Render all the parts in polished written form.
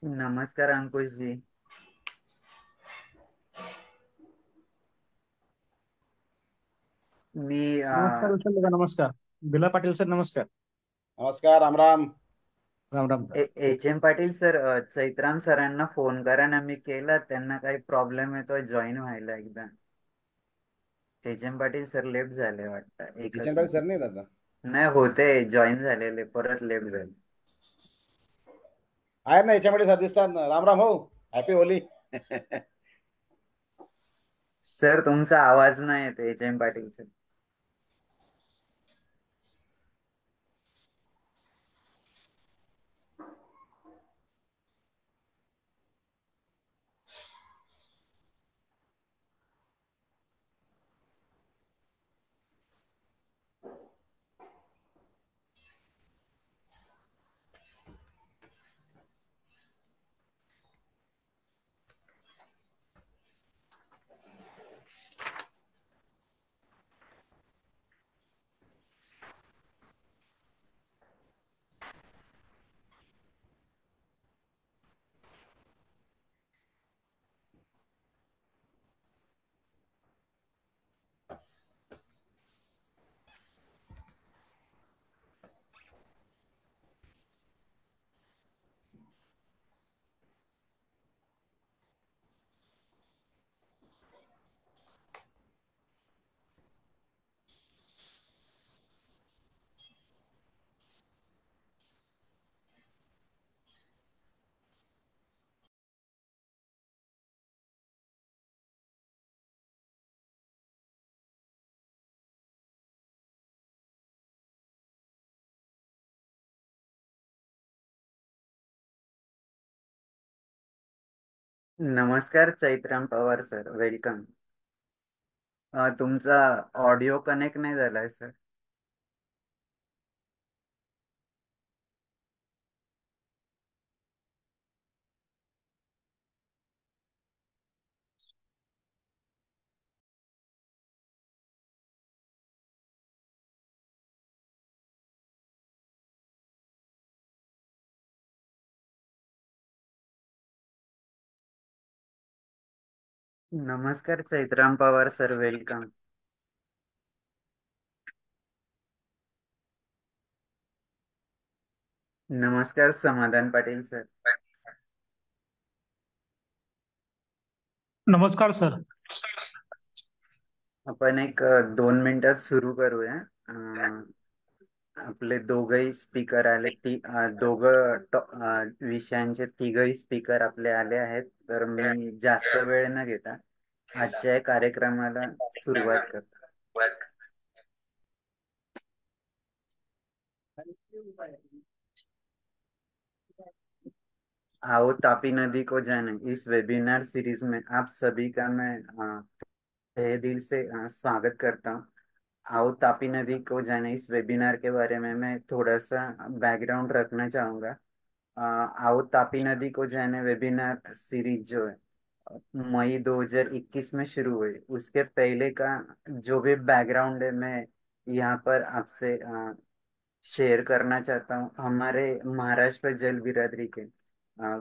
नमस्कार अंकुश जी। मी नमस्कार विशाल दादा, नमस्कार. बिला पाटील सर, नमस्कार. नमस्कार. Ram Ram. Ram Ram sir. H M Patil sir, Chaitram सरांना फोन करा ना. मी केला, त्यांना काही प्रॉब्लेम येतोय जॉईन व्हायला एकदा. H M Patil sir left झाले वाटतं किचन एकच पाहिजे मिनिट. सर नाही दादा. नाही होते, जॉईन झालेले परत लेफ्ट झाले. आहेत ना याच्यामध्ये सर दिसतात ना. राम राम हो. Happy Holy. सर तुमचा आवाज नाही येत एच एम पाटील सर. नमस्कार चैत्राम पवार सर, वेलकम. तुमचा ऑडिओ कनेक्ट नाही झालाय सर. नमस्कार चैत्राम पवार सर, वेलकम. नमस्कार समाधान पाटील सर. नमस्कार सर. आपण एक 2 मिनिटात सुरू करूया. आपले दोघही स्पीकर आले, विषयांचे तिघही स्पीकर आपले आले आहेत. तर मी जास्त वेळ न घेता आजच्या या कार्यक्रमाला सुरुवात करतो. आओ तापी नदी को जाने, इस वेबिनार सीरीज में आप सभी का मैं तहे दिल से स्वागत करता हूँ. आओ तापी नदी को जाने इस वेबिनार के बारे में मैं थोड़ा सा बैकग्राउंड रखना चाहूंगा. आओ तापी नदी को जाने वेबिनार सीरीज जो है मई 2021 में शुरू हुई. उसके पहले का जो भी बैकग्राउंड है मैं यहाँ पर आपसे शेयर करना चाहता हूँ. हमारे महाराष्ट्र जल बिरादरी के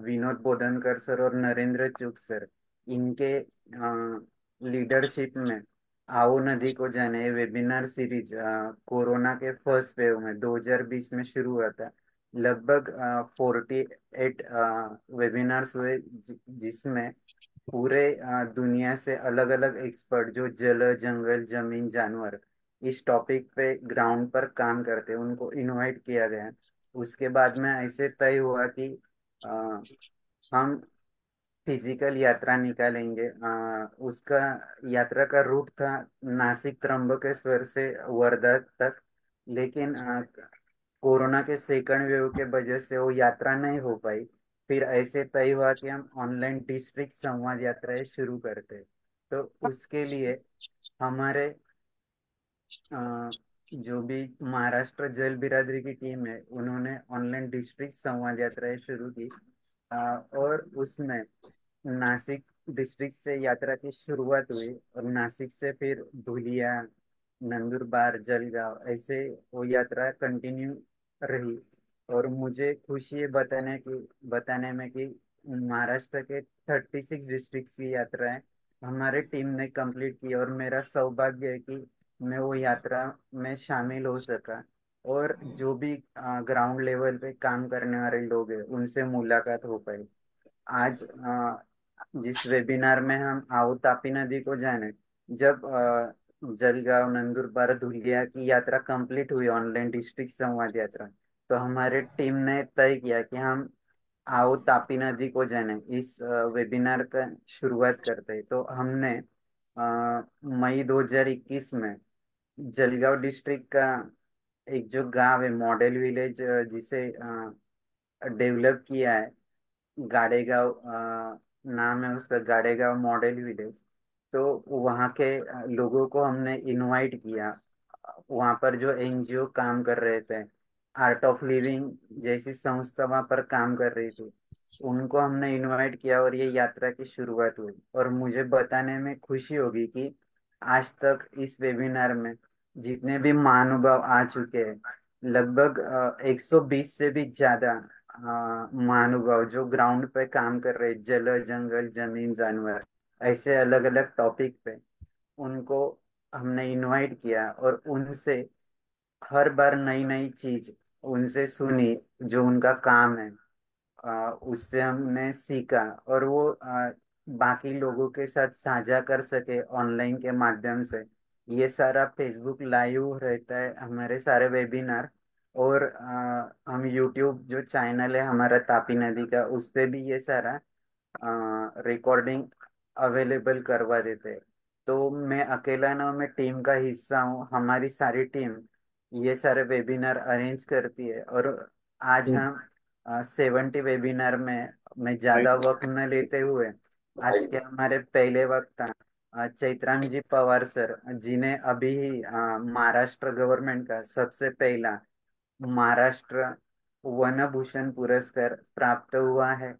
विनोद बोधनकर सर और नरेंद्र चुग सर, इनके लीडरशिप में आओ नदी को जाने ये वेबिनार सीरीज कोरोना के फर्स्ट वेव में 2020 में शुरू हुआ था. लगभग 48 वेबिनार्स हुए, जिसमें पूरे दुनिया से अलग अलग एक्सपर्ट जो जल जंगल जमीन जानवर इस टॉपिक पे ग्राउंड पर काम करते हैं उनको इनवाइट किया गया. उसके बाद में ऐसे तय हुआ कि अ, हम फिजिकल यात्रा निकालेंगे. उसका यात्रा का रूट था नासिक त्र्यंबकेश्वर से वर्धा तक. लेकिन कोरोना के सेकंड वेव के वजह से वो यात्रा नहीं हो पाई. फिर ऐसे तय हुआ कि हम ऑनलाइन डिस्ट्रिक्ट संवाद यात्राएं शुरू करते. तो उसके लिए हमारे अ, जो भी महाराष्ट्र जल बिरादरी की टीम है उन्होंने ऑनलाइन डिस्ट्रिक्ट संवाद यात्राएं शुरू की. और उसमें नासिक डिस्ट्रिक्ट से यात्रा की शुरुआत हुई और नासिक से फिर धुलिया, नंदुरबार, जलगांव ऐसे वो यात्रा कंटिन्यू रही. और मुझे खुशी है बताने में कि महाराष्ट्र के 36 डिस्ट्रिक्ट की यात्रा है, हमारे टीम ने कंप्लीट की और मेरा सौभाग्य है कि मैं वो यात्रा में शामिल हो सका। और जो भी ग्राउंड लेवल पे काम करने वाले लोग हैं उनसे मुलाकात हो पाई। आज जिस वेबिनार में हम आओ तापी नदी को जाने, जब जलगांव नंदुरबार धुलिया की यात्रा कंप्लीट हुई ऑनलाइन डिस्ट्रिक्ट संवाद यात्रा, तो हमारे टीम ने तय किया कि हम आओ तापी नदी को जाने इस वेबिनार का शुरुआत करते हैं। तो हमने मई 2021 में जलगांव डिस्ट्रिक्ट का एक जो गांव है मॉडल विलेज, जिसे डेवलप किया है, गाड़ेगांव नाम है उसका, गाड़ेगांव मॉडल विलेज। तो वहाँ के लोगों को हमने इनवाइट किया। वहाँ पर जो एनजीओ काम कर रहे थे, आर्ट ऑफ लिविंग जैसी संस्था वहाँ पर काम कर रही थी, उनको हमने इनवाइट किया और ये यात्रा की शुरुआत हुई। और मुझे बताने में खुशी होगी कि आज तक इस वेबिनार में जितने भी महानुभाव आ चुके हैं, लगभग 120 से भी ज्यादा महानुभाव जो ग्राउंड पे काम कर रहे, जल जंगल जमीन जानवर, ऐसे अलग अलग टॉपिक पे उनको हमने इनवाइट किया और उनसे हर बार नई नई चीज उनसे सुनी, जो उनका काम है उससे हमने सीखा और वो बाकी लोगों के साथ साझा कर सके ऑनलाइन के माध्यम से। ये सारा फेसबुक लाइव रहता है हमारे सारे वेबिनार। और हम यूट्यूब जो चैनल है हमारा तापी नदी का, उस पे भी ये सारा रिकॉर्डिंग अवेलेबल करवा देते हैं। तो मैं अकेला ना, मैं टीम का हिस्सा हूँ, हमारी सारी टीम ये सारे वेबिनार अरेंज करती है। और आज हम 70 वेबिनार में मैं ज्यादा वक्त न लेते हुए आज के हमारे पहले वक्ता चैत्राम जी पवार सर, जिन्हें अभी ही महाराष्ट्र गवर्नमेंट का सबसे पहला महाराष्ट्र वन भूषण पुरस्कार प्राप्त हुआ है।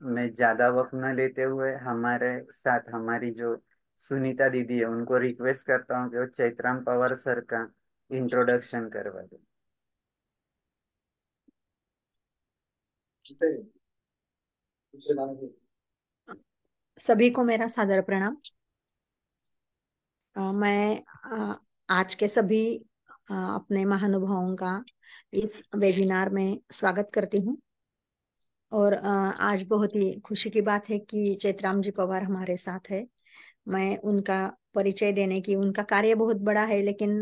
मैं ज्यादा वक्त न लेते हुए हमारे साथ हमारी जो सुनीता दीदी है उनको रिक्वेस्ट करता हूँ कि वो चैत्राम पवार सर का इंट्रोडक्शन करवा दे। सभी को मेरा सादर प्रणाम। मैं आज के सभी अपने महानुभावों का इस वेबिनार में स्वागत करती हूँ। और आज बहुत ही खुशी की बात है कि चैत्राम जी पवार हमारे साथ है। मैं उनका परिचय देने की, उनका कार्य बहुत बड़ा है लेकिन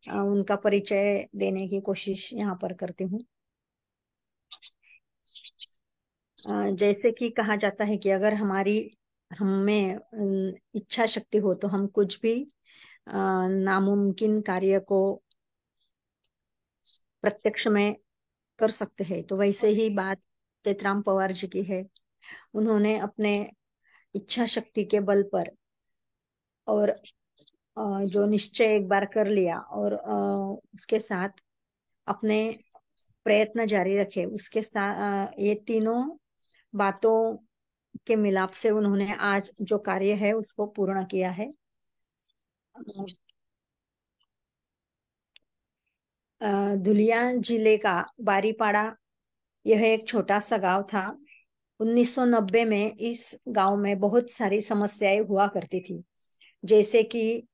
उनका परिचय देने की कोशिश यहाँ पर करती हूँ। जैसे कि कहा जाता है कि अगर हमें इच्छा शक्ति हो तो हम कुछ भी नामुमकिन कार्य को प्रत्यक्ष में कर सकते हैं। तो वैसे ही बात चैत्राम पवार जी की है। उन्होंने अपने इच्छा शक्ति के बल पर और जो निश्चय एक बार कर लिया और उसके साथ अपने प्रयत्न जारी रखे, उसके साथ ये तीनों बातों के मिलाप से उन्होंने आज जो कार्य है उसको पूर्ण किया है। धुलिया जिले का बारीपाड़ा, यह एक छोटा सा गांव था। 1990 में इस गांव में बहुत सारी समस्याएं हुआ करती थी, जैसे कि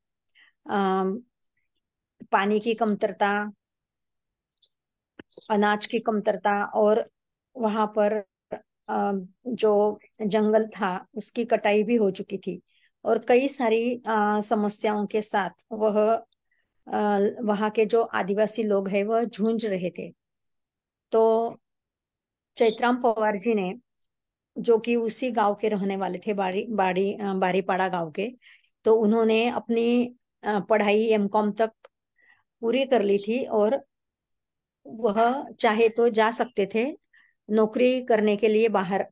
पानी की कमतरता, अनाज की कमतरता, और वहां पर जो जंगल था उसकी कटाई भी हो चुकी थी। और कई सारी समस्याओं के साथ वहाँ के जो आदिवासी लोग हैं वह जूझ रहे थे। तो चैत्राम पवार जी ने, जो कि उसी गांव के रहने वाले थे, बारीपाड़ा गांव के, तो उन्होंने अपनी पढ़ाई एमकॉम तक पूरी कर ली थी और वह चाहे तो जा सकते थे नौकरी करने के लिए बाहर,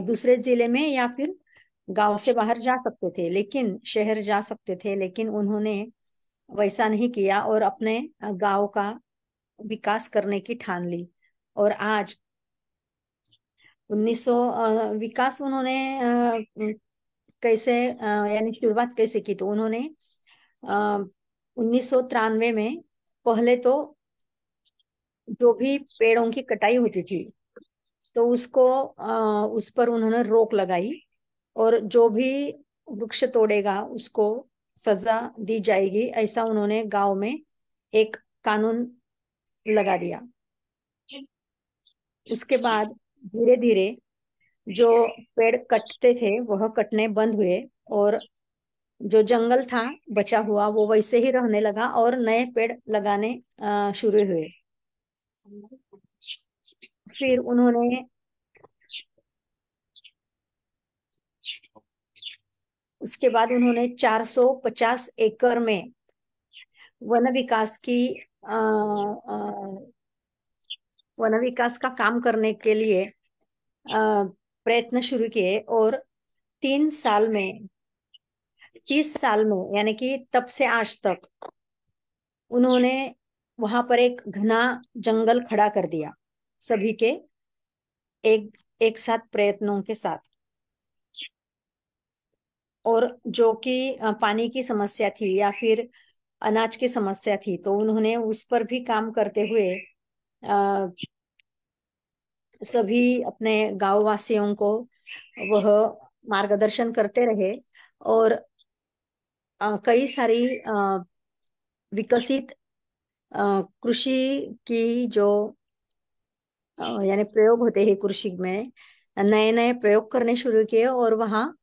दूसरे जिले में या फिर गांव से बाहर जा सकते थे, लेकिन शहर जा सकते थे, लेकिन उन्होंने वैसा नहीं किया और अपने गांव का विकास करने की ठान ली। और आज 1900 विकास उन्होंने कैसे यानी शुरुआत कैसे की, तो उन्होंने 1993 में पहले तो जो भी पेड़ों की कटाई होती थी तो उसको उस पर उन्होंने रोक लगाई और जो भी वृक्ष तोड़ेगा उसको सजा दी जाएगी, ऐसा उन्होंने गांव में एक कानून लगा दिया। उसके बाद धीरे धीरे जो पेड़ कटते थे वह कटने बंद हुए और जो जंगल था बचा हुआ वो वैसे ही रहने लगा और नए पेड़ लगाने शुरू हुए। फिर उन्होंने उसके बाद उन्होंने 450 एकड़ में वन विकास की वन विकास का काम करने के लिए प्रयत्न शुरू किए और 3 साल में 30 साल में यानी कि तब से आज तक उन्होंने वहां पर एक घना जंगल खड़ा कर दिया, सभी के एक एक साथ प्रयत्नों के साथ। और जो कि पानी की समस्या थी या फिर अनाज की समस्या थी, तो उन्होंने उस पर भी काम करते हुए सभी अपने गांव वासियों को वह मार्गदर्शन करते रहे और कई सारी विकसित कृषि की जो यानी प्रयोग होते हैं कृषि में, नए नए प्रयोग करने शुरू किए और वहाँ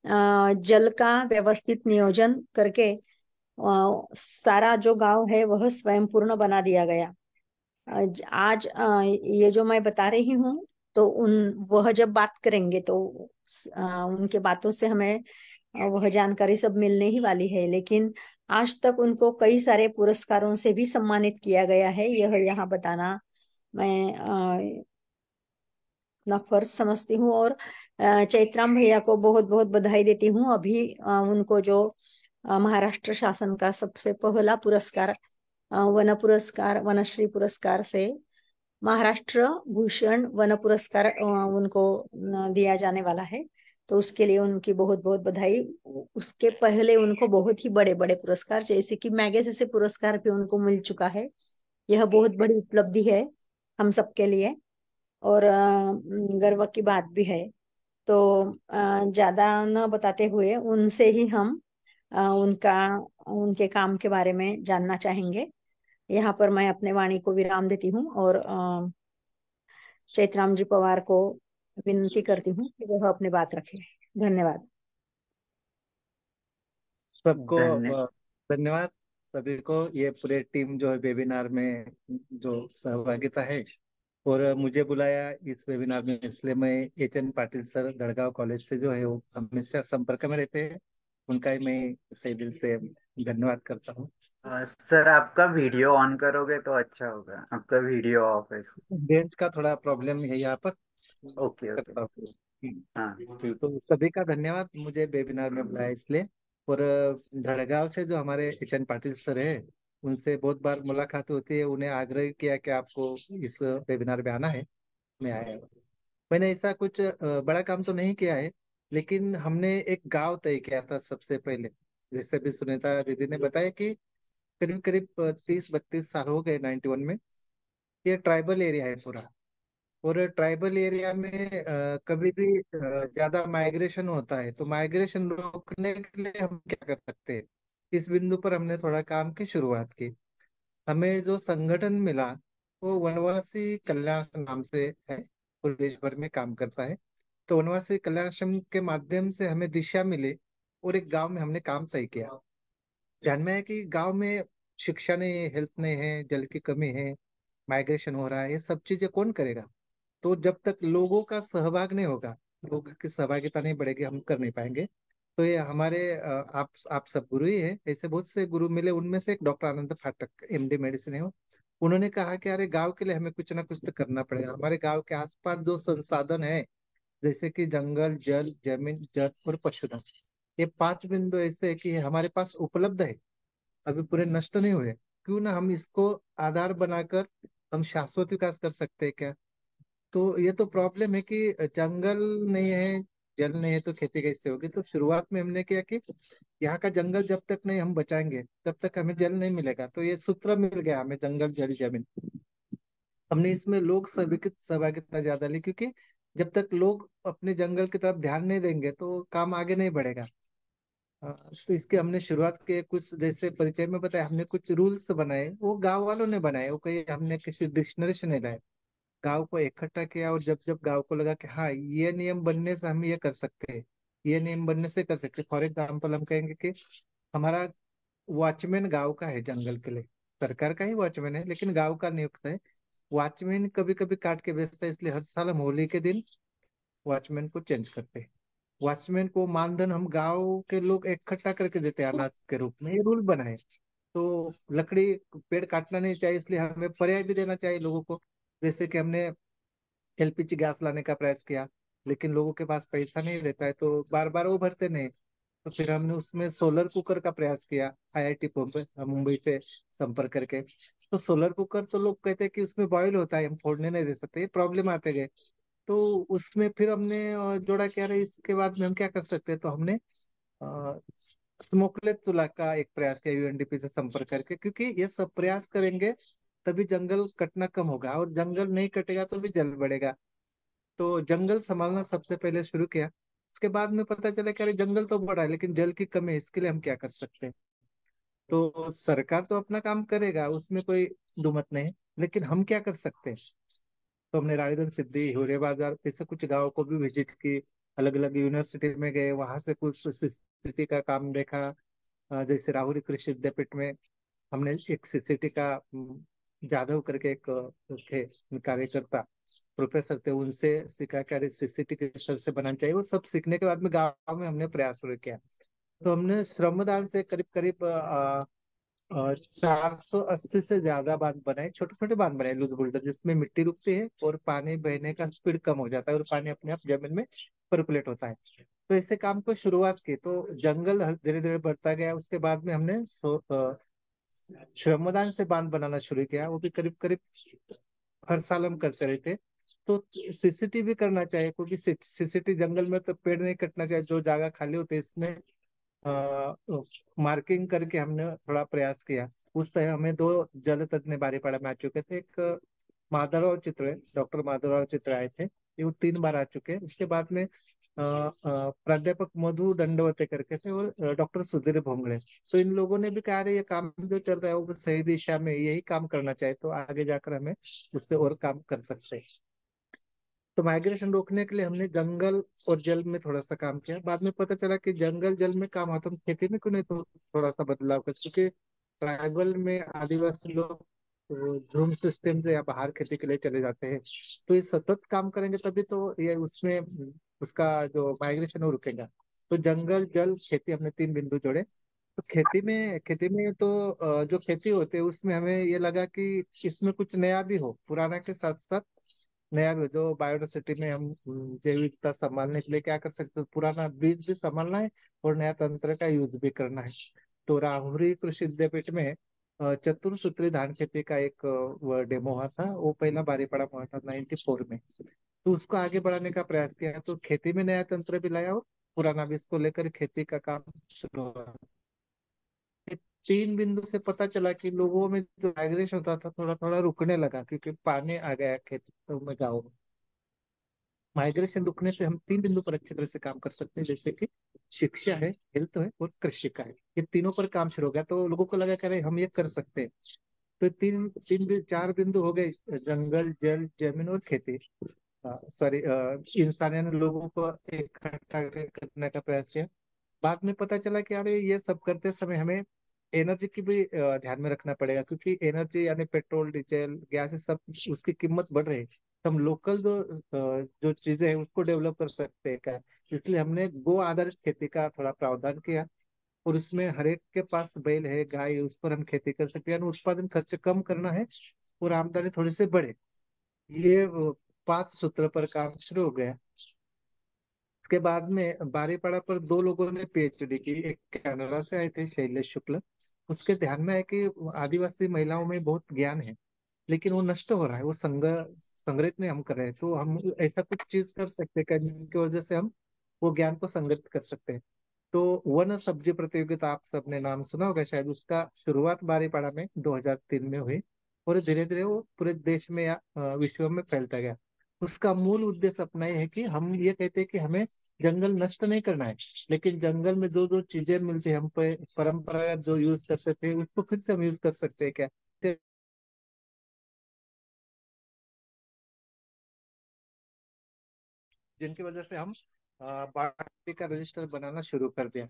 जल का व्यवस्थित नियोजन करके सारा जो गांव है वह स्वयं पूर्ण बना दिया गया। आज ये जो मैं बता रही हूँ, तो वह जब बात करेंगे तो उनके बातों से हमें वह जानकारी सब मिलने ही वाली है। लेकिन आज तक उनको कई सारे पुरस्कारों से भी सम्मानित किया गया है, यह यहाँ बताना मैं अपना फर्ज समझती हूँ। और चैत्राम भैया को बहुत बहुत बधाई देती हूँ। अभी उनको जो महाराष्ट्र शासन का सबसे पहला पुरस्कार, वन पुरस्कार, वनश्री पुरस्कार से महाराष्ट्र भूषण वन पुरस्कार उनको दिया जाने वाला है। तो उसके लिए उनकी बहुत बहुत बधाई। उसके पहले उनको बहुत ही बड़े बड़े पुरस्कार जैसे कि मैगसेसे पुरस्कार भी उनको मिल चुका है। यह बहुत बड़ी उपलब्धि है हम सबके लिए और गर्व की बात भी है। तो ज्यादा न बताते हुए उनसे ही हम उनका उनके काम के बारे में जानना चाहेंगे। यहाँ पर मैं अपने वाणी को विराम देती हूँ और चैत्राम जी पवार को विनती करती हूँ कि वह अपनी बात रखे। धन्यवाद। सबको धन्य धन्यवाद। सभी को, ये पूरे टीम जो है वेबिनार में जो सहभागिता है, और मुझे बुलाया इस वेबिनार में, इसलिए मैं H N Patil sir Dadgaon college से जो है वो हमेशा संपर्क में रहते हैं, उनका ही मैं सही दिल से धन्यवाद करता हूँ। सर आपका वीडियो ऑन करोगे तो अच्छा होगा, आपका वीडियो ऑफ है। बेंच का थोड़ा प्रॉब्लम है यहाँ पर, ओके ओके। करता हूँ। हाँ ठीक। तो सभी का धन्यवाद मुझे वेबिनार में बुलाया इसलिए। और धड़गांव से जो हमारे एच एन पाटिल सर है, उनसे बहुत बार मुलाकात होती है, उन्हें आग्रह किया कि आपको इस वेबिनार में आना है, मैं आया। मैंने ऐसा कुछ बड़ा काम तो नहीं किया है, लेकिन हमने एक गांव तय किया था सबसे पहले। जैसे भी सुनीता दीदी ने बताया कि करीब करीब 30-32 साल हो गए 91 में। ये ट्राइबल एरिया है पूरा, और ट्राइबल एरिया में कभी भी ज्यादा माइग्रेशन होता है, तो माइग्रेशन रोकने के लिए हम क्या कर सकते हैं, इस बिंदु पर हमने थोड़ा काम की शुरुआत की। हमें जो संगठन मिला वो वनवासी कल्याण आश्रम नाम से है, पूरे देश भर में काम करता है। तो वनवासी कल्याण आश्रम के माध्यम से हमें दिशा मिली और एक गांव में हमने काम तय किया। ध्यान में है कि गांव में शिक्षा नहीं है, हेल्थ नहीं है, जल की कमी है, माइग्रेशन हो रहा है, ये सब चीजें कौन करेगा। तो जब तक लोगों का सहभाग नहीं होगा, लोगों की सहभागिता नहीं बढ़ेगी, हम कर नहीं पाएंगे। तो ये हमारे आप सब गुरु ही है, ऐसे बहुत से गुरु मिले, उनमें से एक डॉक्टर आनंद फाटक, एमडी मेडिसिन है वो। उन्होंने कहा कि अरे गांव के लिए हमें कुछ ना कुछ तो करना पड़ेगा। हमारे गांव के आसपास जो संसाधन है, जैसे कि जंगल, जल, जमीन, जल और पशुधन, ये 5 बिंदु ऐसे है कि हमारे पास उपलब्ध है, अभी पूरे नष्ट नहीं हुए। क्यों ना हम इसको आधार बनाकर हम शाश्वत विकास कर सकते हैं क्या। तो ये तो प्रॉब्लम है कि जंगल नहीं है, जल नहीं है, तो खेती कैसे होगी। तो शुरुआत में हमने किया कि यहाँ का जंगल जब तक नहीं हम बचाएंगे तब तक हमें जल नहीं मिलेगा। तो ये सूत्र मिल गया हमें, जंगल, जल, जमीन। हमने इसमें लोक सहभागिता ज्यादा ली, क्योंकि जब तक लोग अपने जंगल की तरफ ध्यान नहीं देंगे तो काम आगे नहीं बढ़ेगा। तो इसके हमने शुरुआत के कुछ, जैसे परिचय में बताया, हमने कुछ रूल्स बनाए, वो गांव वालों ने बनाए, वो कहीं हमने किसी डिक्शनरी से नहीं लाए। गांव को इकट्ठा किया, और जब जब गांव को लगा कि हाँ ये नियम बनने से हम ये कर सकते हैं, ये नियम बनने से कर सकते हैं। फॉर एग्जाम्पल हम कहेंगे कि हमारा वॉचमैन गांव का है जंगल के लिए, सरकार का ही वॉचमैन है लेकिन गांव का नियुक्त है। वॉचमैन कभी कभी काट के बेचता है, इसलिए हर साल हम होली के दिन वॉचमैन को चेंज करते हैं। वॉचमैन को मानधन हम गांव के लोग इकट्ठा करके देते हैं अनाज के रूप में, ये रूल बना है। तो लकड़ी, पेड़ काटना नहीं चाहिए, इसलिए हमें पर्याय भी देना चाहिए लोगों को। जैसे कि हमने एलपीजी गैस लाने का प्रयास किया, लेकिन लोगों के पास पैसा नहीं रहता है तो बार बार वो भरते नहीं। तो फिर हमने उसमें सोलर कुकर का प्रयास किया, आईआईटी मुंबई से संपर्क करके। तो सोलर कुकर तो लोग कहते हैं कि उसमें बॉयल होता है, हम फोड़ने नहीं दे सकते, ये प्रॉब्लम आते गए। तो उसमें फिर हमने जोड़ा क्या रहे, इसके बाद में हम क्या कर सकते हैं, तो हमने स्मोकलेस चूल्हा का एक प्रयास किया यूएनडीपी से संपर्क करके, क्योंकि ये सब प्रयास करेंगे तभी जंगल कटना कम होगा, और जंगल नहीं कटेगा तो भी जल बढ़ेगा। तो जंगल संभालना सबसे पहले शुरू किया। इसके बाद में पता चला कि अरे जंगल तो बड़ा है लेकिन जल की कमी है, इसके लिए हम क्या कर सकते हैं। तो सरकार तो अपना काम करेगा, उसमें कोई दुमत नहीं है, लेकिन हम क्या कर सकते हैं। तो हमने रायगंज, सिद्धि, हिवरे बाजार, ऐसे कुछ गाँव को भी विजिट की, अलग अलग यूनिवर्सिटी में गए, वहां से कुछ सिटी का काम देखा। जैसे राहुरी कृषि विद्यापीठ में हमने एक सिटी का जाधव करके एक थे कार्यकर्ता, प्रोफेसर थे, उनसे सीखा कि अरे सीसीटी किस तरह से बनाना चाहिए। वो सब सीखने के बाद में गांव में हमने प्रयास शुरू किया। तो हमने श्रमदान से करीब करीब 480 से ज्यादा बांध बनाए, छोटे छोटे बांध बनाए लूज बुल्डर, जिसमें मिट्टी रुकती है और पानी बहने का स्पीड कम हो जाता है और पानी अपने आप जमीन में परकुलेट होता है। तो ऐसे काम को शुरुआत की, तो जंगल धीरे धीरे बढ़ता गया। उसके बाद में हमने श्रमदान से बांध बनाना शुरू किया, वो भी करीब करीब हर साल हम करते रहते। तो सीसीटीवी करना चाहिए, क्योंकि सीसीटी जंगल में तो पेड़ नहीं कटना चाहिए, जो जगह खाली होती है इसमें मार्किंग करके हमने थोड़ा प्रयास किया। उससे हमें दो जल तज्ञ बारीपाड़ा में आ चुके थे। एक माधवराव चित्र, डॉक्टर माधवराव चित्र आए थे, ये वो 3 बार आ चुके हैं। उसके बाद में प्राध्यापक मधु दंडवते करके थे, और डॉक्टर सुधीर भोंगड़े। तो इन लोगों ने भी कहा रहे ये काम जो चल रहा है वो सही दिशा में, यही काम करना चाहिए, तो आगे जाकर हमें उससे और काम कर सकते हैं। तो माइग्रेशन रोकने के लिए हमने जंगल और जल में थोड़ा सा काम किया। बाद में पता चला कि जंगल जल में काम आता, हम खेती में क्यों नहीं तो थोड़ा सा बदलाव कर, क्योंकि ट्राइबल में आदिवासी लोग झूम सिस्टम से या बाहर खेती के लिए चले जाते हैं। तो ये सतत काम करेंगे तभी तो ये उसमें उसका जो माइग्रेशन है वो रुकेगा। तो जंगल जल खेती, हमने 3 बिंदु जोड़े। तो खेती में तो जो खेती होती है उसमें हमें ये लगा कि इसमें कुछ नया भी हो, पुराना के साथ साथ नया भी हो। जो बायोडाइवर्सिटी में हम जैव विविधता संभालने के लिए क्या कर सकते हैं, पुराना बीज भी संभालना है और नया तंत्र का यूज भी करना है। तो राहुरी कृषि विद्यापीठ में चतुर्सूत्री धान खेती का एक डेमो हुआ था, वो पहला बारीपाड़ा में हुआ था 94 में। तो उसको आगे बढ़ाने का प्रयास किया, तो खेती में नया तंत्र भी लाया और पुराना भी, इसको लेकर खेती का काम शुरू हुआ। ये 3 बिंदु से पता चला कि लोगों में जो माइग्रेशन होता था थोड़ा थोड़ा रुकने लगा, क्योंकि पानी आ गया खेतों में, गाँव में। माइग्रेशन रुकने से हम 3 बिंदु पर अच्छी तरह से काम कर सकते हैं, जैसे कि शिक्षा है, हेल्थ है और कृषि का है। ये तीनों पर काम शुरू हो गया, तो लोगों को लगा कि अरे हम ये कर सकते हैं। तो 4 बिंदु हो गए, जंगल जल जमीन और खेती। सॉरी, इंसानियत ने लोगों को इकट्ठा करने का प्रयास किया। बाद में पता चला कि यार ये सब करते समय हमें एनर्जी की भी ध्यान में रखना पड़ेगा, क्योंकि एनर्जी यानी पेट्रोल डीजल गैस ये सब, उसकी कीमत बढ़ रही है। तो हम लोकल जो चीजें हैं उसको डेवलप कर सकते हैं क्या। इसलिए हमने गो आधारित खेती का थोड़ा प्रावधान किया, और उसमें हर एक के पास बैल है, गाय है, उस पर हम खेती कर सकते हैं, यानी उत्पादन खर्च कम करना है और आमदनी थोड़ी सी बढ़े। ये 5 सूत्र पर काम शुरू हो गया। उसके बाद में बारीपाड़ा पर 2 लोगों ने पीएचडी की, एक कनाडा से आए थे शैलेश शुक्ल। उसके ध्यान में है कि आदिवासी महिलाओं में बहुत ज्ञान है लेकिन वो नष्ट हो रहा है, वो संग्रहित नहीं हम कर रहे हैं। तो हम ऐसा कुछ चीज कर सकते हैं क्या जिनकी वजह से हम वो ज्ञान को संग्रहित कर सकते हैं। तो वन सब्जी प्रतियोगिता आप सबने नाम सुना होगा शायद, उसका शुरुआत बारीपाड़ा में 2003 में हुई। और धीरे धीरे वो पूरे देश में या विश्व में फैलता गया। उसका मूल उद्देश्य अपना ये है कि हम ये कहते हैं कि हमें जंगल नष्ट नहीं करना है, लेकिन जंगल में जो जो चीजें मिलती है हम पे परंपरागत जो यूज कर सकते हैं उसको फिर से हम यूज कर सकते हैं क्या, जिनकी वजह से हम बायोटिक का रजिस्टर बनाना शुरू कर दिया।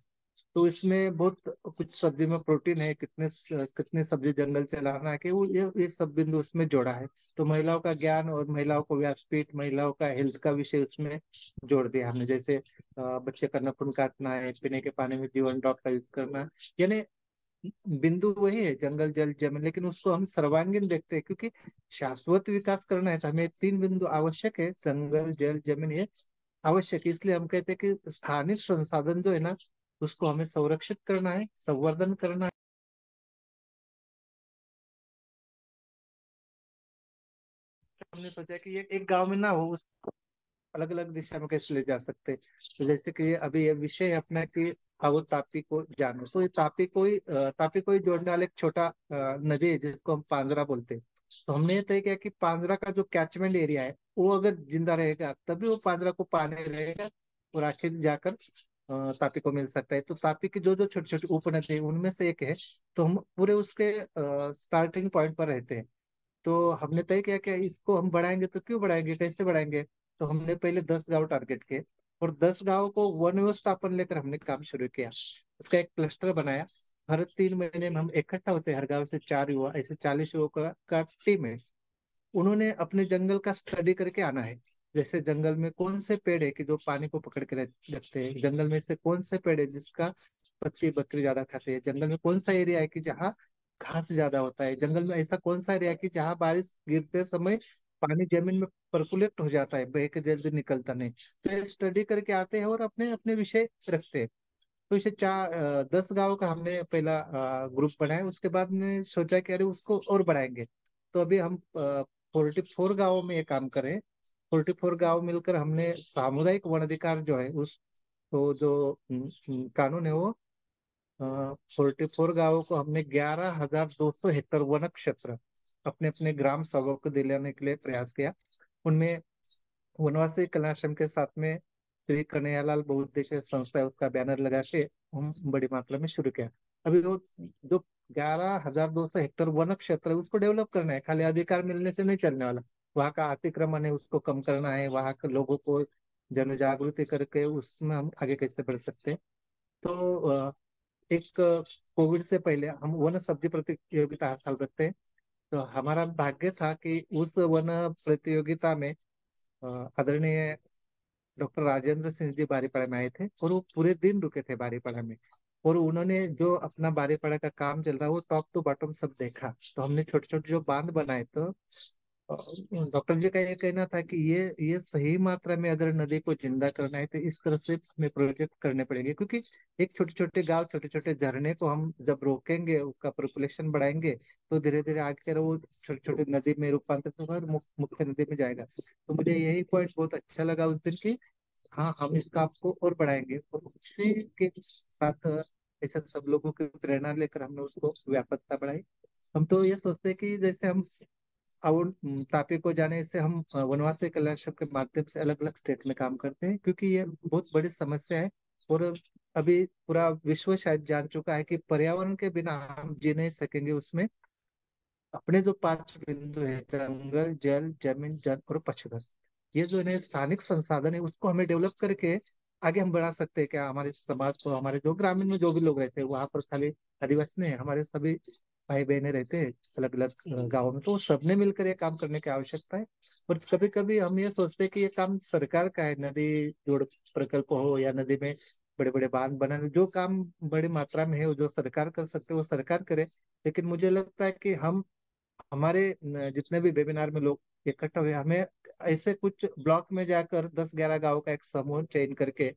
तो इसमें बहुत कुछ सब्जी में प्रोटीन है, कितने कितने सब्जी जंगल से लाना है कि वो ये सब बिंदु उसमें जोड़ा है। तो महिलाओं का ज्ञान और महिलाओं को व्यासपीठ, महिलाओं का हेल्थ का विषय उसमें जोड़ दिया हमने, जैसे बच्चे का नाखून काटना है, पीने के पानी में जीवन ड्रॉप का यूज करना है। यानी बिंदु वही है, जंगल जल जमीन, लेकिन उसको हम सर्वांगीण देखते हैं, क्योंकि शाश्वत विकास करना है तो हमें तीन बिंदु आवश्यक है, जंगल जल जमीन, ये आवश्यक है। इसलिए हम कहते हैं कि स्थानिक संसाधन जो है ना, उसको हमें संरक्षित करना है, संवर्धन करना है। हमने सोचा कि ये एक गांव में ना हो, उसको अलग अलग दिशा में कैसे ले जा सकते हैं। तो जैसे कि अभी ये विषय है अपना कि आओ तापी को जानो, तो ये तापी को ही जोड़ने वाला एक छोटा नदी है जिसको हम पांजरा बोलते हैं। तो हमने ये तय किया कि पांजरा का जो कैचमेंट एरिया है वो अगर जिंदा रहेगा तभी वो पांजरा को पानी रहेगा और आखिर जाकर तापी को मिल सकता है। तो तापी की जो जो छोटी छोटी उपनदी है उनमें से एक है। तो हम पूरे उसके स्टार्टिंग पॉइंट पर रहते हैं। तो हमने तय किया कि इसको हम बढ़ाएंगे, तो क्यों बढ़ाएंगे, कैसे बढ़ाएंगे। तो हमने पहले 10 गांव टारगेट किए और 10 गांव को वन व्यवस्थापन लेकर हमने काम शुरू किया। उसका एक क्लस्टर बनाया। हर 3 महीने में हम इकट्ठा होते हैं, हर गांव से 4 युवा, ऐसे 40 युवाओं का टीम है। उन्होंने अपने जंगल का स्टडी करके आना है। जैसे जंगल में कौन से पेड़ है कि जो पानी को पकड़ के रखते हैं, जंगल में से कौन से पेड़ है जिसका पत्ती बकरी ज्यादा खाते हैं, जंगल में कौन सा एरिया है कि जहाँ घास ज्यादा होता है, जंगल में ऐसा कौन सा एरिया है कि जहाँ बारिश गिरते समय पानी जमीन में परकुलेट हो जाता है, बह के जल्दी निकलता नहीं। तो ये स्टडी करके आते हैं और अपने अपने विषय रखते हैं। तो इसे 10 गांव का हमने पहला ग्रुप बनाया। उसके बाद ने सोचा कि अरे उसको और बढ़ाएंगे। तो अभी हम 44 गांवों में ये काम करें। 44 गांव मिलकर हमने सामुदायिक वन अधिकार जो है उस, तो जो कानून है वो 44 गांवों को हमने 11,200 हेक्टेयर वन क्षेत्र अपने अपने ग्राम सभा को दिलाने के लिए प्रयास किया। उनमें वनवासी कल्याण के साथ में श्री कन्हैयालाल बहुउद्देशीय संस्था है, उसका बैनर लगा के हम बड़ी मात्रा में शुरू किया। अभी वो जो 11,200 हेक्टेयर वन क्षेत्र है उसको डेवलप करना है, खाली अधिकार मिलने से नहीं चलने वाला। वहाँ का अतिक्रमण है उसको कम करना है, वहाँ के लोगों को जन जागृति करके उसमें हम आगे कैसे बढ़ सकते हैं। तो एक कोविड से पहले हम वन सब्जी प्रतियोगिता हर साल रखते हैं। तो हमारा भाग्य था कि उस वन प्रतियोगिता में आदरणीय डॉक्टर राजेंद्र सिंह जी बारीपाड़ा में आए थे और वो पूरे दिन रुके थे बारीपाड़ा में। और उन्होंने जो अपना बारीपाड़ा का काम चल रहा है वो टॉप टू बॉटम सब देखा। तो हमने छोटे छोटे जो बांध बनाए, तो डॉक्टर जी का ये कहना था कि ये सही मात्रा में अगर नदी को जिंदा करना है तो इस तरह से हमें प्रोजेक्ट करने पड़ेंगे, क्योंकि एक छोटे छोटे गांव, छोटे छोटे झरने को हम जब रोकेंगे, उसका पॉपुलेशन बढ़ाएंगे, तो धीरे धीरे आगे वो छोटी छोटी नदी में रूपांतरित होगा और मुख्य नदी में जाएगा। तो मुझे यही पॉइंट बहुत अच्छा लगा उस दिन की, हाँ हम इस काम को और बढ़ाएंगे। और उसी के साथ ऐसे सब लोगों की प्रेरणा लेकर हमने उसको व्यापकता बढ़ाई। हम तो ये सोचते हैं कि जैसे हम और तापी को जाने से हम वनवासी कल्याण शब्द के माध्यम से अलग अलग स्टेट में काम करते हैं, क्योंकि ये बहुत बड़ी समस्या है। और अभी पूरा विश्व शायद जान चुका है कि पर्यावरण के बिना हम जी नहीं सकेंगे। उसमें अपने जो 5 बिंदु है, जंगल जल जमीन जल और पशुधन, ये जो है स्थानिक संसाधन है उसको हमें डेवलप करके आगे हम बढ़ा सकते हैं क्या, हमारे समाज को, हमारे जो ग्रामीण में जो भी लोग रहते हैं, वहां पर खाली आदिवासी नहीं है, हमारे सभी भाई बहने रहते हैं अलग अलग गाँवों में, तो सबने मिलकर ये काम करने की आवश्यकता है। और कभी कभी हम ये सोचते हैं कि ये काम सरकार का है, नदी जोड़ प्रकल्प हो या नदी में बड़े बड़े बांध बनाने, जो काम बड़ी मात्रा में है वो जो सरकार कर सकते हैं वो सरकार करे। लेकिन मुझे लगता है कि हम, हमारे जितने भी वेबिनार में लोग इकट्ठा हुए, हमें ऐसे कुछ ब्लॉक में जाकर 10-11 गांव का एक समूह चयन करके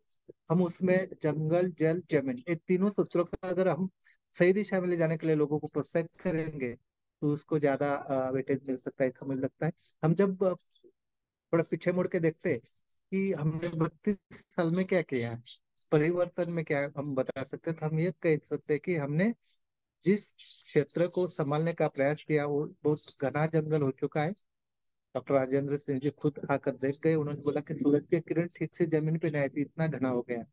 हम उसमें जंगल जल जमीन, ये तीनों सूत्रों का अगर हम सही दिशा में ले जाने के लिए लोगों को प्रोत्साहित करेंगे तो उसको ज्यादा वेटेज मिल सकता है, तो मुझे लगता है। हम जब थोड़ा पीछे मुड़ के देखते हैं कि हमने 32 साल में क्या किया है, परिवर्तन में क्या हम बता सकते हैं, तो हम ये कह सकते हैं कि हमने जिस क्षेत्र को संभालने का प्रयास किया वो बहुत घना जंगल हो चुका है। डॉक्टर राजेंद्र सिंह जी खुद आकर देख गए, उन्होंने बोला कि सूरज की किरण ठीक से जमीन पे नहीं आई थी, इतना घना हो गया।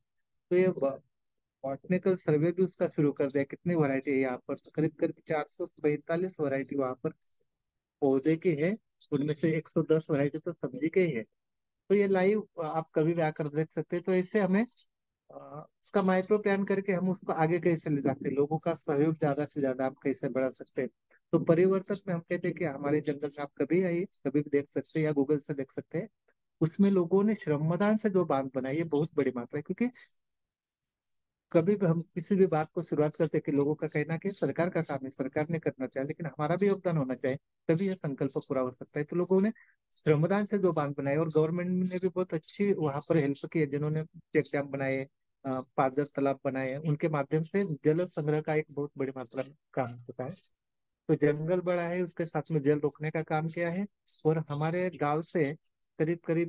तो ये बॉटनिकल सर्वे भी उसका शुरू कर दिया, कितनी वैरायटी है यहाँ पर, तो करीब करीब 445 वैरायटी वहां पर पौधे की है। उनमें से 110 वैरायटी तो सब्जी के ही है। तो ये लाइव आप कभी भी आकर देख सकते हैं। तो इससे हमें उसका माइक्रो प्लान करके हम उसको आगे कैसे ले सकते हैं, लोगों का सहयोग ज्यादा से ज्यादा आप कैसे बढ़ा सकते हैं। तो परिवर्तन में हम कहते हैं कि हमारे जंगल में आप कभी आइए, कभी भी देख सकते हैं या गूगल से देख सकते हैं। उसमें लोगों ने श्रमदान से जो बांध बनाई है बहुत बड़ी मात्रा है, क्योंकि कभी भी हम किसी भी बात को शुरुआत करते हैं कि लोगों का कहना कि सरकार का काम है, सरकार ने करना चाहिए, लेकिन हमारा भी योगदान होना चाहिए, तभी यह संकल्प पूरा हो सकता है। तो लोगों ने श्रमदान से जो बांध बनाए, और गवर्नमेंट ने भी बहुत अच्छी वहां पर हेल्प की है, जिन्होंने चेक डैम बनाए, पादर तालाब बनाए, उनके माध्यम से जल संग्रह का एक बहुत बड़ी मात्रा में काम हो चुका है। तो जंगल बड़ा है, उसके साथ में जल रोकने का काम किया है। और हमारे गांव से करीब करीब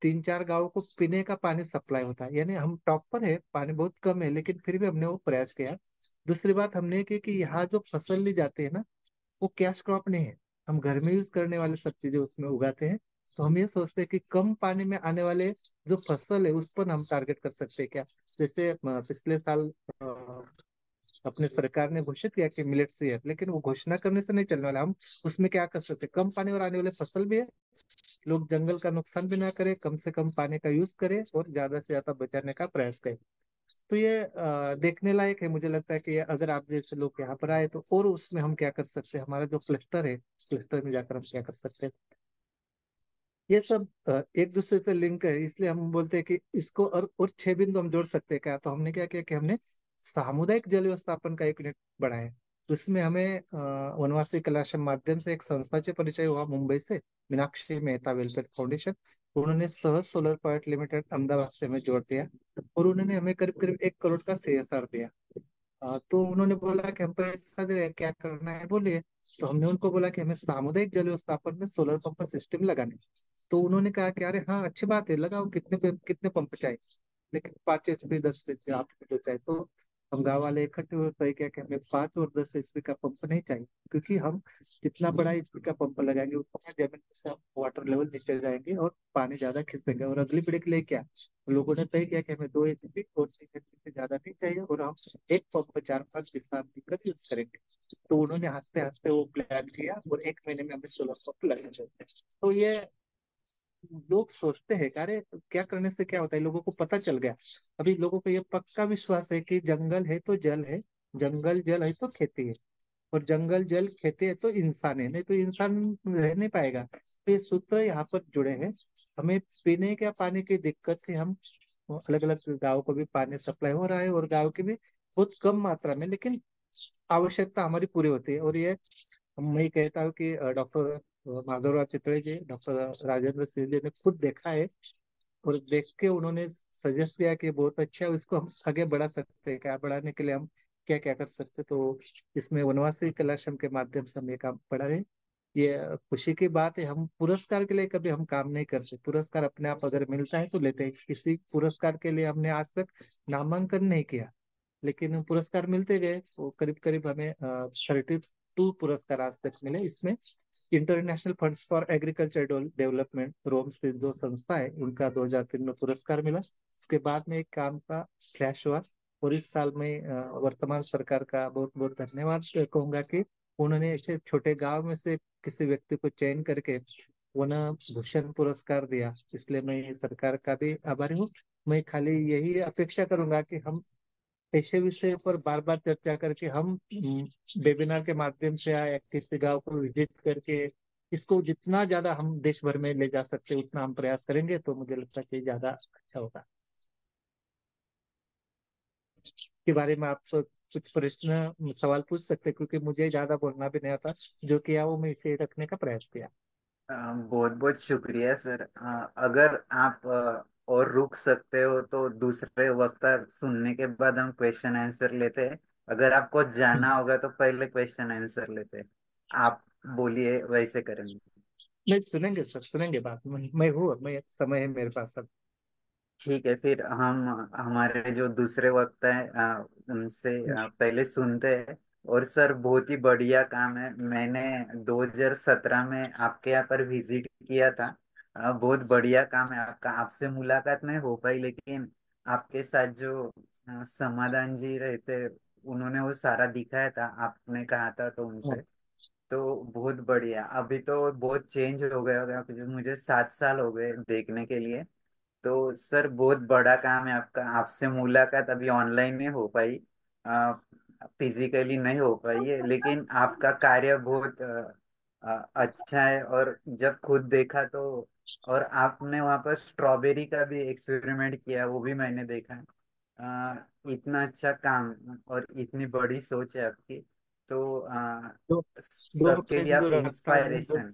3-4 गांव को पीने का पानी सप्लाई होता है, यानी हम टॉप पर है, पानी बहुत कम है, लेकिन फिर भी हमने वो प्रयास किया। दूसरी बात हमने ये की कि यहाँ जो फसल ली जाती है ना, वो कैश क्रॉप नहीं है, हम घर में यूज करने वाले सब चीजें उसमें उगाते हैं। तो हम ये सोचते हैं कि कम पानी में आने वाले जो फसल है उस पर हम टारगेट कर सकते हैं क्या। जैसे पिछले साल अपने सरकार ने घोषित किया कि मिलेट्स ईयर, लेकिन वो घोषणा करने से नहीं चलने वाला। हम उसमें क्या कर सकते हैं, कम पानी और आने वाले फसल भी है, लोग जंगल का नुकसान भी ना करें, कम से कम पानी का यूज करें और ज्यादा से ज्यादा बचाने का प्रयास करें। तो ये देखने लायक है। मुझे लगता है कि अगर आप जैसे लोग यहाँ पर आए तो और उसमें हम क्या कर सकते हैं, हमारा जो क्लस्टर है, क्लस्टर में जाकर हम क्या कर सकते हैं। ये सब एक दूसरे से लिंक है, इसलिए हम बोलते हैं कि इसको और 6 बिंदु हम जोड़ सकते हैं क्या। तो हमने क्या किया कि हमने सामुदायिक जल व्यवस्थापन का एक यूनिट बनाया। उसमें हमें वनवासी कैलाशम माध्यम से एक संस्था से परिचय हुआ, मुंबई से मीनाक्षी मेहता वेलफेयर फाउंडेशन। उन्होंने सहज सोलर प्रोजेक्ट लिमिटेड अहमदाबाद से हमें जोड़ दिया, और उन्होंने हमें करीब करीब 1 करोड़ का CSR दिया। तो उन्होंने बोला कि हम पैसा दे रहे हैं, क्या करना है बोलिए। तो हमने उनको बोला कि हमें सामुदायिक जल व्यवस्थापन में सोलर पंप का सिस्टम लगाने। तो उन्होंने कहा कि अरे हाँ अच्छी बात है, लगाओ, कितने पंप चाहिए, लेकिन 5 HP 10 HP आपको जो चाहिए। तो हम गाँव वाले इकट्ठे हुए, तय किया कि हमें 5 और 10 HP का पंप नहीं चाहिए, क्योंकि हम जितना बड़ा HP का पंप लगाएंगे उतना जमीन से वाटर लेवल नीचे जाएंगे और पानी ज्यादा खींचेंगे। और अगली पीढ़ी के लिए क्या, लोगों ने तय किया कि हमें 2 HP और 3 HP से ज्यादा नहीं चाहिए, और हम एक पंप 4-5 किसान मिलकर यूज करेंगे। तो उन्होंने हंसते हंसते वो प्लान किया, और 1 महीने में हमें सोलर पंप लगा दिए। तो ये लोग सोचते हैं कि अरे क्या करने से क्या होता है, लोगों को पता चल गया। अभी लोगों को ये पक्का विश्वास है कि जंगल है तो जल है, जंगल जल है तो खेती है, और जंगल जल खेती है तो इंसान है, नहीं तो इंसान रह नहीं पाएगा। तो ये सूत्र यहाँ पर जुड़े हैं। हमें पीने के पानी की दिक्कत है, हम अलग अलग गाँव को भी पानी सप्लाई हो रहा है, और गाँव की भी बहुत कम मात्रा में, लेकिन आवश्यकता हमारी पूरी होती है। और ये मैं कहता हूँ कि डॉक्टर माधवराव चितले जी, डॉक्टर राजेंद्र सिंह जी ने खुद देखा है, और देख के उन्होंने सजेस्ट किया कि बहुत अच्छा है, इसको हम आगे बढ़ा सकते हैं, क्या बढ़ाने के लिए हम क्या क्या कर सकते हैं। तो इसमें वनवासी कैलाशम के माध्यम से हम ये काम बढ़ा रहे हैं। ये खुशी की बात है। हम पुरस्कार के लिए कभी हम काम नहीं करते, पुरस्कार अपने आप अगर मिलता है तो लेते हैं। किसी पुरस्कार के लिए हमने आज तक नामांकन नहीं किया, लेकिन पुरस्कार मिलते गए। वो करीब करीब हमें 32 पुरस्कार आज तक मिले। इसमें international funds for agriculture development, Rome से जो संस्था है, उनका 2003 में पुरस्कार मिला। उसके बाद में एक काम का फ्लैश हुआ, और इस साल में वर्तमान सरकार का बहुत बहुत धन्यवाद कहूंगा कि उन्होंने ऐसे छोटे गांव में से किसी व्यक्ति को चयन करके वन भूषण पुरस्कार दिया। इसलिए मैं सरकार का भी आभारी हूँ। मैं खाली यही अपेक्षा करूंगा कि हम ऐसे विषय पर बार बार चर्चा करके, हम वेबिनार के माध्यम से या किसी गांव को विजिट करके इसको जितना ज्यादा हम देश भर में ले जा सकते हैं उतना हम प्रयास करेंगे, तो मुझे लगता है कि ज्यादा अच्छा होगा। के बारे में आप कुछ प्रश्न सवाल पूछ सकते हैं, क्योंकि मुझे ज्यादा बोलना भी नहीं आता, जो किया वो मैं इसे रखने का प्रयास किया। बहुत बहुत शुक्रिया सर। अगर आप और रुक सकते हो तो दूसरे वक्ता सुनने के बाद हम क्वेश्चन आंसर लेते हैं। अगर आपको हम्म। जाना होगा तो पहले क्वेश्चन आंसर लेते हैं। आप बोलिए, वैसे करेंगे। नहीं, सुनेंगे सर, सुनेंगे बात। मैं हूँ, मैं समय है मेरे पास सब। ठीक है, फिर हम हमारे जो दूसरे वक्ता है उनसे पहले सुनते हैं। और सर बहुत ही बढ़िया काम है। मैंने 2017 में आपके यहाँ पर विजिट किया था। बहुत बढ़िया काम है आपका। आपसे मुलाकात नहीं हो पाई, लेकिन आपके साथ जो समाधान जी रहते, उन्होंने वो सारा दिखाया था, आपने कहा था तो उनसे। तो बहुत बढ़िया। अभी तो बहुत चेंज हो गया होगा, क्योंकि मुझे 7 साल हो गए देखने के लिए। तो सर बहुत बड़ा काम है आपका। आपसे मुलाकात अभी ऑनलाइन नहीं हो पाई, फिजिकली नहीं हो पाई है, लेकिन आपका कार्य बहुत अच्छा है। और जब खुद देखा तो, और आपने वहाँ पर स्ट्रॉबेरी का भी एक्सपेरिमेंट किया, वो भी मैंने देखा। इतना अच्छा काम और इतनी बड़ी सोच है आपकी। तो दो दो सबके लिए बिंदु आप रखता हूँ मैं, इंस्पायरेशन।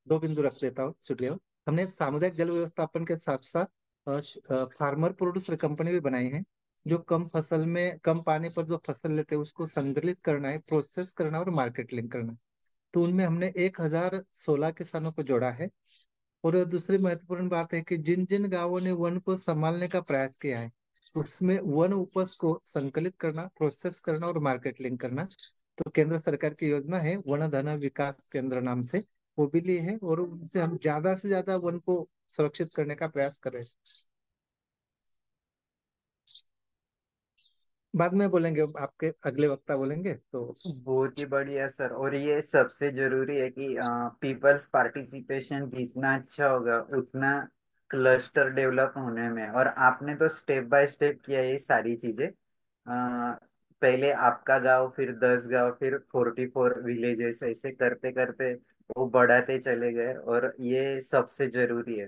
दो बिंदु रख देता हूँ, शुक्रिया। हमने सामुदायिक जल व्यवस्थापन के साथ साथ फार्मर प्रोड्यूसर कंपनी भी बनाई है, जो कम फसल में कम पानी पर जो फसल लेते हैं उसको संग्रहित करना है, प्रोसेस करना है और मार्केटिंग करना है। तो उनमें हमने 1016 किसानों को जोड़ा है। और दूसरी महत्वपूर्ण बात है कि जिन जिन गांवों ने वन को संभालने का प्रयास किया है, उसमें वन उपज को संकलित करना, प्रोसेस करना और मार्केटिंग करना। तो केंद्र सरकार की योजना है वन धन विकास केंद्र नाम से, वो भी लिए है और उनसे हम ज्यादा से ज्यादा वन को सुरक्षित करने का प्रयास कर रहे हैं। बाद में बोलेंगे, आपके अगले वक्ता बोलेंगे तो। बहुत ही बढ़िया सर। और ये सबसे जरूरी है कि पीपल्स पार्टिसिपेशन जितना अच्छा होगा, उतना क्लस्टर डेवलप होने में। और आपने तो स्टेप बाय स्टेप किया ये सारी चीजें। पहले आपका गांव, फिर 10 गांव, फिर 44 विलेजेस, ऐसे करते करते वो बढ़ाते चले गए। और ये सबसे जरूरी है।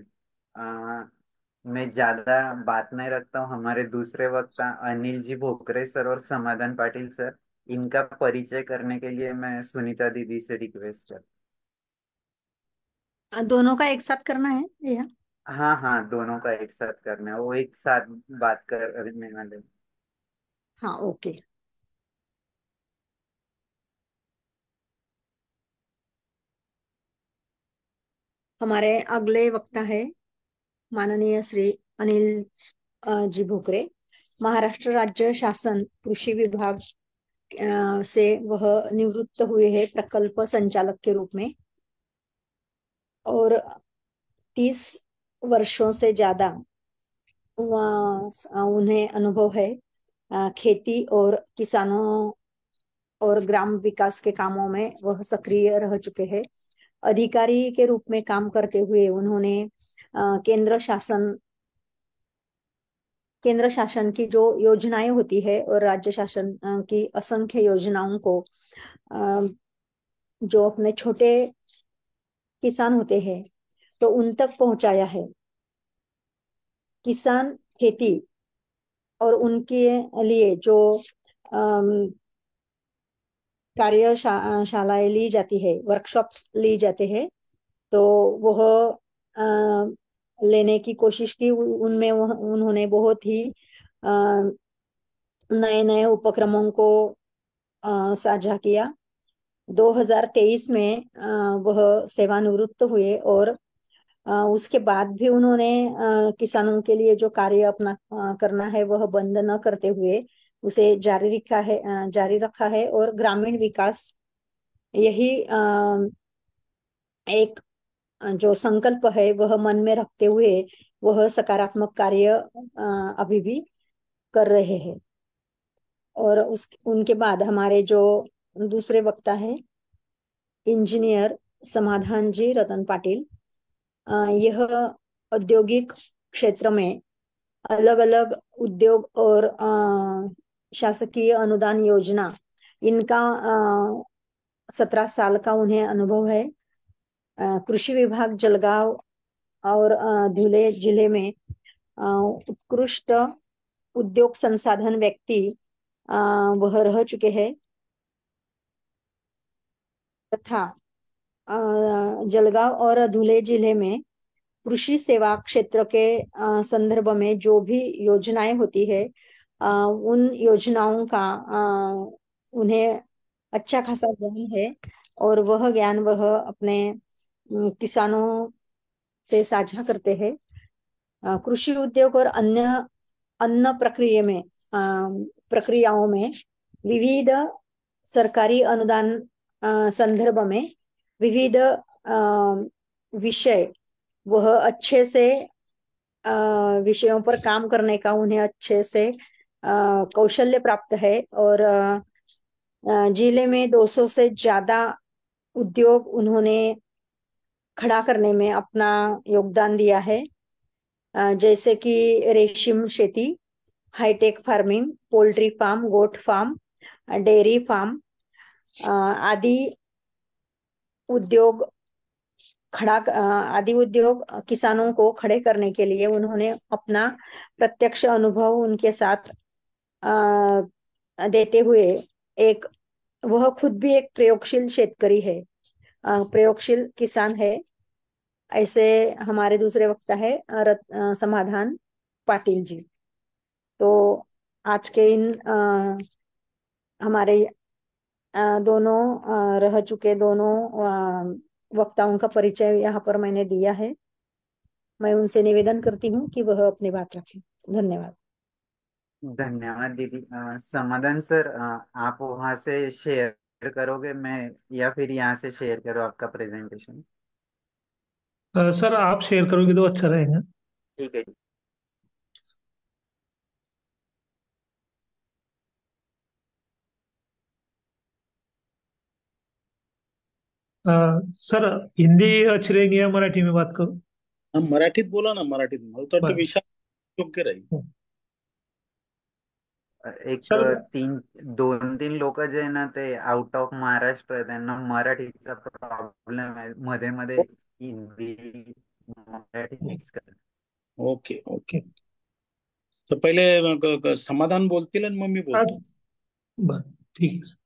मैं ज्यादा बात नहीं रखता हूँ। हमारे दूसरे वक्ता अनिल जी भोकरे सर और समाधान पाटिल सर, इनका परिचय करने के लिए मैं सुनीता दीदी से रिक्वेस्ट कर। दोनों का एक साथ करना है यह? हाँ हाँ, दोनों का एक साथ करना है, वो एक साथ बात करने वाले। हाँ, ओके। हमारे अगले वक्ता है माननीय श्री अनिल जी भोकरे। महाराष्ट्र राज्य शासन कृषि विभाग से वह निवृत्त हुए हैं प्रकल्प संचालक के रूप में। और 30 वर्षों से ज्यादा उन्हें अनुभव है खेती और किसानों और ग्राम विकास के कामों में वह सक्रिय रह चुके हैं। अधिकारी के रूप में काम करते हुए उन्होंने केंद्र शासन केंद्र शासन की जो योजनाएं होती है और राज्य शासन की असंख्य योजनाओं को अ, जो अपने छोटे किसान होते हैं तो उन तक पहुंचाया है। किसान खेती और उनके लिए जो कार्यशालाएं ली जाती है, वर्कशॉप्स ली जाते हैं, तो वह अ, लेने की कोशिश की। उनमें उन्होंने बहुत ही नए नए उपक्रमों को साझा किया। 2023 में वह सेवानिवृत्त हुए। और उसके बाद भी उन्होंने किसानों के लिए जो कार्य अपना करना है वह बंद न करते हुए उसे जारी रखा है। और ग्रामीण विकास यही एक जो संकल्प है वह मन में रखते हुए वह सकारात्मक कार्य अभी भी कर रहे हैं। और उनके बाद हमारे जो दूसरे वक्ता है इंजीनियर समाधान जी रतन पाटिल। यह औद्योगिक क्षेत्र में अलग अलग उद्योग और शासकीय अनुदान योजना, इनका 17 साल का उन्हें अनुभव है। कृषि विभाग जलगांव और धुले जिले में उत्कृष्ट उद्योग संसाधन व्यक्ति वह रह चुके हैं। तथा जलगांव और धुले जिले में कृषि सेवा क्षेत्र के संदर्भ में जो भी योजनाएं होती है उन योजनाओं का उन्हें अच्छा खासा ज्ञान है। और वह ज्ञान वह अपने किसानों से साझा करते हैं। कृषि उद्योग और अन्य अन्न प्रक्रिया में प्रक्रियाओं में विविध सरकारी अनुदान संदर्भ में विविध विषय वह अच्छे से विषयों पर काम करने का उन्हें अच्छे से कौशल्य प्राप्त है और जिले में 200 से ज्यादा उद्योग उन्होंने खड़ा करने में अपना योगदान दिया है, जैसे कि रेशम खेती, hitech farming, poultry farm, goat farm, dairy farm आदि उद्योग किसानों को खड़े करने के लिए उन्होंने अपना प्रत्यक्ष अनुभव उनके साथ देते हुए वह खुद भी एक प्रयोगशील शेतकरी है, प्रयोगशील किसान है। ऐसे हमारे दूसरे वक्ता है समाधान पाटिल जी। तो आज के इन हमारे दोनों रह चुके दोनों वक्ताओं का परिचय यहाँ पर मैंने दिया है। मैं उनसे निवेदन करती हूँ कि वह अपनी बात रखें। धन्यवाद। धन्यवाद दीदी। समाधान सर, आप वहां से शेयर करोगे मैं या फिर यहाँ से शेयर करो आपका प्रेजेंटेशन? सर आप शेयर करोगे तो अच्छा रहेगा। ठीक है। सर हिंदी अच्छी रहेगी या मराठी में बात करूं? हम मराठीत बोला ना, मराठीत मला तर तो बरं. विषय योग्य राहील. एक सर 2-3 लोक जे आहे ना ते आउट ऑफ महाराष्ट्र आहे, त्यांना मराठीचा प्रॉब्लेम आहे, मध्ये मध्ये हिंदी मराठी मिक्स कर. Okay okay. तर पहिले समाधान बोलतील आणि मग मी बोलतो. बरं ठीक आहे.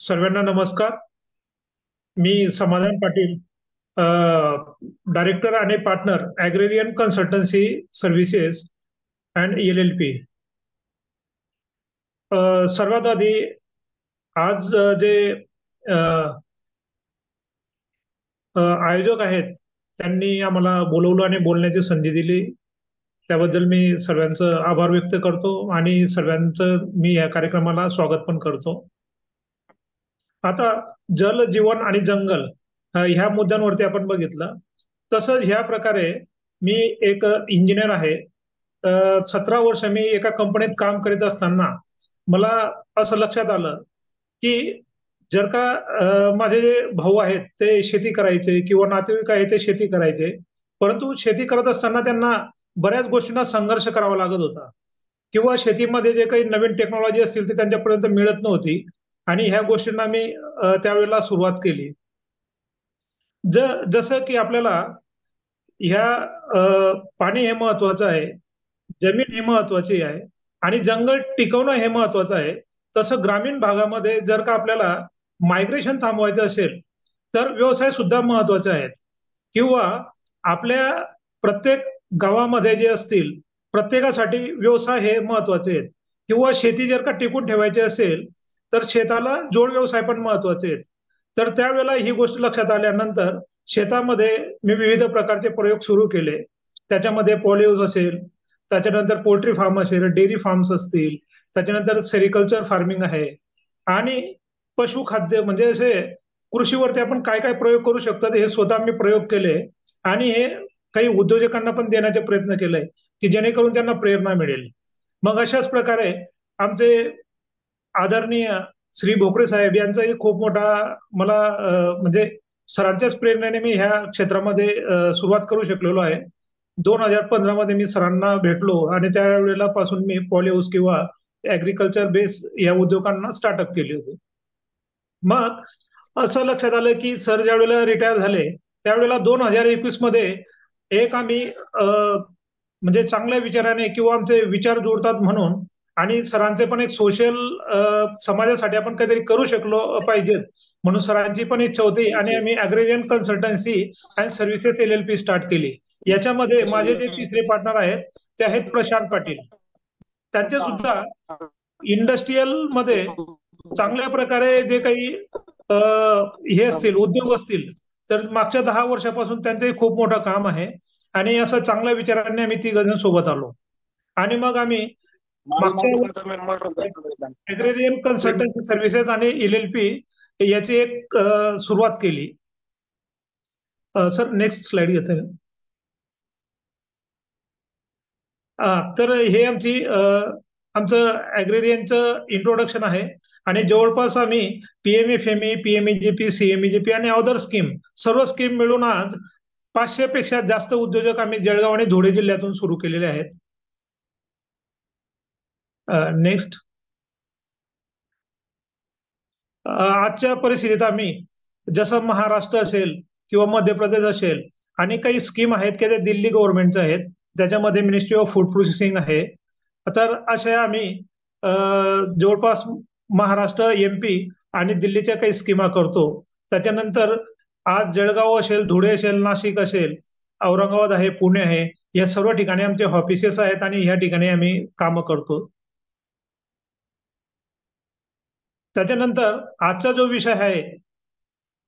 सर्वांना नमस्कार. मी समाधान पाटील, डायरेक्टर आणि partner agrarian consultancy services and LLP. सर्वात आधी आज जे आयोजक आहेत त्यांनी आम्हाला बोलवलं आणि बोलण्याची संधी दिली, त्याबद्दल मी सर्वांचं आभार व्यक्त करतो आणि सर्वांचं मी या कार्यक्रमाला स्वागत पण करतो. आता जल, जीवन आणि जंगल ह्या मुद्द्यांवरती आपण बघितलं. तसंच ह्या प्रकारे मी एक इंजिनियर आहे. 17 वर्ष मी एका कंपनीत काम करीत असताना मला असं लक्षात आलं की जर का माझे जे भाऊ आहेत ते शेती करायचे किंवा नातेवाईक आहेत ते शेती करायचे, परंतु शेती करत असताना त्यांना बऱ्याच गोष्टींना संघर्ष करावा लागत होता किंवा शेतीमध्ये जे काही नवीन टेक्नॉलॉजी असतील ते त्यांच्यापर्यंत मिळत नव्हती आणि ह्या गोष्टींना मी त्यावेळेला सुरुवात केली. जसं की आपल्याला ह्या पाणी हे महत्वाचं आहे, जमीन ही महत्वाची आहे आणि जंगल टिकवणं हे महत्वाचं आहे. तसं ग्रामीण भागामध्ये जर का आपल्याला मायग्रेशन थांबवायचं असेल तर व्यवसाय सुद्धा महत्वाचे आहेत किंवा आपल्या प्रत्येक गावामध्ये जे असतील प्रत्येकासाठी व्यवसाय हे महत्वाचे आहेत किंवा शेती जर का टिकून ठेवायची असेल तर शेताला जोड व्यवसाय पण महत्वाचे आहेत. तर त्यावेळेला ही गोष्ट लक्षात आल्यानंतर शेतामध्ये मी विविध प्रकारचे प्रयोग सुरू केले. त्याच्यामध्ये पॉलिहाऊस असेल, त्याच्यानंतर पोल्ट्री फार्म असेल, डेअरी फार्म्स असतील, त्याच्यानंतर सेरिकल्चर फार्मिंग आहे आणि पशुखाद्य म्हणजे असे कृषीवरती आपण काय काय प्रयोग करू शकतो हे स्वतः मी प्रयोग केले आणि हे काही उद्योजकांना पण देण्याचे प्रयत्न केले की जेणेकरून त्यांना प्रेरणा मिळेल. मग अशाच प्रकारे आमचे आदरणीय श्री भोकरे साहेब यांचाही खूप मोठा मला म्हणजे सरांच्याच प्रेरणेने मी ह्या क्षेत्रामध्ये सुरुवात करू शकलेलो आहे. 2015 मध्ये मी सरांना भेटलो आणि त्यावेळेला पासून मी पॉलिहाऊस किंवा ऍग्रिकल्चर बेस या उद्योगांना स्टार्टअप केले होते. मग असं लक्षात आलं की सर ज्या वेळेला रिटायर झाले त्यावेळेला 2021 मध्ये एक आम्ही म्हणजे चांगल्या विचाराने किंवा आमचे विचार जुळतात म्हणून आणि सरांचे पण एक सोशल समाजासाठी आपण काहीतरी करू शकलो पाहिजेत म्हणून सरांची पण इच्छा होती आणि आम्ही agrarian consultancy and services LLP start केली. याच्यामध्ये माझे जे तिसरे पार्टनर आहेत ते आहेत प्रशांत पाटील. त्यांचे सुद्धा इंडस्ट्रीयल मध्ये चांगल्या प्रकारे जे काही हे असतील उद्योग असतील तर मागच्या 10 वर्षापासून त्यांचंही खूप मोठं काम आहे आणि असं चांगल्या विचारांनी आम्ही 3 जण सोबत आलो. आणि मग आम्ही ॲग्रेरियन कन्सल्टन्सी सर्व्हिसेस आणि LLP याची एक सुरुवात केली. सर नेक्स्ट स्लाइड घेता. तर हे आमचं ॲग्रेरियनचं इंट्रोडक्शन आहे आणि जवळपास आम्ही PMFME, PMEGP, CMEGP आणि अदर स्कीम सर्व स्कीम मिळून आज 500 पेक्षा जास्त उद्योजक आम्ही जळगाव आणि धुळे जिल्ह्यातून सुरू केलेले आहेत. नेक्स्ट. आजच्या परिस्थितीत आम्ही जसं महाराष्ट्र असेल किंवा मध्य प्रदेश असेल आणि काही स्कीम आहेत की ते दिल्ली गव्हर्नमेंटचे आहेत, त्याच्यामध्ये मिनिस्ट्री ऑफ फूड प्रोसेसिंग आहे. तर अशा आम्ही जवळपास महाराष्ट्र, MP आणि दिल्लीच्या काही स्कीमा करतो. त्याच्यानंतर आज जळगाव असेल, धुळे असेल, नाशिक असेल, औरंगाबाद आहे, पुणे आहे, या सर्व ठिकाणी आमचे ऑफिसेस आहेत आणि ह्या ठिकाणी आम्ही कामं करतो. त्याच्यानंतर आजचा जो विषय आहे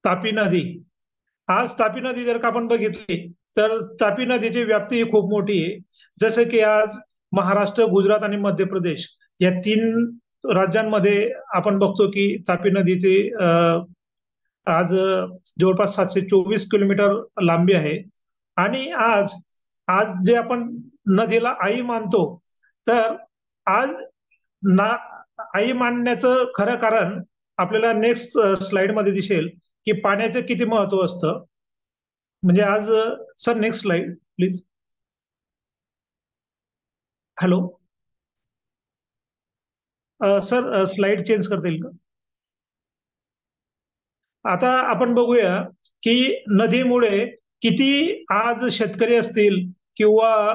तापी नदी. आज तापी नदी जर का आपण बघितली तर तापी नदीची व्याप्ती ही खूप मोठी आहे. जसं की आज महाराष्ट्र, गुजरात आणि मध्य प्रदेश या 3 राज्यांमध्ये आपण बघतो की तापी नदीची आज जवळपास 724 किलोमीटर लांबी आहे. आणि आज जे आपण नदीला आई मानतो, तर आज आई मानण्याचं खरं कारण आपल्याला नेक्स्ट स्लाइड मध्ये दिसेल की पाण्याचं किती महत्व असतं. म्हणजे आज sir next slide please. Hello sir, slide change करता येईल का? आता आपण बघूया की नदीमुळे किती आज शेतकरी असतील किंवा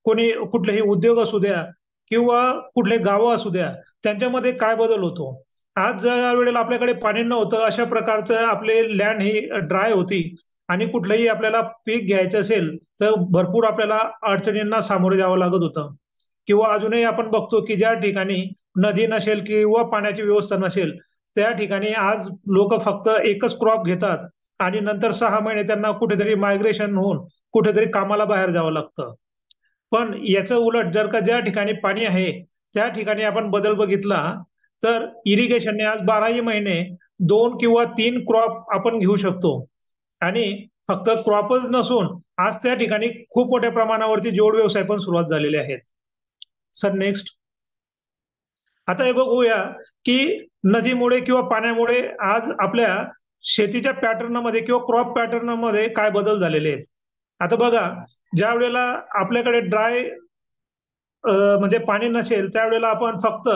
कोणी कुठलेही उद्योग असू द्या किंवा कुठले गावं असू द्या, त्यांच्यामध्ये काय बदल होतो. आज ज्या वेळेला आपल्याकडे पाणी नव्हतं, अशा प्रकारचं आपले लँड ही ड्राय होती आणि कुठलंही आपल्याला पीक घ्यायचं असेल तर भरपूर आपल्याला अडचणींना सामोरे जावं लागत होतं. किंवा अजूनही आपण बघतो की ज्या ठिकाणी नदी नसेल किंवा पाण्याची व्यवस्था नसेल, त्या ठिकाणी आज लोक फक्त एकच क्रॉप घेतात आणि नंतर 6 महिने त्यांना कुठेतरी मायग्रेशन होऊन कुठेतरी कामाला बाहेर जावं लागतं. पण याचं उलट जर का ज्या ठिकाणी पाणी आहे त्या ठिकाणी आपण बदल बघितला तर इरिगेशनने आज 12ही महिने 2 किंवा 3 क्रॉप आपण घेऊ शकतो. आणि फक्त क्रॉपच नसून आज त्या ठिकाणी खूप मोठ्या प्रमाणावरती जोड व्यवसाय पण सुरुवात झालेले आहेत. Sir next. आता हे बघूया की नदीमुळे किंवा पाण्यामुळे आज आपल्या शेतीच्या पॅटर्नमध्ये किंवा क्रॉप पॅटर्नमध्ये काय बदल झालेले आहेत. आता बघा, ज्या वेळेला आपल्याकडे ड्राय म्हणजे पाणी नसेल त्यावेळेला आपण फक्त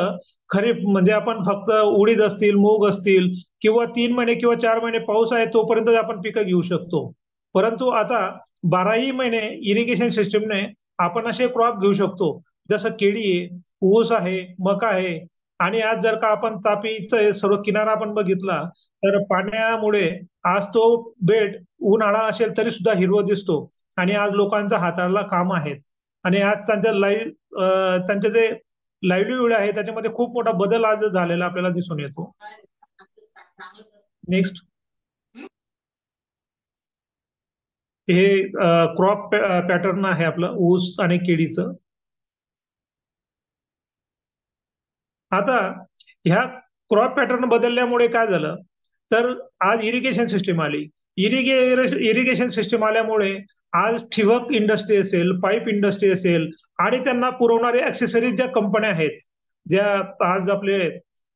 खरीप म्हणजे आपण फक्त उडीद असतील, मूग असतील किंवा 3 महिने किंवा 4 महिने पाऊस आहे तोपर्यंत आपण पिकं घेऊ शकतो. परंतु आता 12ही महिने इरिगेशन सिस्टीमने आपण असे क्रॉप घेऊ शकतो, जसं केळी आहे, ऊस आहे, मका आहे. आणि आज जर का आपण तापीचा सर्व किनारा आपण बघितला तर पाण्यामुळे आज तो बेट उन्हाळा असेल तरी सुद्धा हिरवं दिसतो आणि आज लोकांचा हाताला काम आहेत आणि आज त्यांचे जे लाईव्हलीहूड आहे त्याच्यामध्ये खूप मोठा बदल आज झालेला आपल्याला दिसून येतो. नेक्स्ट. हे क्रॉप पॅटर्न आहे आपलं ऊस आणि केळीचं. आता ह्या क्रॉप पॅटर्न बदलल्यामुळे काय झालं तर आज इरिगेशन सिस्टीम आली. इरिगेशन सिस्टीम आल्यामुळे आज ठिबक इंडस्ट्री असेल, पाईप इंडस्ट्री असेल आणि त्यांना पुरवणारे ऍक्सेसरीज ज्या कंपन्या आहेत, ज्या आज आपले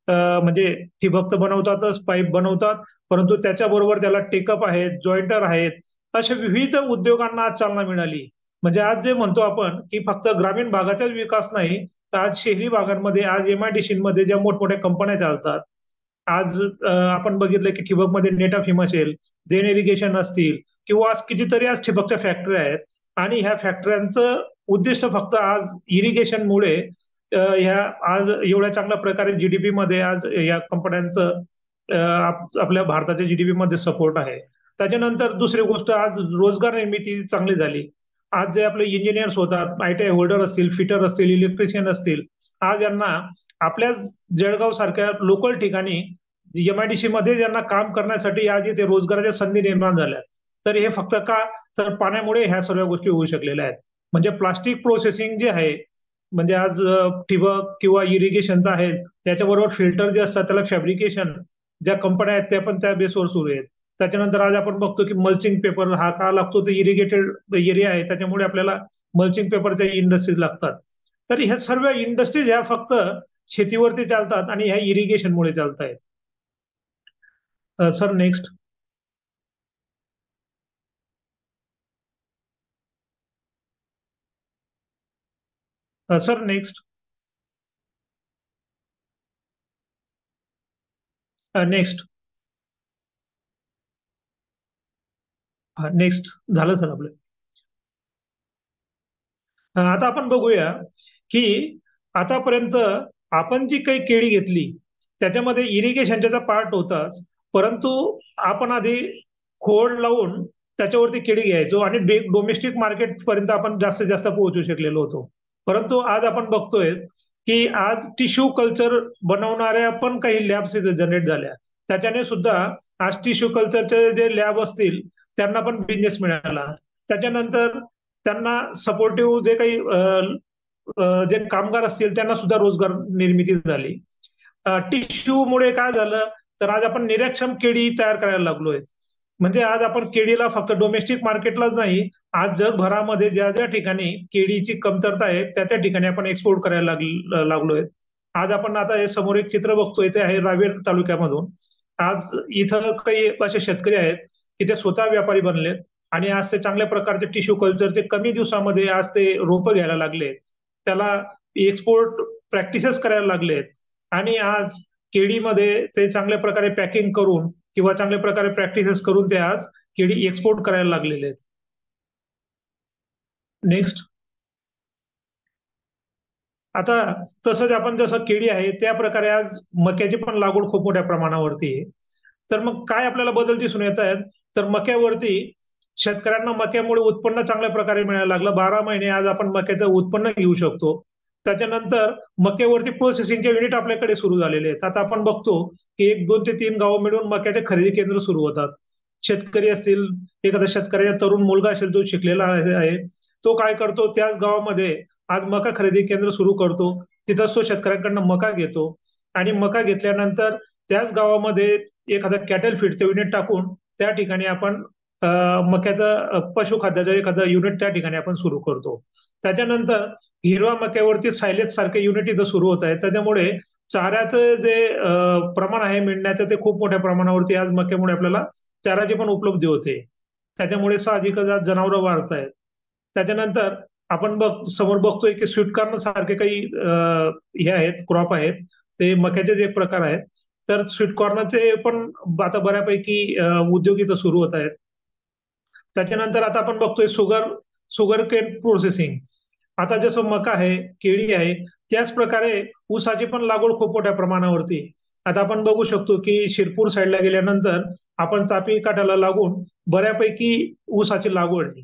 म्हणजे ठिबक तर बनवतातच, पाईप बनवतात, परंतु त्याच्याबरोबर त्याला टेकअप आहेत, जॉईंटर आहेत, अशा विविध उद्योगांना आज चालना मिळाली. म्हणजे आज जे म्हणतो आपण की फक्त ग्रामीण भागाचाच विकास नाही, तर आज शहरी भागांमध्ये आज MIDC मध्ये ज्या मोठमोठ्या कंपन्या चालतात, आज आपण बघितलं की ठिबक मध्ये नेटाफिम असेल, जेन इरिगेशन असतील किंवा आज कितीतरी आज ठिबकच्या फॅक्टरी आहेत आणि ह्या फॅक्टऱ्यांचं उद्दिष्ट फक्त आज इरिगेशनमुळे ह्या आज एवढ्या चांगल्या प्रकारे GDP मध्ये आज या कंपन्यांचं आपल्या भारताच्या GDP मध्ये सपोर्ट आहे. त्याच्यानंतर दुसरी गोष्ट, आज रोजगार निर्मिती चांगली झाली. आज जे आपले इंजिनियर्स होतात, ITI होल्डर असतील, फिटर असतील, इलेक्ट्रिशियन असतील, आज यांना आपल्या जळगाव सारख्या लोकल ठिकाणी MIDC मध्ये ज्यांना काम करण्यासाठी आज इथे रोजगाराच्या संधी निर्माण झाल्या. तर हे फक्त का तर पाण्यामुळे ह्या सर्व गोष्टी होऊ शकलेल्या आहेत. म्हणजे प्लास्टिक प्रोसेसिंग जे आहे म्हणजे आज ठिबक किंवा इरिगेशनचं आहे, त्याच्याबरोबर फिल्टर जे असतात त्याला फॅब्रिकेशन ज्या कंपन्या आहेत त्या पण त्या बेसवर सुरू आहेत. त्याच्यानंतर आज आपण बघतो की मल्चिंग पेपर हा का लागतो, तर इरिगेटेड एरिया आहे त्याच्यामुळे आपल्याला मल्चिंग पेपरच्या इंडस्ट्रीज लागतात. तर ह्या सर्व इंडस्ट्रीज ह्या फक्त शेतीवरती चालतात आणि ह्या इरिगेशनमुळे चालत आहेत. Sir next. Sir next. Next. Next झालं सर आपलं. आता आपण बघूया की आतापर्यंत आपण जी काही केळी घेतली त्याच्यामध्ये इरिगेशनचा पार्ट होताच, परंतु आपण आधी खोड लावून त्याच्यावरती केळी घ्यायचो आणि डोमेस्टिक मार्केट पर्यंत आपण जास्तीत जास्त पोहोचू शकलेलो होतो. परंतु आज आपण बघतोय की आज टिश्यू कल्चर बनवणाऱ्या पण काही लॅब्स जनरेट झाल्या. त्याच्याने सुद्धा आज टिश्यू कल्चरचे जे लॅब असतील त्यांना पण बिझनेस मिळाला. त्याच्यानंतर त्यांना सपोर्टिव्ह जे काही जे कामगार असतील त्यांना सुद्धा रोजगार निर्मिती झाली. टिश्यूमुळे काय झालं तर आज आपण निरक्षम केळी तयार करायला लागलोय. म्हणजे आज आपण केळीला फक्त डोमेस्टिक मार्केटलाच नाही, आज जगभरामध्ये ज्या ज्या ठिकाणी केळीची कमतरता आहे त्या त्या ठिकाणी आपण एक्सपोर्ट करायला लागलोय. आज आपण आता हे समोर एक चित्र बघतोय ते आहे रावेर तालुक्यामधून. आज इथं काही असे शेतकरी आहेत की ते स्वतः व्यापारी बनलेत आणि आज ते चांगल्या प्रकारचे टिश्यू कल्चरचे कमी दिवसामध्ये आज ते रोपं घ्यायला लागले, त्याला एक्सपोर्ट प्रॅक्टिसेस करायला लागलेत आणि आज केळीमध्ये ते चांगल्या प्रकारे पॅकिंग करून किंवा चांगल्या प्रकारे प्रॅक्टिसेस करून ते आज केळी एक्सपोर्ट करायला लागलेले आहेत. नेक्स्ट. आता तसंच आपण जसं केळी आहे त्या प्रकारे आज मक्याची पण लागवड खूप मोठ्या प्रमाणावरती आहे. तर मग काय आपल्याला बदल दिसून येत आहेत तर मक्यावरती शेतकऱ्यांना मक्यामुळे उत्पन्न चांगल्या प्रकारे मिळायला लागलं. 12 महिने आज आपण मक्याचं उत्पन्न घेऊ शकतो. त्याच्यानंतर मक्यावरती प्रोसेसिंगचे युनिट आपल्याकडे सुरू झालेले आहेत. आता आपण बघतो की 1, 2 ते 3 गावं मिळून मक्याचे खरेदी केंद्र सुरू होतात. शेतकरी असतील, एखादा शेतकऱ्याचा तरुण मुलगा असेल जो शिकलेला आहे, तो काय करतो त्याच गावामध्ये आज मका खरेदी केंद्र सुरू करतो. तिथंच तो शेतकऱ्यांकडनं मका घेतो आणि मका घेतल्यानंतर त्याच गावामध्ये एखादा कॅटल फीडचं युनिट टाकून त्या ठिकाणी आपण मक्याचं पशुखाद्याचं एखादं युनिट त्या ठिकाणी आपण सुरू करतो. त्याच्यानंतर हिरवा मक्यावरती सायलेज सारखे युनिट इथं सुरू होत आहेत. त्याच्यामुळे चाऱ्याचं जे प्रमाण आहे मिळण्याचं ते खूप मोठ्या प्रमाणावरती आज मक्यामुळे आपल्याला चाराची पण उपलब्धी होते. त्याच्यामुळे साहजिकच आज जनावरं वाढत आहेत. त्याच्यानंतर आपण समोर बघतोय की स्वीटकॉर्न सारखे काही हे आहेत क्रॉप आहेत, ते मक्याचे जे प्रकार आहेत. तर स्वीटकॉर्नचे पण आता बऱ्यापैकी उद्योग इथं सुरू होत आहेत. त्याच्यानंतर आता आपण बघतोय शुगर केन प्रोसेसिंग. आता जसं मका आहे, केळी आहे, त्याच प्रकारे ऊसाची पण लागवड खूप मोठ्या प्रमाणावरती. आता आपण बघू शकतो की शिरपूर साईडला गेल्यानंतर आपण तापी काठाला लागून बऱ्यापैकी ऊसाची लागवड आहे.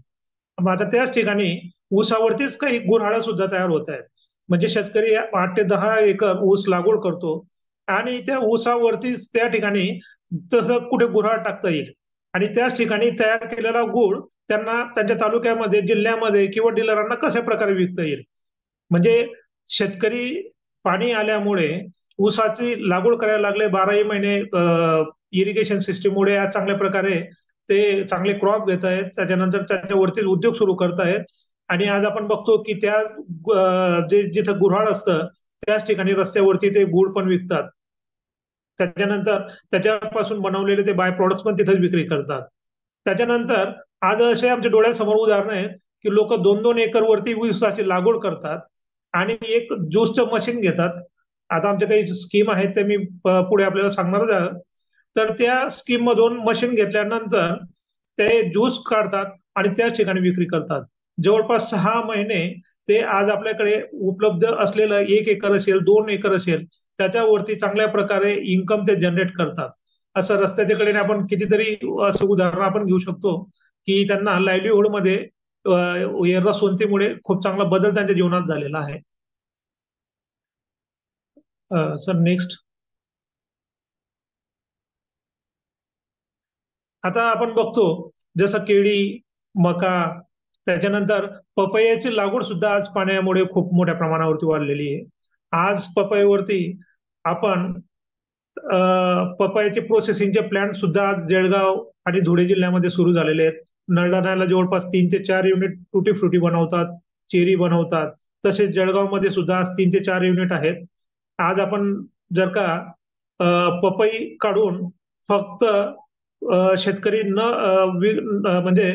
मग आता त्याच ठिकाणी ऊसावरतीच काही गुऱ्हाळं सुद्धा तयार होत आहेत. म्हणजे शेतकरी 8 ते 10 एकर ऊस लागवड करतो आणि त्या ऊसावरतीच त्या ठिकाणी तसं कुठे गुऱ्हाळ टाकता येईल आणि त्याच ठिकाणी तयार केलेला गूळ त्यांना त्यांच्या तालुक्यामध्ये, जिल्ह्यामध्ये किंवा डीलरांना कशा प्रकारे विकता येईल. म्हणजे शेतकरी पाणी आल्यामुळे ऊसाची लागवड करायला लागले. 12ही महिने इरिगेशन सिस्टीममुळे आज चांगल्या प्रकारे ते चांगले क्रॉप घेत आहेत. त्याच्यानंतर त्याच्यावरती उद्योग सुरू करत आहेत आणि आज आपण बघतो की त्या जिथं गुऱ्हाळ असतं त्याच ठिकाणी रस्त्यावरती ते गूळ पण विकतात. त्याच्यानंतर त्याच्यापासून बनवलेले ते बाय प्रॉडक्ट्स पण तिथेच विक्री करतात. त्याच्यानंतर आज असे आमच्या डोळ्यासमोर उदाहरणं आहेत की लोक 2-2 एकर वरती ऊसाची लागवड करतात आणि एक ज्यूसचं मशीन घेतात. आता आमच्या काही स्कीम आहेत ते मी पुढे आपल्याला सांगणारच आहे. तर त्या स्कीम मधून मशीन घेतल्यानंतर ते ज्यूस काढतात आणि त्याच ठिकाणी विक्री करतात. जवळपास 6 महिने ते आज आपल्याकडे उपलब्ध असलेलं 1 एकर असेल, 2 एकर असेल, त्याच्यावरती चांगल्या प्रकारे इन्कम ते जनरेट करतात. असं रस्त्याच्या कडेने आपण कितीतरी असं उदाहरण आपण घेऊ शकतो की त्यांना लाईव्हलीहूड मध्ये रसवंतीमुळे खूप चांगला बदल त्यांच्या जीवनात झालेला आहे. Sir next. आता आपण बघतो जसं केळी, मका, त्याच्यानंतर पपयाची लागवड सुद्धा आज पाण्यामुळे खूप मोठ्या प्रमाणावरती वाढलेली आहे. आज पपईवरती आपण पपयाचे प्रोसेसिंगचे प्लांट सुद्धा आज जळगाव आणि धुळे जिल्ह्यामध्ये सुरू झालेले आहेत. नळदाण्याला जवळपास 3 ते 4 युनिट टुटी फ्रुटी बनवतात, चेरी बनवतात. तसेच जळगावमध्ये सुद्धा आज 3 ते 4 युनिट आहेत. आज आपण जर का पपई काढून फक्त शेतकरी म्हणजे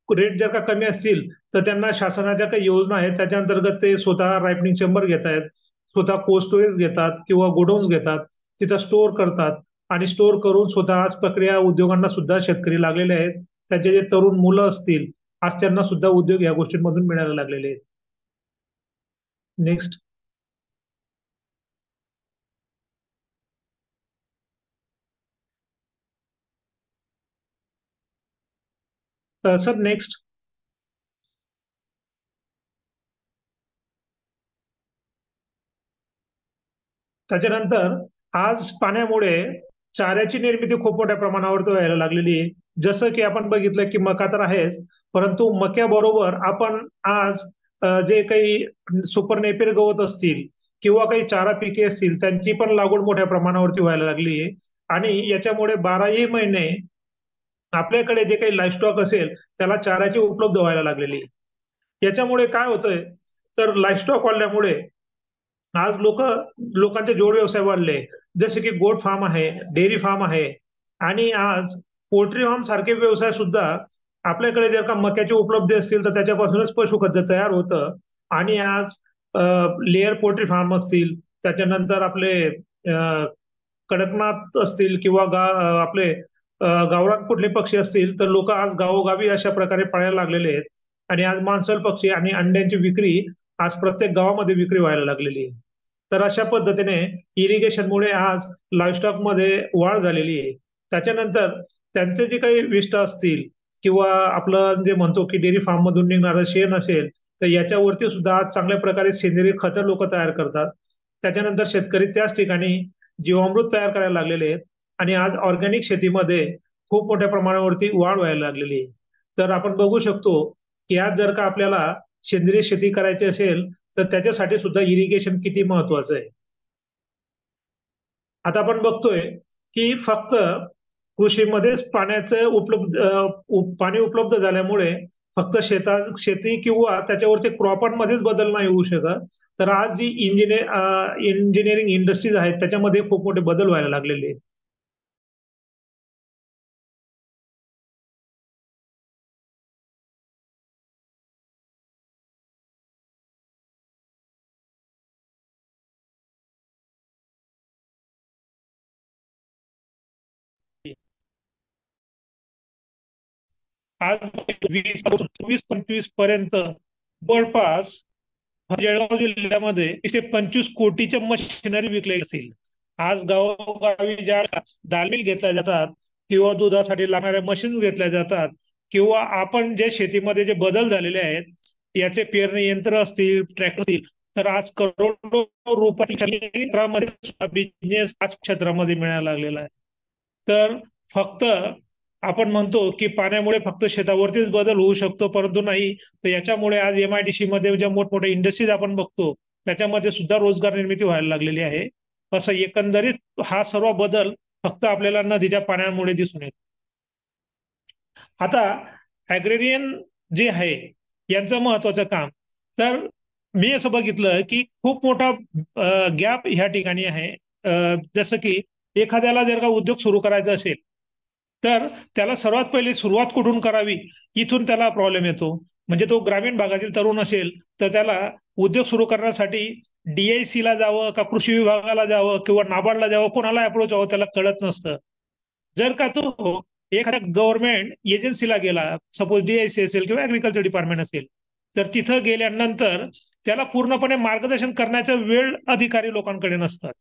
रेट जर का कमी असतील तर त्यांना शासनाच्या काही योजना आहेत त्याच्या अंतर्गत ते स्वतः रायपनिंग चेंबर घेत आहेत, स्वतः कोल्ड स्टोरेज घेतात किंवा गोडाऊन्स घेतात, तिथं स्टोअर करतात आणि स्टोअर करून स्वतः आज प्रक्रिया उद्योगांना सुद्धा शेतकरी लागलेले आहेत. त्याचे जे तरुण मुलं असतील आज त्यांना सुद्धा उद्योग या गोष्टींमधून मिळायला लागलेले आहेत. नेक्स्ट. Sir next. त्याच्यानंतर आज पाण्यामुळे चाऱ्याची निर्मिती खूप मोठ्या प्रमाणावर व्हायला लागलेली आहे. जसं की आपण बघितलं की मका तर आहेच, परंतु मक्याबरोबर आपण आज जे काही सुपर नेपियर गवत असतील किंवा काही चारा पिके असतील त्यांची पण लागवड मोठ्या प्रमाणावरती व्हायला लागली आहे. आणि याच्यामुळे 12ही महिने आपल्याकडे जे काही लाईफस्टॉक असेल त्याला चाऱ्याची उपलब्ध व्हायला लागलेली आहे. याच्यामुळे काय होतंय तर लाईफस्टॉक वाढल्यामुळे आज लोकांचे जोड व्यवसाय वाढले, जसे की गोट फार्म आहे, डेअरी फार्म आहे आणि आज पोल्ट्री फार्म सारखे व्यवसाय सुद्धा आपल्याकडे जर का मक्याची उपलब्धी असतील तर त्याच्यापासूनच पशुखाद्य तयार होतं. आणि आज लेअर पोल्ट्री फार्म असतील, त्याच्यानंतर आपले कडकनाथ असतील किंवा आपले गावरान कुठले पक्षी असतील तर लोक आज गावोगावी अशा प्रकारे पाळायला लागलेले आहेत. आणि आज मांसल पक्षी आणि अंड्यांची विक्री आज प्रत्येक गावामध्ये विक्री व्हायला लागलेली आहे. तर अशा पद्धतीने इरिगेशनमुळे आज लाईव्हस्टॉक मध्ये वाढ झालेली आहे. त्याच्यानंतर त्यांचे जे काही विष्ट असतील किंवा आपलं जे म्हणतो की डेअरी फार्म मधून निघणारं शेण असेल तर याच्यावरती सुद्धा आज चांगल्या प्रकारे सेंद्रिय खतं लोक तयार करतात. त्याच्यानंतर शेतकरी त्याच ठिकाणी जीवामृत तयार करायला लागलेले आहेत आणि आज ऑर्गॅनिक शेतीमध्ये खूप मोठ्या प्रमाणावरती वाढ व्हायला लागलेली आहे. तर आपण बघू शकतो की आज जर का आपल्याला सेंद्रिय शेती करायची असेल तर त्याच्यासाठी सुद्धा इरिगेशन किती महत्वाचं आहे. आता आपण बघतोय की फक्त कृषीमध्येच पाणी उपलब्ध झाल्यामुळे फक्त शेती किंवा त्याच्यावरच्या क्रॉपांमध्येच बदल नाही होऊ शकत, तर आज जी इंजिनिअरिंग इंडस्ट्रीज आहेत त्याच्यामध्ये खूप मोठे बदल व्हायला लागलेले आहेत. आज 2024-25 पर्यंत जवळपास जळगाव जिल्ह्यामध्ये 25 कोटीच्या मशिनरी विकल्या असतील. आज गावोगावी ज्या दालमिल घेतल्या जातात किंवा दुधासाठी लागणाऱ्या मशीन्स घेतल्या जातात किंवा आपण जे शेतीमध्ये जे बदल झालेले आहेत याचे पेरणी यंत्र असतील, ट्रॅक्टर असतील, तर आज करोडो रुपयाच्या बिझनेस आज क्षेत्रामध्ये मिळायला लागलेला आहे. तर फक्त आपण म्हणतो की पाण्यामुळे फक्त शेतावरतीच बदल होऊ शकतो, परंतु नाही, तर याच्यामुळे आज MIDC मध्ये ज्या मोठमोठ्या इंडस्ट्रीज आपण बघतो त्याच्यामध्ये सुद्धा रोजगार निर्मिती व्हायला लागलेली आहे. असं एकंदरीत हा सर्व बदल फक्त आपल्याला नदीच्या पाण्यामुळे दिसून येतो. आता ॲग्रेरियन जे आहे यांचं महत्वाचं काम, तर मी असं बघितलं की खूप मोठा गॅप ह्या ठिकाणी आहे. जसं की एखाद्याला जर का उद्योग सुरू करायचा असेल तर त्याला सर्वात पहिली सुरुवात कुठून करावी इथून त्याला प्रॉब्लेम येतो. म्हणजे तो ग्रामीण भागातील तरुण असेल तर त्याला उद्योग सुरू करण्यासाठी DIC ला जावं का कृषी विभागाला जावं किंवा नाबार्डला जावं, कोणाला अप्रोच व्हावं त्याला कळत नसतं. जर का तो एखाद्या गव्हर्नमेंट एजन्सीला गेला, सपोज DIC असेल किंवा ऍग्रिकल्चर डिपार्टमेंट असेल, तर तिथं गेल्यानंतर त्याला पूर्णपणे मार्गदर्शन करण्याचा वेळ अधिकारी लोकांकडे नसतात.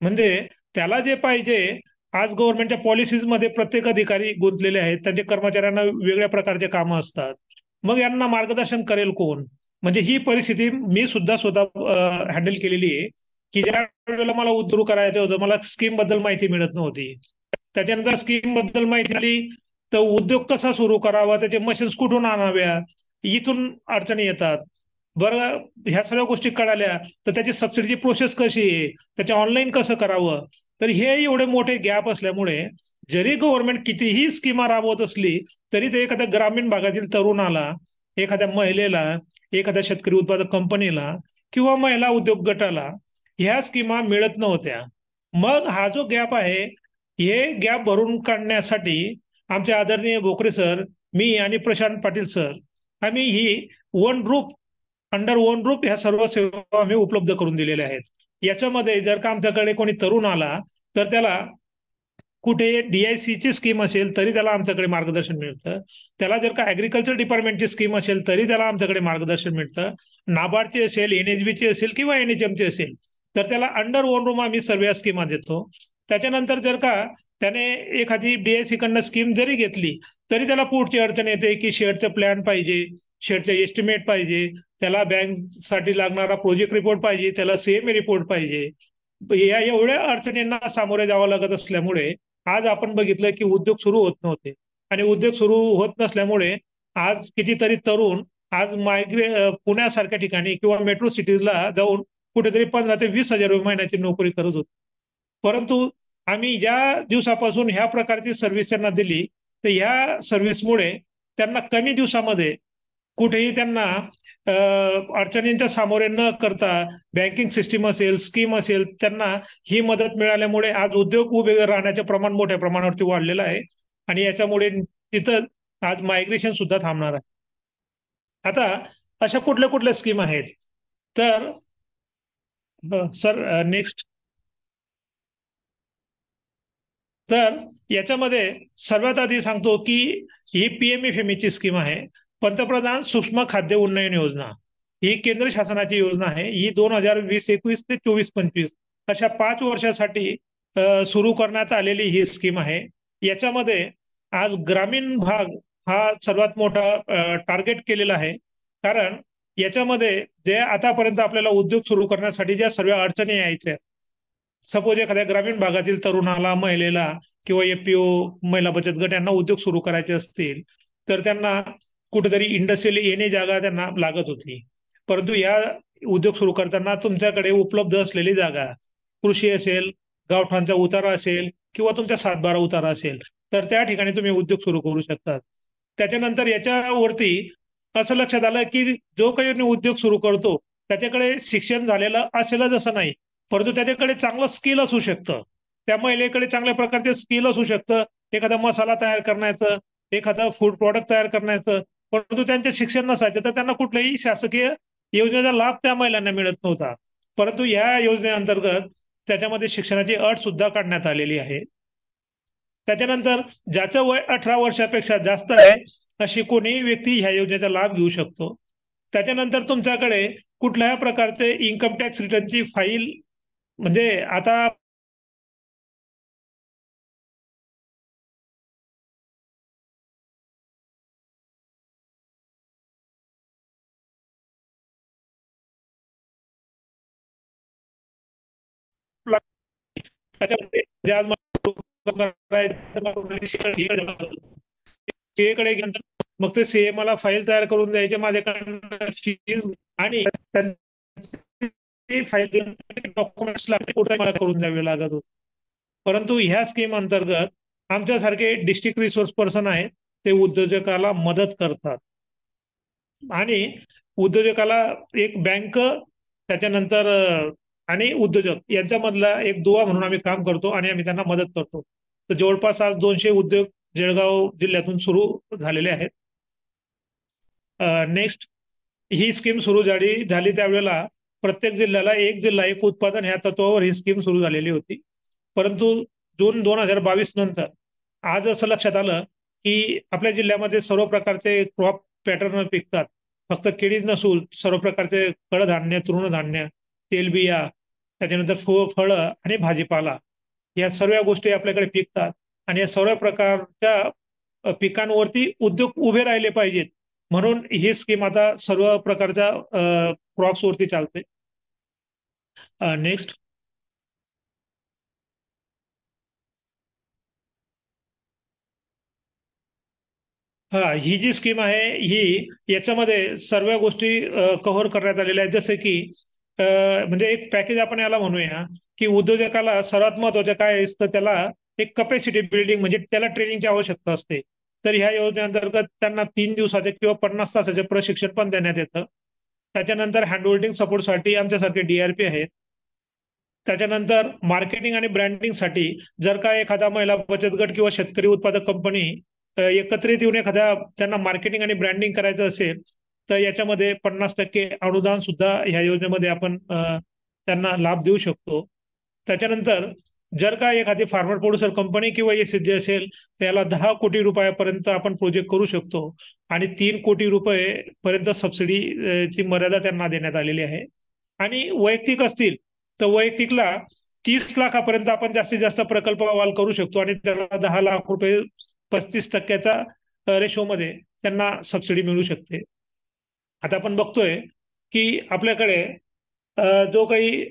म्हणजे त्याला जे पाहिजे, आज गव्हर्नमेंटच्या पॉलिसीज मध्ये प्रत्येक अधिकारी गुंतलेले आहेत, त्यांच्या कर्मचाऱ्यांना वेगळ्या प्रकारचे कामं असतात. मग यांना मार्गदर्शन करेल कोण? म्हणजे ही परिस्थिती मी सुद्धा स्वतः हँडल केलेली आहे की ज्या वेळेला मला उद्योग करायचं होतं मला स्कीम बद्दल माहिती मिळत नव्हती. त्याच्यानंतर स्कीम बद्दल माहिती आली तर उद्योग कसा सुरू करावा, त्याचे मशीन्स कुठून आणाव्या, इथून अडचणी येतात. बरं, ह्या सगळ्या गोष्टी कळाल्या तर त्याची सबसिडीची प्रोसेस कशी आहे, त्याचे ऑनलाईन कसं करावं. तर हे एवढे मोठे गॅप असल्यामुळे जरी गव्हर्नमेंट कितीही स्कीमा राबवत असली तरी ते एखाद्या ग्रामीण भागातील तरुणाला, एखाद्या महिलेला, एखाद्या शेतकरी उत्पादक कंपनीला किंवा महिला उद्योग गटाला ह्या स्कीमा मिळत नव्हत्या. मग हा जो गॅप आहे, हे गॅप भरून काढण्यासाठी आमचे आदरणीय भोकरे सर, मी आणि प्रशांत पाटील सर, आम्ही ही वन रूप अंडर वन रूप ह्या सर्व सेवा आम्ही उपलब्ध करून दिलेल्या आहेत. याच्यामध्ये जर का आमच्याकडे कोणी तरुण आला तर त्याला कुठे DIC ची स्कीम असेल तरी त्याला आमच्याकडे मार्गदर्शन मिळतं. त्याला जर का ऍग्रिकल्चर डिपार्टमेंटची स्कीम असेल तरी त्याला आमच्याकडे मार्गदर्शन मिळतं. नाबार्डची असेल, NHB ची असेल किंवा NHM ची असेल तर त्याला अंडर वन रूम आम्ही सर्व स्कीमा देतो. त्याच्यानंतर जर का त्याने एखादी DIC कडनं स्कीम जरी घेतली तरी त्याला पुढची अडचण येते की शेडचं प्लॅन पाहिजे, शेडचे एस्टिमेट पाहिजे, त्याला बँक साठी लागणारा प्रोजेक्ट रिपोर्ट पाहिजे, त्याला CMA रिपोर्ट पाहिजे. या एवढ्या अडचणींना सामोरे जावं लागत असल्यामुळे आज आपण बघितलं की उद्योग सुरू होत नव्हते आणि उद्योग सुरू होत नसल्यामुळे आज कितीतरी तरुण आज पुण्यासारख्या ठिकाणी किंवा मेट्रो सिटीजला जाऊन कुठेतरी 15 ते 20 हजार रुपये महिन्याची नोकरी करत होते. परंतु आम्ही ज्या दिवसापासून ह्या प्रकारची सर्व्हिस त्यांना दिली तर ह्या सर्व्हिसमुळे त्यांना कमी दिवसामध्ये कुठेही त्यांना अडचणींच्या सामोरे न करता बँकिंग सिस्टीम असेल, स्कीम असेल, त्यांना ही मदत मिळाल्यामुळे आज उद्योग उभे राहण्याचे प्रमाण मोठ्या प्रमाणावरती वाढलेलं आहे आणि याच्यामुळे तिथं आज मायग्रेशन सुद्धा थांबणार आहे. आता अशा कुठल्या कुठल्या स्कीम आहेत तर सर नेक्स्ट. तर याच्यामध्ये सर्वात आधी सांगतो की ही PMFME स्कीम आहे, पंतप्रधान सूक्ष्म खाद्य उन्नयन योजना. ही केंद्र शासनाची योजना आहे. ही 2020-21 ते 24-25 अशा 5 वर्षासाठी सुरू करण्यात आलेली ही स्कीम आहे. याच्यामध्ये आज ग्रामीण भाग हा सर्वात मोठा टार्गेट केलेला आहे. कारण याच्यामध्ये जे आतापर्यंत आपल्याला उद्योग सुरू करण्यासाठी ज्या सर्व अडचणी यायच्या, सपोज एखाद्या ग्रामीण भागातील तरुणाला, महिलेला किंवा FPO महिला बचत गट यांना उद्योग सुरू करायचे असतील तर त्यांना कुठेतरी इंडस्ट्रियल येणे जागा त्यांना लागत होती. परंतु या उद्योग सुरू करताना तुमच्याकडे उपलब्ध असलेली जागा, कृषी असेल, गावठाणचा उतारा असेल किंवा तुमचा 7/12 उतारा असेल तर त्या ठिकाणी तुम्ही उद्योग सुरू करू शकतात. त्याच्यानंतर याच्यावरती असं लक्षात आलं की जो काही उद्योग सुरू करतो त्याच्याकडे शिक्षण झालेलं असेलच असं नाही, परंतु त्याच्याकडे चांगलं स्किल असू शकतं. त्या महिलेकडे चांगल्या प्रकारचे स्किल असू शकतं, एखादा मसाला तयार करण्याचं, एखादा फूड प्रॉडक्ट तयार करण्याचं, परंतु त्यांचे शिक्षण नसायचे तर त्यांना कुठल्याही शासकीय योजनेचा लाभ त्या महिलांना मिळत नव्हता. परंतु या योजनेअंतर्गत त्याच्यामध्ये शिक्षणाची अट सुद्धा काढण्यात आलेली आहे. त्याच्यानंतर ज्याचं वय 18 वर्षापेक्षा जास्त आहे अशी कोणीही व्यक्ती ह्या योजनेचा लाभ घेऊ शकतो. त्याच्यानंतर तुमच्याकडे कुठल्याही प्रकारचे इन्कम टॅक्स रिटर्नची फाईल, म्हणजे आता त्याच्यामध्ये आज CA कडे गेल्यानंतर मग ते CA मला फाईल तयार करून द्यायचे माझ्याकडनं फीज आणि फाईल डॉक्युमेंट्स मला करून द्यावे लागत होते. परंतु ह्या स्कीम अंतर्गत आमच्यासारखे डिस्ट्रिक्ट रिसोर्स पर्सन आहेत ते उद्योजकाला मदत करतात आणि उद्योजकाला एक बँक, त्याच्यानंतर आणि उद्योजक यांच्यामधला एक दुवा म्हणून आम्ही काम करतो आणि आम्ही त्यांना मदत करतो. तर जवळपास आज 200 उद्योग जळगाव जिल्ह्यातून सुरू झालेले आहेत. नेक्स्ट, ही स्कीम सुरू झाली त्यावेळेला प्रत्येक जिल्ह्याला एक जिल्हा एक उत्पादन ह्या तत्वावर ही स्कीम सुरू झालेली होती. परंतु जून 2022 नंतर आज असं लक्षात आलं की आपल्या जिल्ह्यामध्ये सर्व प्रकारचे क्रॉप पॅटर्न पिकतात. फक्त केळीच नसून सर्व प्रकारचे कडधान्य, तृणधान्य, तेलबिया, त्याच्यानंतर फळं आणि भाजीपाला या सर्व गोष्टी आपल्याकडे पिकतात आणि या सर्व प्रकारच्या पिकांवरती उद्योग उभे राहिले पाहिजेत म्हणून ही स्कीम आता सर्व प्रकारच्या क्रॉप्स वरती चालते. नेक्स्ट, हा, ही जी स्कीम आहे ही याच्यामध्ये सर्व गोष्टी कव्हर करण्यात आलेल्या आहेत. जसे की म्हणजे एक पॅकेज आपण याला म्हणूया की उद्योजकाला सर्वात महत्वाचं काय असतं, त्याला एक कपॅसिटी बिल्डिंग म्हणजे त्याला ट्रेनिंगची आवश्यकता असते. तर ह्या योजनेअंतर्गत त्यांना 3 दिवसाचे किंवा 50 तासाचे प्रशिक्षण पण देण्यात येतं. त्याच्यानंतर हँडहोल्डिंग सपोर्टसाठी आमच्यासारखे DRP आहेत. त्याच्यानंतर मार्केटिंग आणि ब्रँडिंगसाठी जर का एखादा महिला बचत गट किंवा शेतकरी उत्पादक कंपनी एकत्रित येऊन एखाद्या त्यांना मार्केटिंग आणि ब्रँडिंग करायचं असेल तर याच्यामध्ये 50% अनुदान सुद्धा ह्या योजनेमध्ये आपण त्यांना लाभ देऊ शकतो. त्याच्यानंतर जर का एखादी फार्मर प्रोड्युसर कंपनी किंवा SHG असेल त्याला 10 कोटी रुपयापर्यंत आपण प्रोजेक्ट करू शकतो आणि 3 कोटी रुपये पर्यंत सबसिडी ची मर्यादा त्यांना देण्यात आलेली आहे. आणि वैयक्तिक असतील तर वैयक्तिकला 30 लाखापर्यंत आपण जास्तीत जास्त प्रकल्प अहवाल करू शकतो आणि त्याला 10 लाख रुपये 35% रेशोमध्ये त्यांना सबसिडी मिळू शकते. आता आपण बघतोय की आपल्याकडे जो काही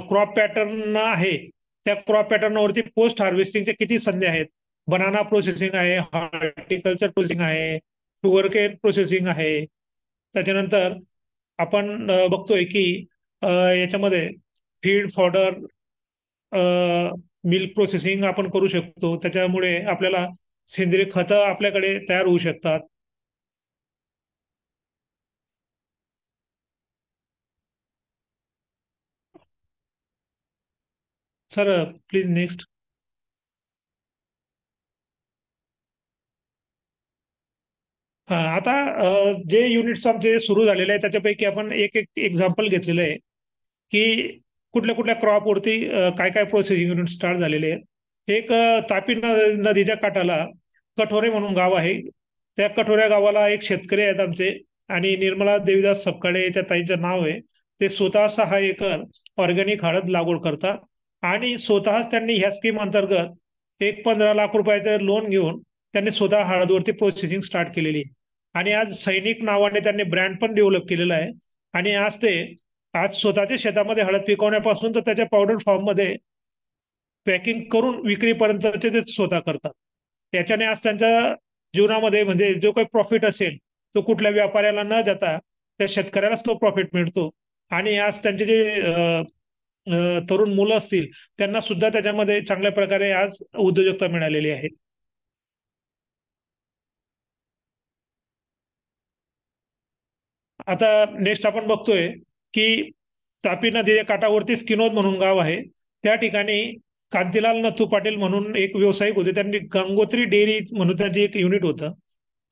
क्रॉप पॅटर्न आहे त्या क्रॉप पॅटर्नवरती पोस्ट हार्वेस्टिंगच्या किती संधी आहेत. बनाना प्रोसेसिंग आहे, हॉर्टिकल्चर प्रोसेसिंग आहे, शुगर केन प्रोसेसिंग आहे. त्याच्यानंतर आपण बघतोय की याच्यामध्ये फीड फॉडर मिल्क प्रोसेसिंग आपण करू शकतो. त्याच्यामुळे आपल्याला सेंद्रिय खतं आपल्याकडे तयार होऊ शकतात. Sir please next. हा, आता जे युनिट्स आमचे सुरू झालेले आहेत त्याच्यापैकी आपण एक एक एक्झाम्पल घेतलेलं आहे की कुठल्या कुठल्या क्रॉपवरती काय काय प्रोसेसिंग युनिट स्टार्ट झालेले आहेत. एक तापी नदीच्या काठाला कठोरे म्हणून गाव आहे. त्या कठोऱ्या गावाला एक शेतकरी आहेत आमचे आणि निर्मला देवीदास सपकाळे त्या ताईचं नाव आहे. ते स्वतः 6 एकर ऑर्गॅनिक हळद लागवड करतात आणि स्वतःच त्यांनी ह्या स्कीम अंतर्गत एक 15 लाख रुपयाचं लोन घेऊन त्यांनी स्वतः हळदवरती प्रोसेसिंग स्टार्ट केलेली आहे. आणि आज सैनिक नावाने त्यांनी ब्रँड पण डेव्हलप केलेला आहे. आणि आज स्वतःच्या शेतामध्ये हळद पिकवण्यापासून तर त्याच्या पावडर फॉर्म मध्ये पॅकिंग करून विक्रीपर्यंत ते स्वतः करतात. याच्याने आज त्यांच्या जीवनामध्ये म्हणजे जो काही प्रॉफिट असेल तो कुठल्या व्यापाऱ्याला न देता त्या शेतकऱ्यालाच तो प्रॉफिट मिळतो. आणि आज त्यांचे जे तरुण मुलं असतील त्यांना सुद्धा त्याच्यामध्ये चांगल्या प्रकारे आज उद्योजकता मिळालेली आहे. आता नेक्स्ट आपण बघतोय की तापी नदीच्या काठावरतीच किनोद म्हणून गाव आहे. त्या ठिकाणी कांतीलाल नथू पाटील म्हणून एक व्यावसायिक होते. त्यांनी गंगोत्री डेअरी म्हणून त्यांचे एक युनिट होतं.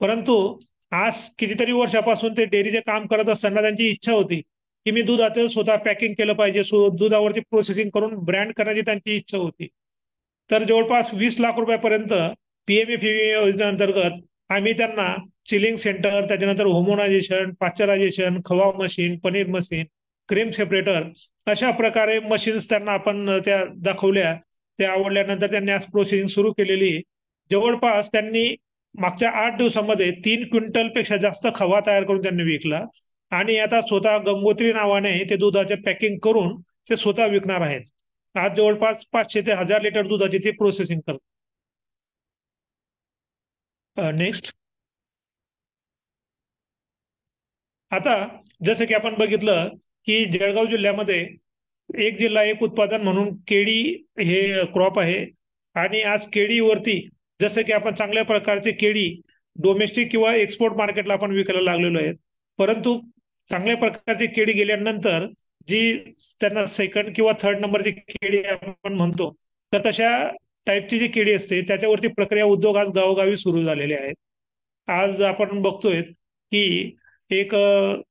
परंतु आज कितीतरी वर्षापासून ते डेअरीचे काम करत असताना त्यांची इच्छा होती की मी दुधाचं स्वतः पॅकिंग केलं पाहिजे, दुधावरती प्रोसेसिंग करून ब्रँड करण्याची त्यांची इच्छा होती. तर जवळपास 20 लाख रुपयापर्यंत PMFE योजनेअंतर्गत आम्ही त्यांना चिलिंग सेंटर, त्याच्यानंतर होमोनायझेशन, पाश्चरायझेशन, खवा machine, paneer machine, cream separator अशा प्रकारे मशीन्स त्यांना आपण त्या दाखवल्या. त्या आवडल्यानंतर त्यांनी आज प्रोसेसिंग सुरू केलेली. जवळपास त्यांनी मागच्या 8 दिवसामध्ये 3 क्विंटल पेक्षा जास्त खवा तयार करून त्यांनी विकला आणि आता स्वतः गंगोत्री नावाने ते दुधाचे पॅकिंग करून ते स्वतः विकणार आहेत. आज जवळपास 500 ते 1000 लिटर दुधाची ते प्रोसेसिंग करतात. नेक्स्ट. आता जसं की आपण बघितलं की जळगाव जिल्ह्यामध्ये एक जिल्हा एक उत्पादन म्हणून केळी हे क्रॉप आहे. आणि आज केळीवरती जसं की आपण चांगल्या प्रकारचे केळी डोमेस्टिक किंवा एक्सपोर्ट मार्केटला आपण विकायला लागलेलो आहेत. परंतु चांगल्या प्रकारची केळी गेल्यानंतर जी त्यांना सेकंड किंवा थर्ड नंबरची केळी आपण म्हणतो तर तशा टाईपची जी केळी असते त्याच्यावरती प्रक्रिया उद्योग आज गावोगावी सुरू झालेले आहेत. आज आपण बघतोय की एक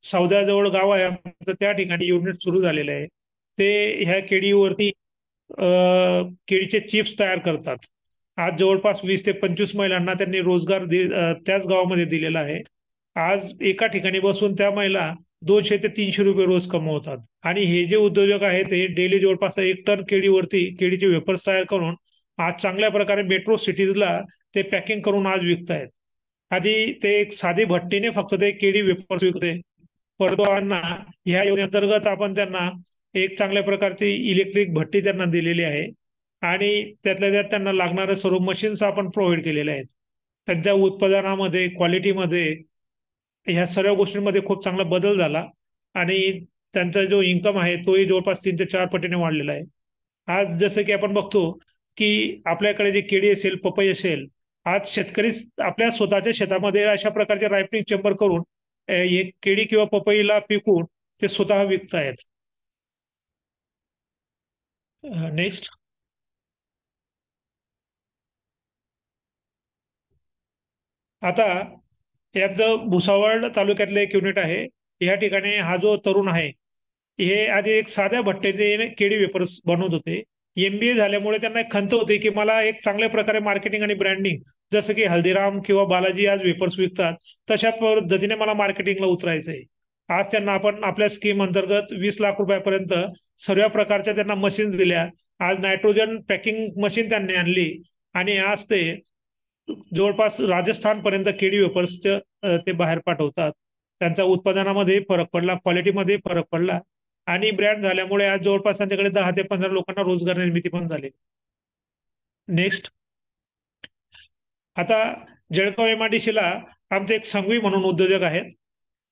सौद्याजवळ गाव आहे आमचं, त्या ठिकाणी युनिट सुरू झालेलं आहे. ते ह्या केळीवरती केळीचे चिप्स तयार करतात. आज जवळपास 20 ते 25 महिलांना त्यांनी रोजगार त्याच गावामध्ये दिलेला आहे. आज एका ठिकाणी बसून त्या महिला 200 ते 300 रुपये रोज कमवतात. आणि हे जे उद्योजक आहेत ते डेली जवळपास 1 टन केळीवरती केळीचे वेफर्स तयार करून आज चांगल्या प्रकारे मेट्रो सिटीजला ते पॅकिंग करून आज विकतायत. आधी ते एक साधी भट्टीने फक्त ते केळी वेफर्स विकते. परंतु ह्या योजनेअंतर्गत आपण त्यांना एक चांगल्या प्रकारची इलेक्ट्रिक भट्टी त्यांना दिलेली आहे आणि त्यातल्या त्यात त्यांना लागणारे सर्व मशीन्स आपण प्रोव्हाइड केलेले आहेत. त्यांच्या उत्पादनामध्ये, क्वालिटीमध्ये, ह्या सर्व गोष्टींमध्ये खूप चांगला बदल झाला आणि त्यांचा जो इन्कम आहे तोही जवळपास 3 ते 4 पटीने वाढलेला आहे. आज जसं की आपण बघतो की आपल्याकडे जे केळी असेल, पपई असेल, आज शेतकरी आपल्या स्वतःच्या शेतामध्ये अशा प्रकारचे रायपनिंग चेंबर करून हे केळी किंवा पपईला पिकवून ते स्वतः विकतायत. नेक्स्ट. आता यात जो भुसावळ तालुक्यातलं एक युनिट आहे, या ठिकाणी हा जो तरुण आहे, हे आधी एक साध्या भट्टीने केळी वेफर्स बनवत होते. MBA झाल्यामुळे त्यांना एक खंत होती की मला एक चांगल्या प्रकारे मार्केटिंग आणि ब्रँडिंग, जसं की हल्दीराम किंवा बालाजी आज वेफर्स विकतात, तशा पद्धतीने मला मार्केटिंगला उतरायचंय. आज त्यांना आपण आपल्या स्कीम अंतर्गत 20 लाख रुपयापर्यंत सर्व प्रकारच्या त्यांना मशीन्स दिल्या. आज नायट्रोजन पॅकिंग मशीन त्यांनी आणली आणि आज ते जवळपास राजस्थान पर्यंत केळी वेफर्स ते बाहेर पाठवतात. त्यांच्या उत्पादनामध्ये फरक पडला, क्वालिटीमध्ये फरक पडला आणि ब्रँड झाल्यामुळे आज जवळपास त्यांच्याकडे 10 ते 15 लोकांना रोजगार निर्मिती पण झाली. नेक्स्ट. आता जळगाव MIDC ला आमचे एक संघवी म्हणून उद्योजक आहेत.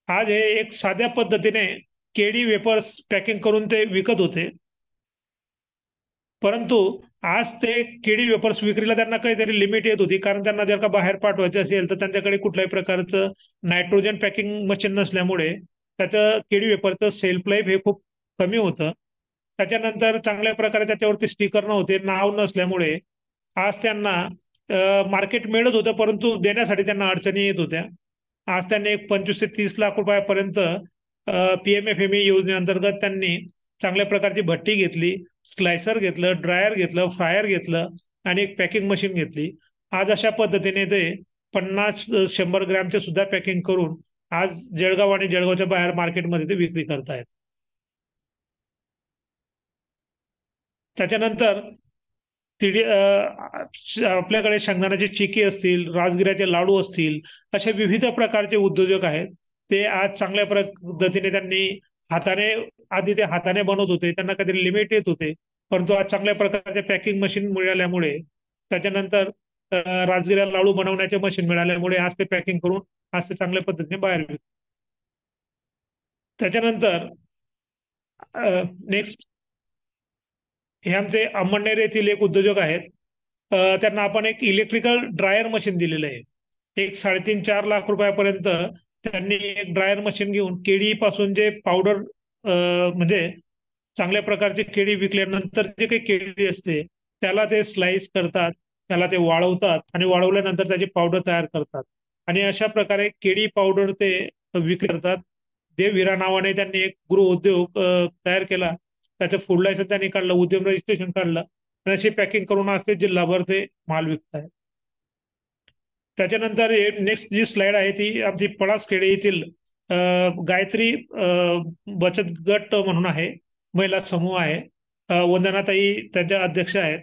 आज हे एक साध्या पद्धतीने केळी वेफर्स पॅकिंग करून ते विकत होते, परंतु आज ते केळी वेफर्स विक्रीला त्यांना काहीतरी लिमिट येत होती, कारण त्यांना जर का बाहेर पाठवायचे असेल तर त्यांच्याकडे कुठल्याही प्रकारचं नायट्रोजन पॅकिंग मशीन नसल्यामुळे त्याचं केळी वेफरचं सेल्फ लाईफ हे खूप कमी होतं. त्याच्यानंतर चांगल्या प्रकारे त्याच्यावरती स्टिकर नव्हते, नाव नसल्यामुळे आज त्यांना मार्केट मिळत होतं, परंतु देण्यासाठी त्यांना अडचणी येत होत्या. आज त्यांनी एक 25 ते 30 लाख रुपयापर्यंत PMFME योजनेअंतर्गत त्यांनी चांगल्या प्रकारची भट्टी घेतली, स्लायसर घेतलं, ड्रायर घेतलं, फ्रायर घेतलं आणि एक पॅकिंग मशीन घेतली. आज अशा पद्धतीने ते 50-100 ग्रॅमचे सुद्धा पॅकिंग करून आज जळगाव आणि जळगावच्या बाहेर मार्केटमध्ये ते विक्री करतायत. त्याच्यानंतर आपल्याकडे शेंगदाण्याची चिकी असतील, राजगिऱ्याचे लाडू असतील, असे विविध प्रकारचे उद्योजक आहेत. ते आज चांगल्या पद्धतीने त्यांनी आधी ते हाताने बनवत होते, त्यांना काहीतरी लिमिट येत होते, परंतु आज चांगल्या प्रकारचे पॅकिंग मशीन मिळाल्यामुळे, त्याच्यानंतर राजगिरा लाडू बनवण्याचे मशीन मिळाल्यामुळे आज ते पॅकिंग करून आज ते चांगल्या पद्धतीने बाहेर विकतात. त्याच्यानंतर नेक्स्ट, हे आमचे अंमळनेर येथील एक उद्योजक आहेत. त्यांना आपण एक इलेक्ट्रिकल ड्रायर मशीन दिलेलं आहे. एक 3.5-4 लाख रुपयापर्यंत त्यांनी एक ड्रायर मशीन घेऊन केळीपासून जे पावडर म्हणजे चांगल्या प्रकारची केळी विकल्यानंतर जे काही केळी असते त्याला ते स्लाइस करतात, त्याला ते वाळवतात आणि वाळवल्यानंतर त्याची पावडर तयार करतात आणि अशा प्रकारे केळी पावडर ते विक्री करतात. देवहिरा नावाने त्यांनी एक गृह उद्योग तयार केला, त्याचं फूड लायसन्स त्यांनी काढलं, उद्यम रजिस्ट्रेशन काढलं आणि अशी पॅकिंग करून असते जिल्हाभर ते माल विकतायत. त्याच्यानंतर नेक्स्ट जी स्लाइड आहे ती आमची पळासखेडे येथील गायत्री बचत गट म्हणून आहे, महिला समूह आहे. वंदनाताई त्यांच्या अध्यक्ष आहेत.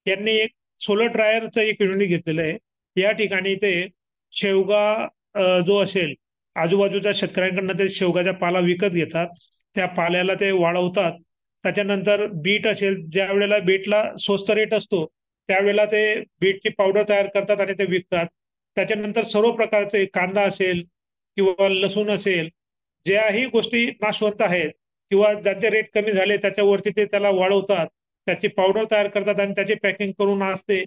यांनी एक सोलर ड्रायरचं एक युनिट घेतलेलं आहे. या ठिकाणी ते शेवगा जो असेल, आजूबाजूच्या शेतकऱ्यांकडनं ते शेवगाच्या पाला विकत घेतात, त्या पाल्याला ते वाळवतात. त्याच्यानंतर बीट असेल, ज्या वेळेला बीटला स्वस्त रेट असतो त्यावेळेला ते बीटची पावडर तयार करतात आणि ते विकतात. त्याच्यानंतर सर्व प्रकारचे कांदा असेल किंवा लसूण असेल, ज्याही गोष्टी नाशवंत आहेत किंवा ज्यांचे रेट कमी झाले त्याच्यावरती ते त्याला वाळवतात, त्याची पावडर तयार करतात आणि त्याची पॅकिंग करून आज ते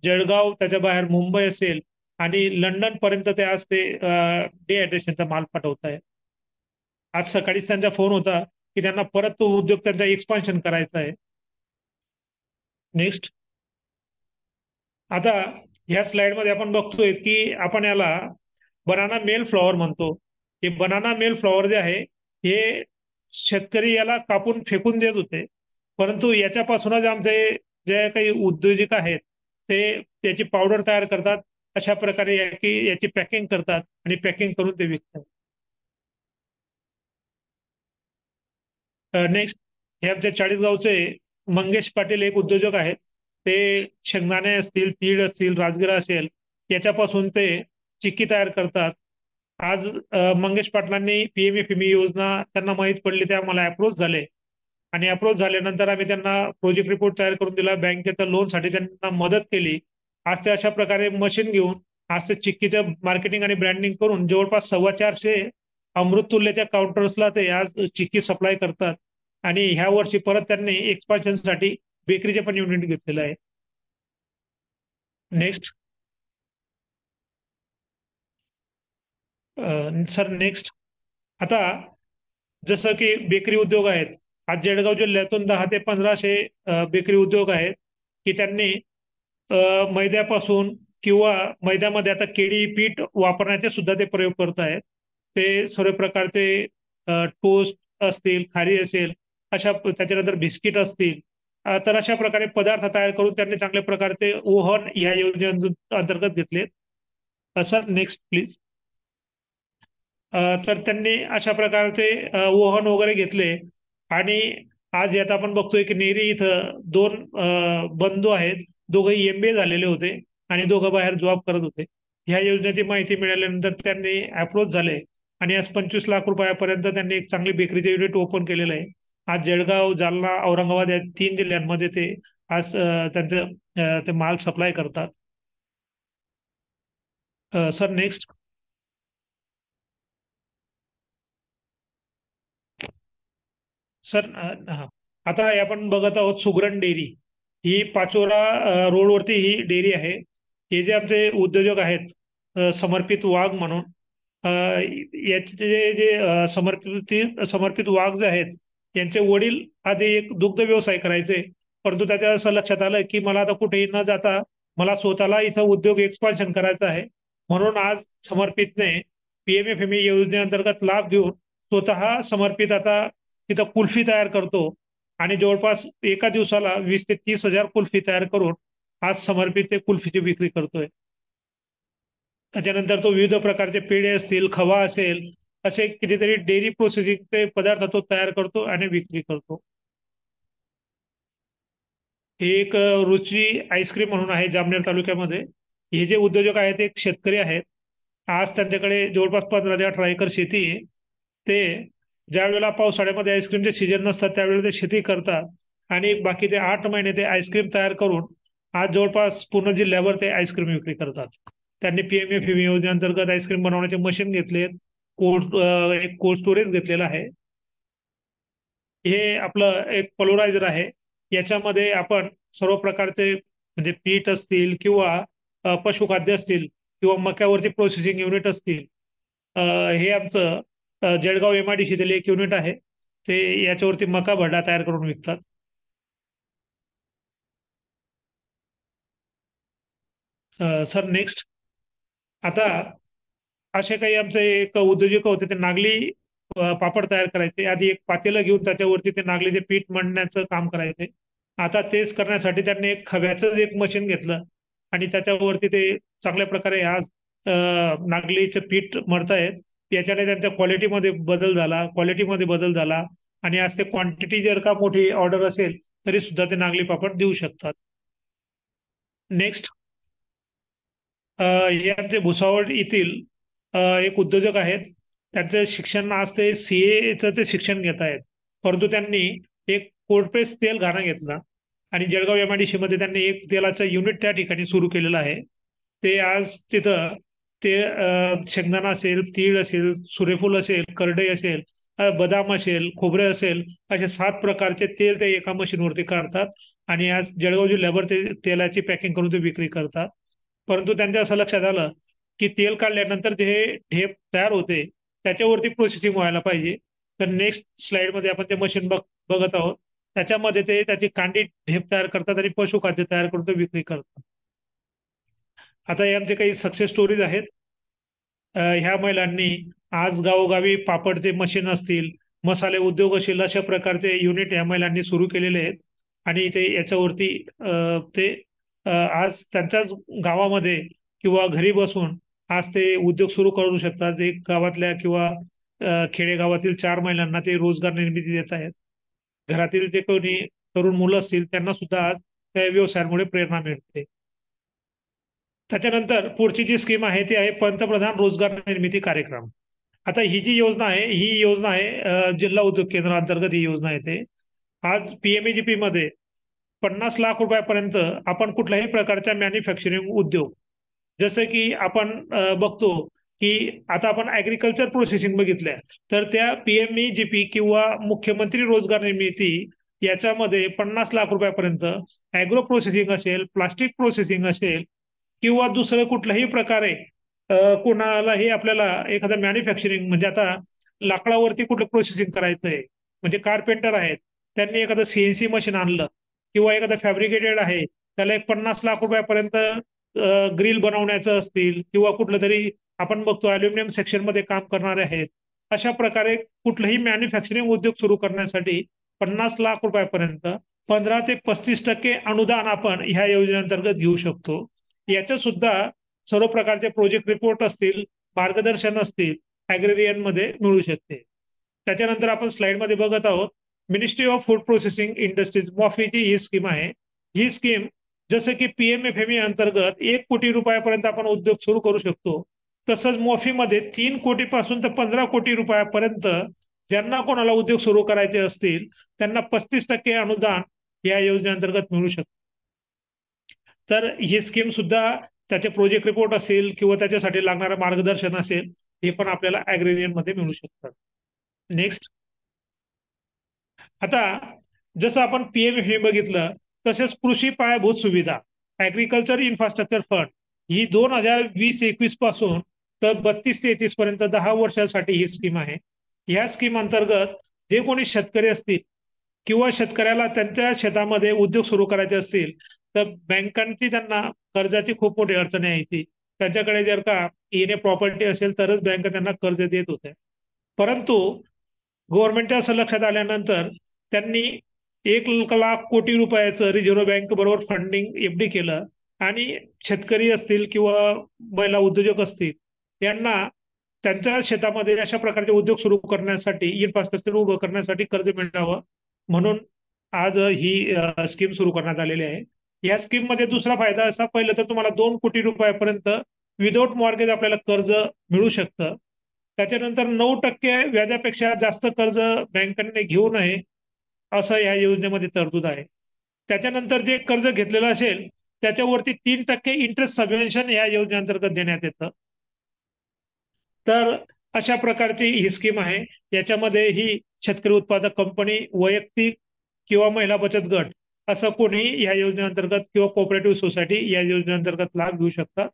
जळगाव, त्याच्या बाहेर मुंबई असेल आणि लंडन पर्यंत ते आज ते डिहायड्रेशनचा माल पाठवत आहे. आज सकाळीच त्यांचा फोन होता की त्यांना परत तो उद्योग त्यांचा एक्सपान्शन करायचा आहे. नेक्स्ट. आता ह्या स्लाइड मध्ये आपण बघतोय की आपण याला बनाना मेल फ्लॉवर म्हणतो. हे बनाना मेल फ्लॉवर जे आहे हे शेतकरी याला कापून फेकून देत होते, परंतु याच्यापासूनच आमचे जे काही उद्योजक आहेत ते त्याची पावडर तयार करतात, अशा प्रकारे याची पॅकिंग करतात आणि पॅकिंग करून ते विकतात. नेक्स्ट, हे आमच्या चाळीसगावचे मंगेश पाटील एक उद्योजक आहेत. ते शेंगदाणे असतील, तीळ असतील, राजगिरा असेल, याच्यापासून ते चिक्की तयार करतात. आज मंगेश पाटलांनी PMFME योजना त्यांना माहीत पडली, ते आम्हाला अप्रोच झाले आणि अप्रोच झाल्यानंतर आम्ही त्यांना प्रोजेक्ट रिपोर्ट तयार करून दिला. बँकेच्या लोनसाठी त्यांना मदत केली आज ते अशा प्रकारे मशीन घेऊन आज ते चिक्कीचं मार्केटिंग आणि ब्रँडिंग करून जवळपास 450 अमृततुल्यच्या काउंटर्सला ते आज चिक्की सप्लाय करतात. आणि ह्या वर्षी परत त्यांनी एक्सपान्शनसाठी बेकरीचे पण युनिट घेतलेलं आहे. Next sir, next. आता जसं की बेकरी उद्योग आहेत, आज जळगाव जिल्ह्यातून 10 ते 1500 बेकरी उद्योग आहेत की त्यांनी मैद्यापासून किंवा मैद्यामध्ये आता केळी पीठ वापरण्याचे सुद्धा ते प्रयोग करत आहेत. ते सर्व प्रकारचे टोस्ट असतील, खारी असेल, त्याच्यानंतर बिस्किट असतील, तर अशा प्रकारे पदार्थ तयार करून त्यांनी चांगल्या प्रकारचे ओव्हन या योजनेअंतर्गत घेतले. Sir, next please. तर त्यांनी अशा प्रकारचे ओव्हन वगैरे घेतले. आणि आज यात आपण बघतोय की नेरी इथं 2 बंधू आहेत, दोघंही MBA झालेले होते आणि दोघं बाहेर जॉब करत होते. ह्या योजनेची माहिती मिळाल्यानंतर त्यांनी अप्रोच झाले आणि आज 25 लाख रुपयापर्यंत त्यांनी एक चांगली बेकरीचे युनिट ओपन केलेलं आहे. आज जळगाव, जालना, औरंगाबाद या 3 जिल्ह्यांमध्ये ते आज त्यांचं ते माल सप्लाय करतात. Sir, next. सर, आता आपण बघत आहोत सुगरण डेअरी. ही पाचोरा रोडवरती ही डेअरी आहे. हे जे आमचे उद्योजक आहेत, समर्पित वाघ म्हणून, याचे जे समर्पित वाघ जे आहेत, यांचे वडील आधी एक दुग्ध व्यवसाय करायचे. परंतु त्याच्या असं लक्षात आलं की मला आता कुठेही न जाता मला स्वतःला इथं उद्योग एक्सपान्शन करायचं आहे. म्हणून आज समर्पितने PMFME योजनेअंतर्गत लाभ घेऊन स्वतः समर्पित आता तिथं कुल्फी तयार करतो आणि जवळपास एका दिवसाला 20 ते 30 हजार कुल्फी तयार करून आज समर्पित ते कुल्फीची विक्री करतोय. त्याच्यानंतर तो विविध प्रकारचे पेढे असतील, खवा असेल, असे कितीतरी डेअरी प्रोसेसिंगचे पदार्थ तो तयार करतो आणि विक्री करतो. हे एक रुची आईस्क्रीम म्हणून आहे जामनेर तालुक्यामध्ये. हे जे उद्योजक आहेत एक शेतकरी आहेत. आज त्यांच्याकडे जवळपास 15 ते 18 एकर शेती आहे. ते ज्या वेळेला पावसाळ्यामध्ये आईस्क्रीमचे सीजन नसतात त्यावेळेला ते शेती करतात आणि बाकीचे 8 महिने ते आईस्क्रीम तयार करून आज जवळपास पूर्ण जिल्ह्यावर ते आईस्क्रीम विक्री करतात. त्यांनी PMFME योजनेअंतर्गत आईस्क्रीम बनवण्याचे मशीन घेतलेत, एक कोल्ड स्टोरेज घेतलेलं आहे. हे आपलं एक पलोरायझर आहे. याच्यामध्ये आपण सर्व प्रकारचे म्हणजे पीठ असतील किंवा पशुखाद्य असतील किंवा मक्यावरती प्रोसेसिंग युनिट असतील, हे आमचं जळगाव MIDC एक युनिट आहे. ते याच्यावरती मका भरडा तयार करून विकतात. Sir, next. आता असे काही आमचे एक उद्योजक होते, ते नागली पापड तयार करायचे. आधी एक पातेलं घेऊन त्याच्यावरती ते नागलीचे पीठ मळण्याचं काम करायचे. आता तेच करण्यासाठी त्यांनी एक खव्याचं एक मशीन घेतलं आणि त्याच्यावरती ते चांगल्या प्रकारे आज नागलीचे पीठ मळतायत. याच्याने त्यांच्या क्वालिटीमध्ये बदल झाला आणि आज ते क्वांटिटी जर का मोठी ऑर्डर असेल तरी सुद्धा ते नागली पापड देऊ शकतात. नेक्स्ट. हे आमचे भुसावळ येथील एक उद्योजक आहेत. त्यांचं शिक्षण आज ते CAचं ते शिक्षण घेत आहेत. परंतु त्यांनी एक कोल्ड प्रेस तेल घाणा घेतला आणि जळगाव MIDC मध्ये त्यांनी एक तेलाचं युनिट त्या ठिकाणी सुरू केलेलं आहे. ते आज तिथं ते शेंगदाणा असेल, तीळ असेल, सूर्यफूल असेल, करडई असेल, बदाम असेल, खोबरे असेल, असे 7 प्रकारचे तेल ते एका मशीनवरती काढतात आणि आज जळगाव जिल्ह्याभर ते तेलाची पॅकिंग करून ते विक्री करतात. परंतु त्यांच्या असं लक्षात आलं की तेल काढल्यानंतर जे ढेप तयार होते त्याच्यावरती प्रोसेसिंग व्हायला पाहिजे. तर नेक्स्ट स्लाइड मध्ये आपण ते मशीन बघत आहोत. त्याच्यामध्ये ते त्याची कांडी ढेप तयार करतात आणि पशुखाद्य तयार करून ते विक्री करतात. आता हे आमचे काही सक्सेस स्टोरीज आहेत. ह्या महिलांनी आज गावोगावी पापडचे मशीन असतील, मसाले उद्योग असतील, अशा प्रकारचे युनिट या महिलांनी सुरू केलेले आहेत आणि ते याच्यावरती ते आज त्यांच्याच गावामध्ये किंवा घरी बसून आज ते उद्योग सुरू करू शकतात. एक गावातल्या किंवा खेडेगावातील 4 महिलांना ते रोजगार निर्मिती देत आहेत. घरातील जे कोणी तरुण मुलं असतील त्यांना सुद्धा आज त्या व्यवसायांमुळे प्रेरणा मिळते. त्याच्यानंतर पुढची जी स्कीम आहे ती आहे पंतप्रधान रोजगार निर्मिती कार्यक्रम. आता ही जी योजना आहे जिल्हा उद्योग केंद्राअंतर्गत ही योजना येते. आज PMEGP मध्ये 50 लाख रुपयापर्यंत आपण कुठल्याही प्रकारच्या मॅन्युफॅक्चरिंग उद्योग, जसं की आपण बघतो की आता आपण ऍग्रिकल्चर प्रोसेसिंग बघितल्या, तर त्या PMEGP किंवा मुख्यमंत्री रोजगार निर्मिती याच्यामध्ये 50 लाख रुपयापर्यंत ऍग्रो प्रोसेसिंग असेल, प्लास्टिक प्रोसेसिंग असेल किंवा दुसरं कुठल्याही प्रकारे कोणालाही आपल्याला एखादं मॅन्युफॅक्चरिंग म्हणजे आता लाकडावरती कुठलं प्रोसेसिंग करायचंय, म्हणजे कार्पेंटर आहेत, त्यांनी एखादं CNC मशीन आणलं किंवा एखादं फॅब्रिकेटेड आहे, त्याला एक 50 लाख रुपयापर्यंत ग्रिल बनवण्याचं असतील किंवा कुठलं तरी आपण बघतो अल्युमिनियम सेक्शन मध्ये काम करणारे आहेत. अशा प्रकारे कुठलंही मॅन्युफॅक्चरिंग उद्योग सुरू करण्यासाठी 50 लाख रुपयापर्यंत 15 ते 35% अनुदान आपण ह्या योजनेअंतर्गत घेऊ शकतो. याच्या सुद्धा सर्व प्रकारचे प्रोजेक्ट रिपोर्ट असतील, मार्गदर्शन असतील, ऍग्रेरियन मध्ये मिळू शकते. त्याच्यानंतर आपण स्लाइड मध्ये बघत आहोत ministry of food processing industries मॉफीची ही स्कीम आहे. ही स्कीम जसं की PMFME अंतर्गत 1 कोटी रुपयापर्यंत आपण उद्योग सुरू करू शकतो, तसंच मॉफीमध्ये 3 कोटीपासून तर 15 कोटी रुपयापर्यंत ज्यांना कोणाला उद्योग सुरू करायचे असतील त्यांना 35% अनुदान या योजनेअंतर्गत मिळू शकतं. तर ही स्कीम सुद्धा त्याचे प्रोजेक्ट रिपोर्ट असेल किंवा त्याच्यासाठी लागणारं मार्गदर्शन असेल हे पण आपल्याला ऍग्रेरियन मध्ये मिळू शकतात. नेक्स्ट, आता जसं आपण PMFME बघितलं तसेच कृषी पायाभूत सुविधा ऍग्रिकल्चर इन्फ्रास्ट्रक्चर फंड ही 2020-21 पासून तर 32-33 पर्यंत 10 वर्षासाठी ही स्कीम आहे. ह्या स्कीम अंतर्गत जे कोणी शेतकरी असतील किंवा शेतकऱ्याला त्यांच्या शेतामध्ये उद्योग सुरू करायचे असतील तर बँकांची त्यांना कर्जाची खूप मोठी अडचण यायची. त्यांच्याकडे जर का येणे प्रॉपर्टी असेल तरच बँक त्यांना कर्ज देत होते. परंतु गव्हर्नमेंटच्या असं लक्षात आल्यानंतर त्यांनी 1 लाख कोटी रुपयाचं रिझर्व्ह बँक बरोबर फंडिंग FD केलं आणि शेतकरी असतील किंवा महिला उद्योजक असतील यांना त्यांच्या शेतामध्ये अशा प्रकारचे उद्योग सुरू करण्यासाठी इन्फ्रास्ट्रक्चर उभं करण्यासाठी कर्ज मिळावं म्हणून आज ही स्कीम सुरू करण्यात आलेली आहे. या स्कीम मध्ये दुसरा फायदा असा, पहिलं तर तुम्हाला 2 कोटी रुपयापर्यंत विदाऊट मॉर्गेज आपल्याला कर्ज मिळू शकतं. त्याच्यानंतर 9% व्याजापेक्षा जास्त कर्ज बँकांनी घेऊ नये असं या योजनेमध्ये तरतूद आहे. त्याच्यानंतर जे कर्ज घेतलेलं असेल त्याच्यावरती 3% इंटरेस्ट सबव्हेन्शन या योजनेअंतर्गत देण्यात येतं. तर अशा प्रकारची ही स्कीम आहे. याच्यामध्ये ही शेतकरी उत्पादक कंपनी, वैयक्तिक किंवा महिला बचत गट असं कोणी या योजनेअंतर्गत किंवा कोऑपरेटिव्ह सोसायटी या योजनेअंतर्गत लाभ घेऊ शकतात.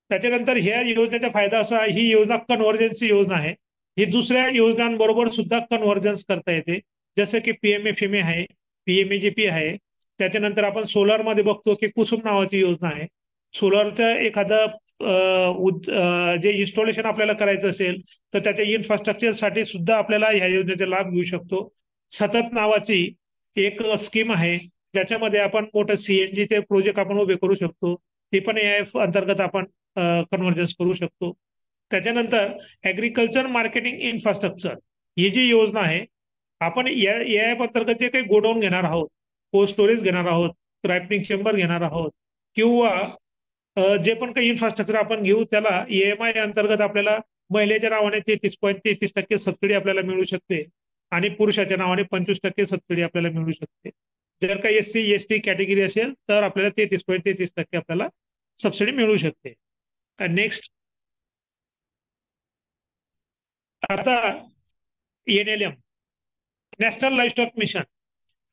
त्याच्यानंतर ह्या योजनेचा फायदा असा, ही योजना कन्व्हर्जन्सची योजना आहे. ही दुसऱ्या योजनांबरोबर सुद्धा कन्व्हर्जन्स करता येते, जसं की PMFME आहे, PMEGP आहे. त्याच्यानंतर आपण सोलर मध्ये बघतो की कुसुम नावाची योजना आहे. सोलरचं एखादं जे इन्स्टॉलेशन आपल्याला करायचं असेल तर त्याच्या इन्फ्रास्ट्रक्चरसाठी सुद्धा आपल्याला ह्या योजनेचा लाभ घेऊ शकतो. सतत नावाची एक स्कीम आहे ज्याच्यामध्ये आपण मोठं CNGचे प्रोजेक्ट आपण उभे करू शकतो. ते पण AIF अंतर्गत आपण कन्व्हर्जन्स करू शकतो. त्याच्यानंतर ऍग्रिकल्चर मार्केटिंग इन्फ्रास्ट्रक्चर ही जी योजना आहे, आपण AIF अंतर्गत जे काही गोडाऊन घेणार आहोत, कोल्ड स्टोरेज घेणार आहोत, रायपनिंग चेंबर घेणार आहोत किंवा जे पण काही इन्फ्रास्ट्रक्चर आपण घेऊ त्याला EMI अंतर्गत आपल्याला महिलेच्या नावाने 33.33% सबसिडी आपल्याला मिळू शकते आणि पुरुषाच्या नावाने 25% सबसिडी आपल्याला मिळू शकते. जर का SC ST कॅटेगरी असेल तर आपल्याला 33.33% आपल्याला सबसिडी मिळू शकते. नेक्स्ट, आता NLM नॅशनल लाईव्हस्टॉक मिशन.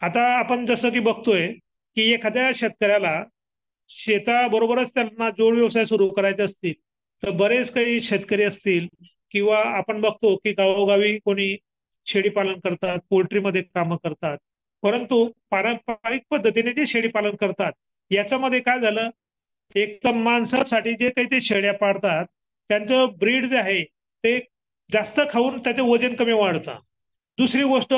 आता आपण जसं की बघतोय की एखाद्या शेतकऱ्याला शेताबरोबरच त्यांना जोड व्यवसाय सुरू करायचे असतील तर बरेच काही शेतकरी असतील किंवा आपण बघतो की गावोगावी कोणी शेळी पालन करतात, पोल्ट्रीमध्ये कामं करतात. परंतु पारंपरिक पद्धतीने जे शेळी पालन करतात याच्यामध्ये काय झालं, एक तर मांसासाठी जे काही ते शेळ्या पाळतात त्यांचं ब्रीड जे आहे ते जास्त खाऊन त्याचे वजन कमी वाढतं. दुसरी गोष्ट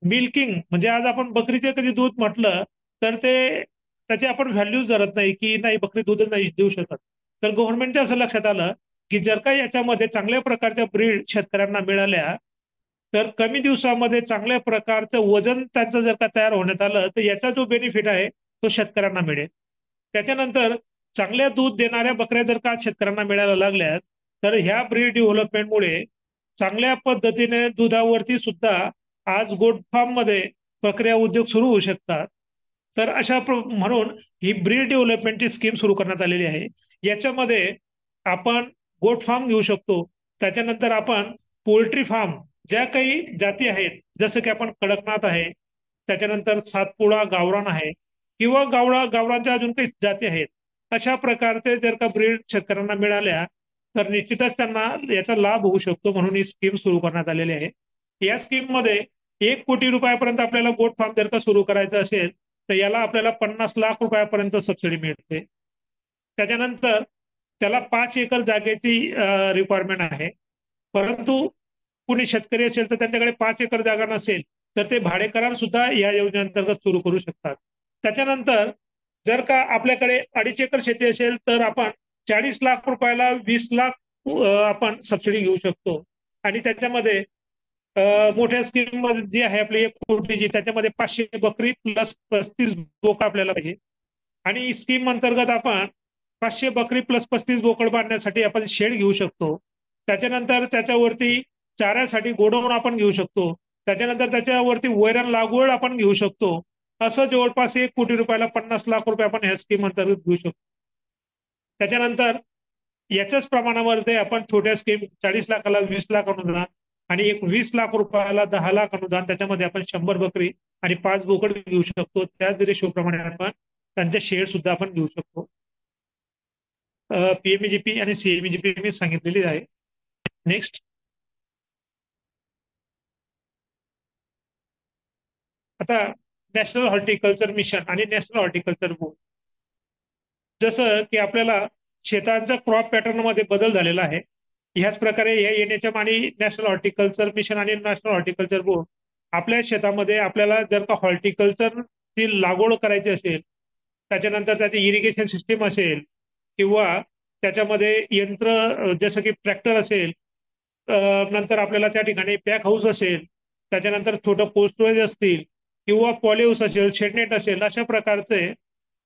मिल्किंग, म्हणजे आज आपण बकरीचे कधी दूध म्हटलं तर ते त्याची आपण व्हॅल्यूज धरत नाही की नाही बकरी दूधच नाही देऊ शकत. तर गव्हर्नमेंटच्या असं लक्षात आलं की जर का याच्यामध्ये चांगल्या प्रकारच्या ब्रीड शेतकऱ्यांना मिळाल्या तर कमी दिवसामध्ये चांगल्या प्रकारचं वजन त्यांचं जर का तयार होण्यात आलं तर याचा जो बेनिफिट आहे तो शेतकऱ्यांना मिळेल. त्याच्यानंतर चांगल्या दूध देणाऱ्या बकऱ्या जर का शेतकऱ्यांना मिळायला लागल्या तर ह्या ब्रीड डेव्हलपमेंटमुळे चांगल्या पद्धतीने दुधावरती सुद्धा आज गोट फार्म मध्ये प्रक्रिया उद्योग सुरू होऊ शकतात. तर म्हणून ही ब्रीड डेव्हलपमेंटची स्कीम सुरू करण्यात आलेली आहे. याच्यामध्ये आपण गोट फार्म घेऊ शकतो. त्याच्यानंतर आपण पोल्ट्री फार्म, ज्या काही जाती आहेत, जसं की आपण कडकनाथ आहे, त्याच्यानंतर सातपुडा गावरान आहे, किंवा गावरांच्या अजून काही जाती आहेत, अशा प्रकारचे जर का ब्रीड शेतकऱ्यांना मिळाल्या तर निश्चितच त्यांना याचा लाभ होऊ शकतो. म्हणून ही स्कीम सुरू करण्यात आलेली आहे. या स्कीम मध्ये 1 कोटी रुपयापर्यंत आपल्याला गोट फार्म जर का सुरू करायचं असेल तर याला आपल्याला 50 लाख रुपयापर्यंत सबसिडी मिळते. त्याच्यानंतर त्याला 5 एकर जागेची रिक्वायरमेंट आहे. परंतु कुणी शेतकरी असेल तर त्यांच्याकडे 5 एकर जागा नसेल तर ते भाडे करार सुद्धा या योजनेअंतर्गत सुरू करू शकतात. त्याच्यानंतर जर का आपल्याकडे 2.5 एकर शेती असेल तर आपण 40 लाख रुपयाला 20 लाख आपण सबसिडी घेऊ शकतो. आणि त्याच्यामध्ये मोठ्या स्कीम मध्ये जी आहे आपली 1 कोटीची, त्याच्यामध्ये 500 बकरी प्लस 35 बोकड आपल्याला पाहिजे. आणि स्कीम अंतर्गत आपण 500 बकरी प्लस 35 बोकड बांधण्यासाठी आपण शेड घेऊ शकतो. त्याच्यानंतर त्याच्यावरती चाऱ्यासाठी गोडाऊन आपण घेऊ शकतो. त्याच्यानंतर त्याच्यावरती वैरण लागवड आपण घेऊ शकतो. असं जवळपास 1 कोटी रुपयाला 50 लाख रुपये आपण ह्या स्कीम अंतर्गत घेऊ शकतो. त्याच्यानंतर याच्याच प्रमाणामध्ये आपण छोट्या स्कीम 40 लाखाला 20 लाख अनुदान आणि 20 लाख रुपयाला 10 लाख अनुदान, त्याच्यामध्ये आपण 100 बकरी आणि 5 बोकड घेऊ शकतो. त्याच रेशोप्रमाणे आपण त्यांचे शेड सुद्धा आपण घेऊ शकतो. पीएमजीपी आणि सीएमजीपी मी सांगितलेली आहे. नेक्स्ट, आता नॅशनल हॉर्टिकल्चर मिशन आणि नॅशनल हॉर्टिकल्चर बोर्ड, जसं की आपल्याला शेतांच्या क्रॉप पॅटर्न मध्ये बदल झालेला आहे, ह्याच प्रकारे या एनएचएम आणि नॅशनल हॉर्टिकल्चर मिशन आणि नॅशनल हॉर्टिकल्चर बोर्ड आपल्या शेतामध्ये आपल्याला जर का हॉर्टिकल्चरची लागवड करायची असेल, त्याच्यानंतर त्याची इरिगेशन सिस्टीम असेल किंवा त्याच्यामध्ये यंत्र जसं की ट्रॅक्टर असेल, नंतर आपल्याला त्या ठिकाणी पॅक हाऊस असेल, त्याच्यानंतर छोटं कोल्ड स्टोरेज असतील किंवा पॉलीहाऊस असेल, शेडनेट असेल, अशा प्रकारचे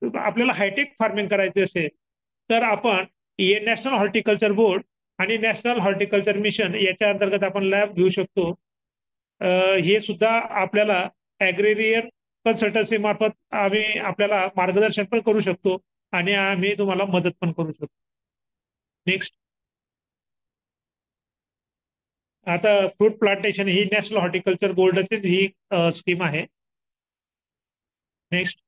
आपल्याला हायटेक फार्मिंग करायचे असेल तर आपण नॅशनल हॉर्टिकल्चर बोर्ड आणि नॅशनल हॉर्टिकल्चर मिशन याच्या अंतर्गत आपण लॅब घेऊ शकतो. हे सुद्धा आपल्याला ऍग्रेरियन कन्सल्टन्सी मार्फत आम्ही आपल्याला मार्गदर्शन पण करू शकतो आणि आम्ही तुम्हाला मदत पण करू शकतो. नेक्स्ट, आता fruit plantation he national horticulture बोर्डाची ही स्कीम आहे. नेक्स्ट,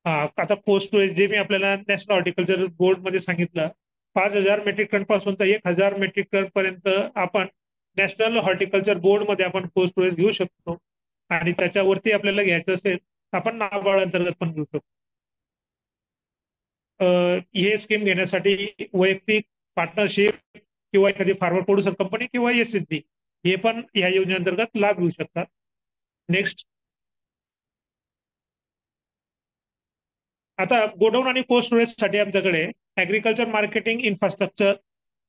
आता कोल्ड स्टोरेज जे मी आपल्याला नॅशनल हॉर्टिकल्चर बोर्ड मध्ये सांगितलं, 5,000 मेट्रिक टन पासून तर 1,000 मेट्रिक टन पर्यंत आपण नॅशनल हॉर्टिकल्चर बोर्ड मध्ये आपण कोल्ड स्टोरेज घेऊ शकतो. आणि त्याच्यावरती आपल्याला घ्यायचं असेल आपण नाबार्ड अंतर्गत पण घेऊ शकतो. हे स्कीम घेण्यासाठी वैयक्तिक पार्टनरशिप किंवा एखादी फॉरवर्ड प्रोड्युसर कंपनी किंवा एसएचजी हे पण या योजनेअंतर्गत लाभ घेऊ शकतात. नेक्स्ट, आता गोडाऊन आणि कोल्ड स्टोरेज साठी आमच्याकडे agriculture marketing infrastructure,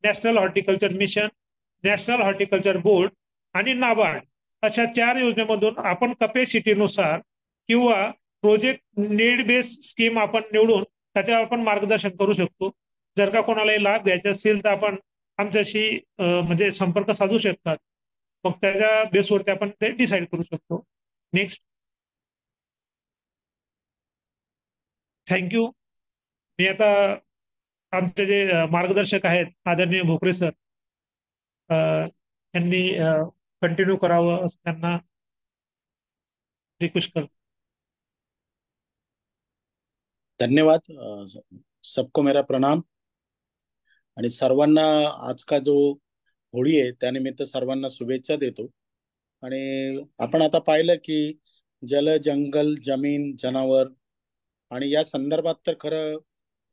national horticulture mission, national horticulture board आणि नाबार्ड अशा 4 योजनेमधून आपण कपॅसिटीनुसार किंवा प्रोजेक्ट नीड बेस स्कीम आपण निवडून त्याच्यावर आपण मार्गदर्शन करू शकतो. जर का कोणालाही लाभ घ्यायचा असेल तर आपण आमच्याशी म्हणजे संपर्क साधू शकतात. मग त्याच्या बेसवरती आपण ते डिसाईड करू शकतो. Next, thank you. मी आता आमचे जे मार्गदर्शक आहेत आदरणीय भोकरे सर यांनी कंटिन्यू करावं असं त्यांना रिक्वेस्ट करतो. धन्यवाद. सबको मेरा प्रणाम. आणि सर्वांना आज का जो होळी आहे त्यानिमित्त सर्वांना शुभेच्छा देतो. आणि आपण आता पाहिलं की जल, जंगल, जमीन, जनावर आणि या संदर्भात तर खरं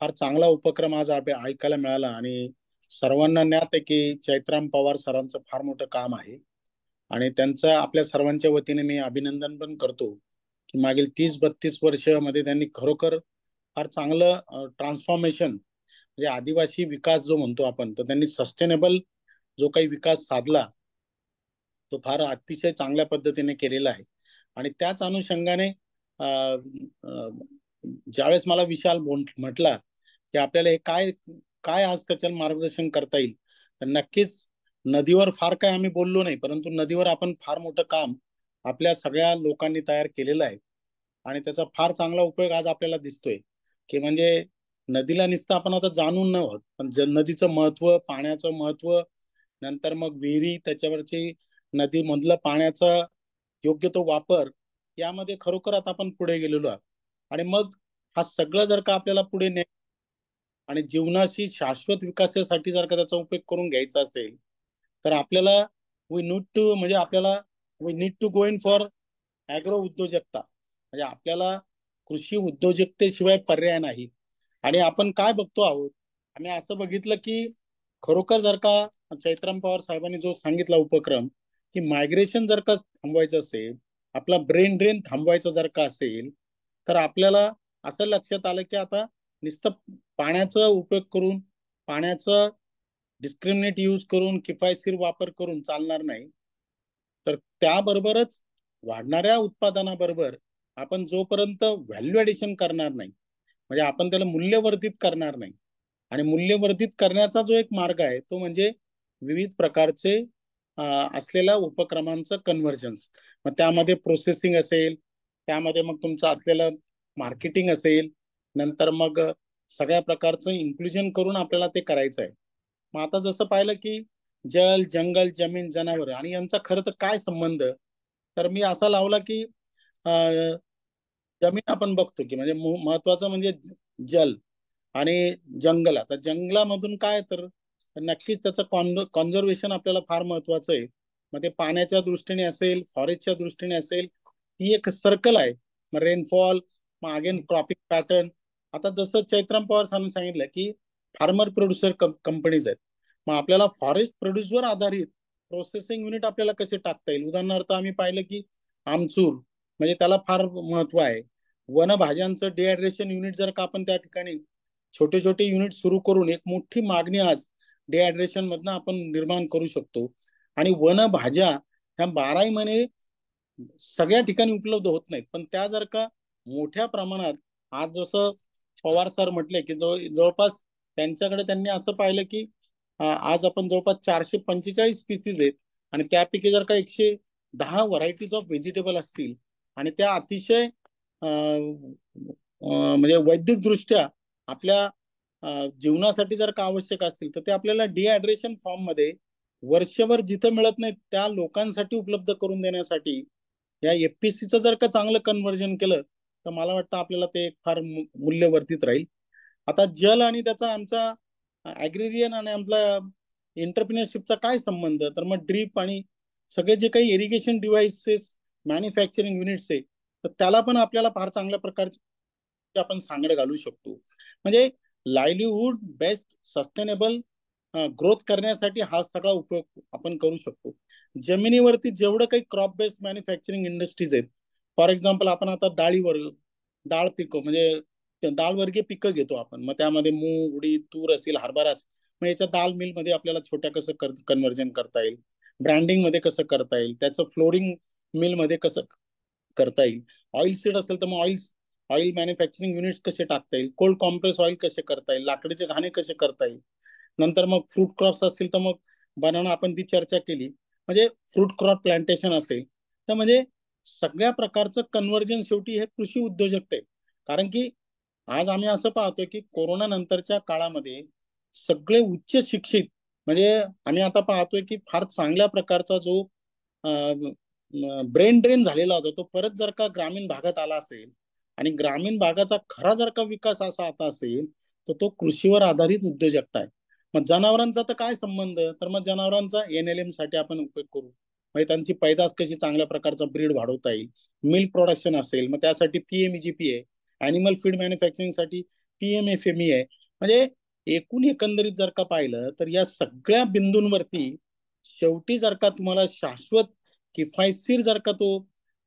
फार चांगला उपक्रम आज ऐकायला मिळाला. आणि सर्वांना ज्ञात आहे की चैत्राम पवार सरांचं फार मोठं काम आहे आणि त्यांचं आपल्या सर्वांच्या वतीने मी अभिनंदन पण करतो की मागील 30-32 वर्षामध्ये त्यांनी खरोखर फार चांगलं ट्रान्सफॉर्मेशन, म्हणजे आदिवासी विकास जो म्हणतो आपण, तर त्यांनी सस्टेनेबल जो काही विकास साधला तो फार अतिशय चांगल्या पद्धतीने केलेला आहे. आणि त्याच अनुषंगाने ज्यावेळेस मला विशाल म्हटला की आपल्याला हे काय काय आज कचल मार्गदर्शन करता येईल, तर नक्कीच नदीवर फार काय आम्ही बोललो नाही, परंतु नदीवर आपण फार मोठं काम आपल्या सगळ्या लोकांनी तयार केलेलं आहे आणि त्याचा फार चांगला उपयोग आज आपल्याला दिसतोय. की म्हणजे नदीला नुसतं आपण आता जाणून न होत, पण नदीचं महत्व, पाण्याचं महत्व, नंतर मग विहिरी, त्याच्यावरची नदीमधलं पाण्याचा योग्य तो वापर, यामध्ये खरोखर आता आपण पुढे गेलेलो आहोत. आणि मग हा सगळं जर का आपल्याला पुढे आणि जीवनाशी शाश्वत विकासासाठी जर का त्याचा उपयोग करून घ्यायचा असेल, तर आपल्याला we need to go in for agro उद्योजकता. म्हणजे आपल्याला कृषी उद्योजकतेशिवाय पर्याय नाही. आणि आपण काय बघतो आहोत, आम्ही असं बघितलं की खरोखर जर का चैत्राम पवार साहेबांनी जो सांगितला उपक्रम, की मायग्रेशन जर का थांबवायचं असेल, आपला ब्रेन ड्रेन थांबवायचं जर का असेल, तर आपल्याला असं लक्षात आलं की आता नुसतं पाण्याचा उपयोग करून, पाण्याचा डिस्क्रिमिनेट यूज करून, किफायतशीर वापर करून चालणार नाही. तर त्याबरोबरच वाढणाऱ्या उत्पादनाबरोबर आपण जोपर्यंत व्हॅल्यू ॲडिशन करणार नाही, म्हणजे आपण त्याला मूल्यवर्धित करणार नाही, आणि मूल्यवर्धित करण्याचा जो एक मार्ग आहे तो म्हणजे विविध प्रकारचे असलेल्या उपक्रमांचं कन्व्हर्जन्स. मग त्यामध्ये प्रोसेसिंग असेल, त्यामध्ये मग तुमचं असलेलं मार्केटिंग असेल, नंतर मग सगळ्या प्रकारचं इन्क्लुजन करून आपल्याला ते करायचं आहे. मग आता जसं पाहिलं की जल, जंगल, जमीन, जनावर आणि यांचा खरं तर काय संबंध, तर मी असा लावला की जमीन आपण बघतो की म्हणजे महत्वाचं म्हणजे जल आणि जंगल. आता जंगलामधून काय, तर नक्कीच त्याचं कॉन्झर्वेशन आपल्याला फार महत्वाचं आहे. मग ते पाण्याच्या दृष्टीने असेल, फॉरेस्टच्या दृष्टीने असेल, ही एक सर्कल आहे. मग रेनफॉल, मग अगेन क्रॉपिंग पॅटर्न. आता जसं चैत्राम पवार सरांनी सांगितलं की फार्मर प्रोड्युसर कंपनीज आहेत, मग आपल्याला फॉरेस्ट प्रोड्यूसवर आधारित प्रोसेसिंग युनिट आपल्याला कसे टाकता येईल. उदाहरणार्थ आम्ही पाहिलं की आमचूर, म्हणजे त्याला फार महत्व आहे. वनभाज्यांचं डिहायड्रेशन युनिट जर का आपण त्या ठिकाणी छोटे छोटे युनिट सुरू करून एक मोठी मागणी आज डिहायड्रेशन मधनं आपण निर्माण करू शकतो. आणि वनभाज्या ह्या 12 महिने सगळ्या ठिकाणी उपलब्ध होत नाहीत, पण त्या जर का मोठ्या प्रमाणात, आज जसं पवार सर म्हटले की जवळपास त्यांच्याकडे त्यांनी असं पाहिलं की आज आपण जवळपास 445 स्पीसीज आहेत, आणि त्यापैकी जर का 110 व्हरायटीज ऑफ व्हेजिटेबल असतील, आणि त्या अतिशय म्हणजे वैद्यक दृष्ट्या आपल्या जीवनासाठी जर का आवश्यक असतील, तर ते आपल्याला डिहायड्रेशन फॉर्म मध्ये वर्षभर जिथं मिळत नाही त्या लोकांसाठी उपलब्ध करून देण्यासाठी या एफपीसीचं जर का चांगलं कन्व्हर्जन केलं, तर मला वाटतं आपल्याला ते फार मूल्यवर्धित राहील. आता जल आणि त्याचा आमचा ऍग्रिरियन आणि आमचा एंटरप्रिनरशिपचा काय संबंध, तर मग ड्रीप आणि सगळे जे काही इरिगेशन डिव्हाइसेस, मॅन्युफॅक्चरिंग युनिट्स आहे, तर त्याला पण आपल्याला फार चांगल्या प्रकारचे आपण सांगड घालू शकतो. म्हणजे लाईव्हलीहूड बेस्ट सस्टेनेबल ग्रोथ करण्यासाठी हा सगळा उपयोग आपण करू शकतो. जमिनीवरती जेवढं काही क्रॉप बेस्ड मॅन्युफॅक्चरिंग इंडस्ट्रीज आहेत, फॉर एक्झाम्पल आपण आता डाळ पिकं, म्हणजे डाळवर्गीय पिकं घेतो आपण, मग त्यामध्ये मूग, उडीद, तूर असेल, हरभरा असेल, मग याच्या दाल मिल मध्ये आपल्याला छोट्या कसं कन्व्हर्जन करता येईल, ब्रँडिंग मध्ये कसं करता येईल, त्याचं फ्लोरिंग मिल मध्ये कसं करता येईल, ऑइल सीड असेल तर मग ऑइल मॅन्युफॅक्चरिंग युनिट्स कसे टाकता येईल, कोल्ड कॉम्प्रेस ऑइल कसे करता येईल, लाकडीचे घाणे कसे करता येईल. नंतर मग फ्रूट क्रॉप्स असतील तर मग बनाना, आपण ती चर्चा केली. म्हणजे फ्रूट क्रॉप प्लांटेशन असेल, तर म्हणजे सगळ्या प्रकारचं कन्व्हर्जन शेवटी हे कृषी उद्योजकता आहे. कारण की आज आम्ही असं पाहतोय की कोरोना नंतरच्या काळामध्ये सगळे उच्च शिक्षित, म्हणजे आम्ही आता पाहतोय की फार चांगल्या प्रकारचा जो ब्रेन ड्रेन झालेला होता, तो परत जर का ग्रामीण भागात आला असेल, आणि ग्रामीण भागाचा खरा जर का विकास असा आता असेल, तर तो कृषीवर आधारित उद्योजकता आहे. मग जनावरांचा तर काय संबंध, तर मग जनावरांचा एनएलएम साठी आपण उपयोग करू, म्हणजे त्यांची पैदास कशी चांगल्या प्रकारचा ब्रीड वाढवता येईल. मिल्क प्रोडक्शन असेल, मग त्यासाठी पीएमईजीपी आहे. अॅनिमल फीड मॅन्युफॅक्चरिंग साठी पीएमएफएमई आहे. म्हणजे एकूण एकंदरीत जर का पाहिलं, तर या सगळ्या बिंदूंवरती शेवटी जर का तुम्हाला शाश्वत किफायतशीर जर का तो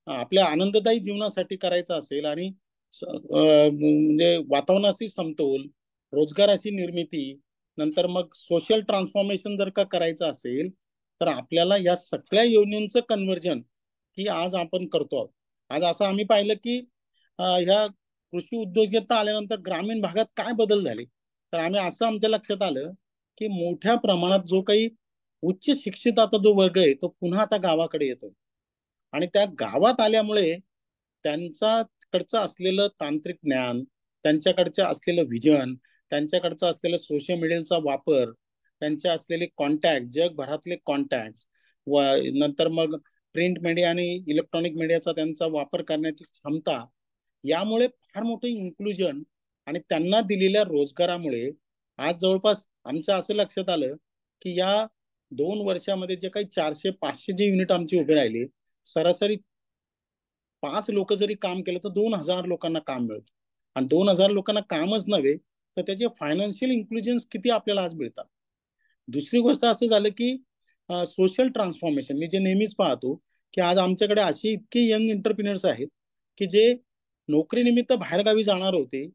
आपल्या आनंददायी जीवनासाठी करायचा असेल, आणि म्हणजे वातावरणाशी समतोल, रोजगाराची निर्मिती, नंतर मग सोशल ट्रान्सफॉर्मेशन जर का करायचं असेल, तर आपल्याला या सगळ्या योजनांचं कन्व्हर्जन की आज आपण करतो आहोत. आज असं आम्ही पाहिलं की ह्या कृषी उद्योजकता आल्यानंतर ग्रामीण भागात काय बदल झाले, तर आम्ही असं आमच्या लक्षात आलं की मोठ्या प्रमाणात जो काही उच्च शिक्षित आता जो वर्ग आहे तो पुन्हा आता गावाकडे येतोय. आणि त्या गावात आल्यामुळे त्यांच्याकडचं असलेलं तांत्रिक ज्ञान, त्यांच्याकडचं असलेलं विजन, त्यांच्याकडचं असलेलं सोशल मीडियाचा वापर, त्यांचे असलेले कॉन्टॅक्ट, जगभरातले कॉन्टॅक्ट व नंतर मग प्रिंट मीडिया आणि इलेक्ट्रॉनिक मीडियाचा त्यांचा वापर करण्याची क्षमता, यामुळे फार मोठं इन्क्लुजन आणि त्यांना दिलेल्या रोजगारामुळे आज जवळपास आमचं असं लक्षात आलं की या 2 वर्षामध्ये जे काही 400-500 जे युनिट आमचे उभे राहिले, सरासरी 5 लोक जरी काम केलं तर 2,000 लोकांना काम मिळतं. आणि 2,000 लोकांना कामच नव्हे तर त्याचे फायनान्शियल इन्क्लुजन किती आपल्याला आज मिळतात. दुसरी गोष्ट असं झालं की सोशल ट्रान्सफॉर्मेशन मी जे नेहमीच पाहतो की आज आमच्याकडे अशी इतके यंग एंटरप्रिनर्स आहेत की जे नोकरीनिमित्त बाहेरगावी जाणार होते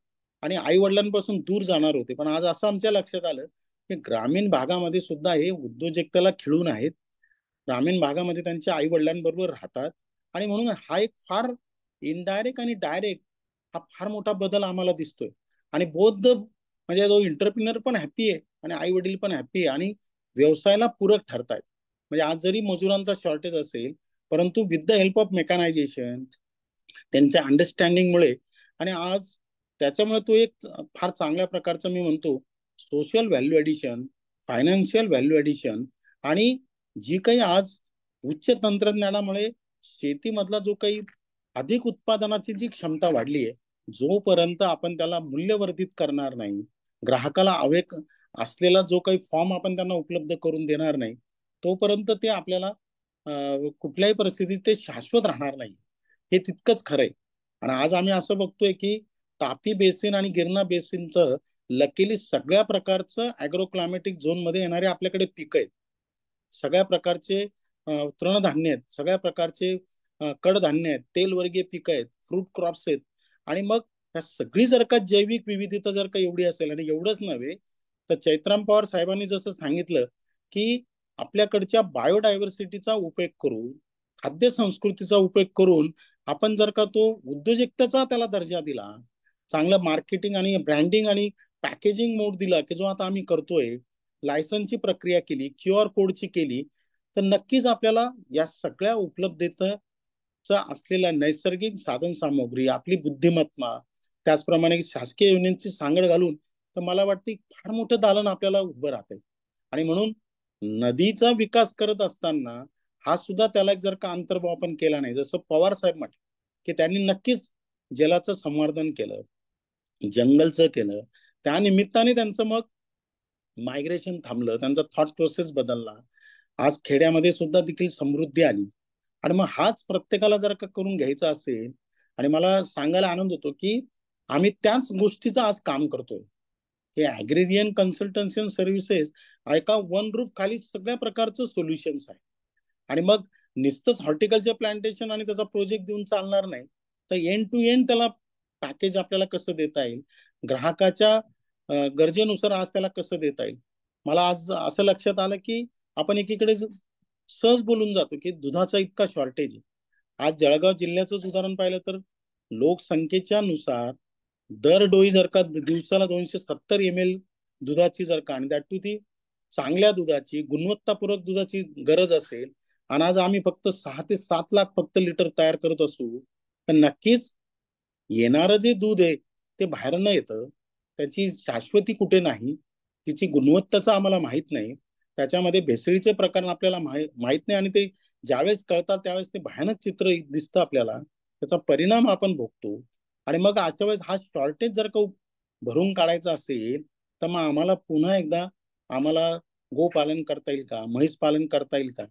आणि आई वडिलांपासून दूर जाणार होते, पण आज असं आमच्या लक्षात आलं की ग्रामीण भागामध्ये सुद्धा हे उद्योजकतेला खिळून आहेत. ग्रामीण भागामध्ये त्यांच्या आई वडिलांबरोबर राहतात. आणि म्हणून हा एक फार इनडायरेक्ट आणि डायरेक्ट हा फार मोठा बदल आम्हाला दिसतोय. आणि बोध म्हणजे जो एंटरप्रिनर पण हॅप्पी आहे आणि आई वडील पण हॅप्पी आहे आणि व्यवसायाला पूरक ठरतायत. म्हणजे आज जरी मजुरांचा शॉर्टेज असेल, परंतु with the help of mechanisation, त्यांच्या अंडरस्टँडिंगमुळे आणि आज त्याच्यामुळे तो एक फार चांगल्या प्रकारचं मी म्हणतो social value addition, financial value addition आणि जी काही आज उच्च तंत्रज्ञानामुळे शेतीमधला जो काही अधिक उत्पादनाची जी क्षमता वाढली आहे, जोपर्यंत आपण त्याला मूल्यवर्धित करणार नाही, ग्राहकाला अवेक असलेला जो काही फॉर्म आपण त्यांना उपलब्ध करून देणार नाही, तोपर्यंत ते आपल्याला कुठल्याही परिस्थितीत ते शाश्वत राहणार नाही. हे तितकंच खरंय. आणि आज आम्ही असं बघतोय की तापी बेसिन आणि गिरणा बेसिनचं लकीली सगळ्या प्रकारचं अॅग्रो क्लायमॅटिक झोन मध्ये येणारे आपल्याकडे पीक आहेत. सगळ्या प्रकारचे तृणधान्य आहेत, सगळ्या प्रकारचे कडधान्य आहेत, तेलवर्गीय पिकं आहेत, फ्रूट क्रॉप्स आहेत. आणि मग ह्या सगळी जर का जैविक विविधता जर का एवढी असेल, आणि एवढंच नव्हे तर चैत्राम पवार साहेबांनी जसं सांगितलं की आपल्याकडच्या बायोडायव्हर्सिटीचा उपयोग करून, खाद्य संस्कृतीचा उपयोग करून आपण जर का तो उद्योजकतेचा त्याला दर्जा दिला, चांगलं मार्केटिंग आणि ब्रँडिंग आणि पॅकेजिंग मोड दिला की जो आता आम्ही करतोय, लायसन्सची प्रक्रिया केली, QR कोडची केली, तर नक्कीच आपल्याला या सगळ्या उपलब्धतेचा असलेल्या नैसर्गिक साधन सामग्री, आपली बुद्धिमत्ता, त्याचप्रमाणे शासकीय योजनेची सांगड घालून तर मला वाटतं फार मोठं दालन आपल्याला उभं राहतंय. आणि म्हणून नदीचा विकास करत असताना हा सुद्धा त्याला जर का अंतर्भाव आपण केला नाही, जसं पवार साहेब म्हटलं की त्यांनी नक्कीच जलाचं संवर्धन केलं, जंगलचं केलं, त्या निमित्ताने त्यांचं मग मायग्रेशन थांबलं, त्यांचा थॉट प्रोसेस बदलला, आज खेड्यामध्ये सुद्धा देखील समृद्धी आली. आणि मग हाच प्रत्येकाला जर का करून घ्यायचा असेल, आणि मला सांगायला आनंद होतो की आम्ही त्याच गोष्टीचं आज काम करतोय. हे ऍग्रेरियन कन्सल्टन्सी सर्व्हिसेस एका वन रूफ खाली सगळ्या प्रकारचं सोल्युशन्स आहे. आणि मग नुसतंच हॉर्टिकल्चर प्लांटेशन आणि त्याचा प्रोजेक्ट देऊन चालणार नाही, तर एंड टू एंड त्याला पॅकेज आपल्याला कसं देता येईल, ग्राहकाच्या गरजेनुसार आज त्याला कसं देता येईल. मला आज असं लक्षात आलं की आपण एकीकडे सहज बोलून जातो की दुधाचा इतका शॉर्टेज आहे. आज जळगाव जिल्ह्याचंच उदाहरण पाहिलं तर लोकसंख्येच्या नुसार दर डोई जर का दिवसाला 270 ml दुधाची जर का, आणि दॅट टू ती चांगल्या दुधाची गुणवत्तापूर्वक दुधाची गरज असेल, आणि आज आम्ही फक्त 6 ते 7 लाख फक्त लिटर तयार करत असू, तर नक्कीच येणारं जे दूध आहे ते बाहेर न येतं, त्याची शाश्वती कुठे नाही, तिची गुणवत्ताचं आम्हाला माहित नाही, त्याच्यामध्ये भेसळीचे प्रकार आपल्याला माहित नाही, आणि ते ज्यावेळेस कळतात त्यावेळेस ते भयानक चित्र दिसतं आपल्याला, त्याचा परिणाम आपण भोगतो. आणि मग अशा वेळेस हा शॉर्टेज जर का भरून काढायचा असेल तर मग आम्हाला पुन्हा एकदा आम्हाला गोपालन करता येईल का, म्हैस पालन करता येईल का,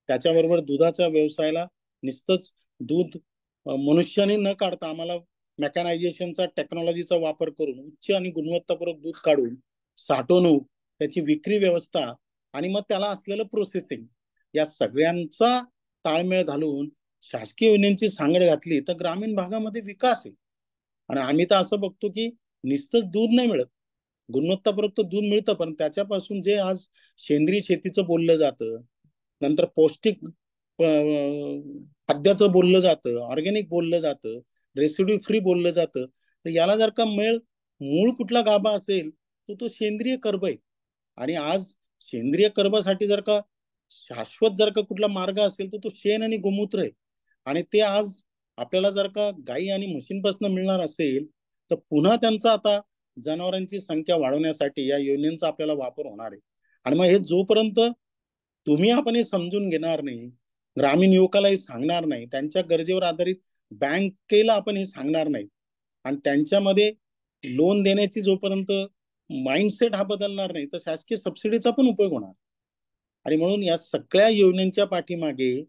त्याच्याबरोबर दुधाच्या व्यवसायाला नुसतंच दूध मनुष्याने न काढता आम्हाला मेकॅनायझेशनचा टेक्नॉलॉजीचा वापर करून उच्च आणि गुणवत्तापूर्वक दूध काढून साठवणूक, त्याची विक्री व्यवस्था आणि मग त्याला असलेलं प्रोसेसिंग, या सगळ्यांचा ताळमेळ घालून शासकीय योजनेची सांगड घातली तर ग्रामीण भागामध्ये विकास आहे. आणि आम्ही तर असं बघतो की नुसतंच दूध नाही मिळत, गुणवत्तापूर्वक दूध मिळतं, पण त्याच्यापासून जे आज सेंद्रिय शेतीचं बोललं जातं, नंतर पौष्टिक खाद्याचं बोललं जातं, ऑर्गॅनिक बोललं जातं, रेसिड्यू फ्री बोललं जातं, तर याला जर का मूळ कुठला गाभा असेल तर तो सेंद्रिय कर्ब आहे. आणि आज सेंद्रिय कर्बासाठी जर का शाश्वत जर का कुठला मार्ग असेल तर तो शेण आणि गोमूत्र आहे. आणि ते आज आपल्याला जर का गाई आणि म्हशींपासून मिळणार असेल तर पुन्हा त्यांचा आता जनावरांची संख्या वाढवण्यासाठी या योजनेचा आपल्याला वापर होणार आहे. आणि मग हे जोपर्यंत तुम्ही आपण हे समजून घेणार नाही, ग्रामीण युवकाला हे सांगणार नाही, त्यांच्या गरजेवर आधारित बँकेला आपण हे सांगणार नाही, आणि त्यांच्यामध्ये लोन देण्याची जोपर्यंत माइंडसेट हा बदलणार नाही तर शासकीय सबसिडीचा पण उपयोग होणार. आणि म्हणून या सगळ्या योजनांच्या पाठीमागे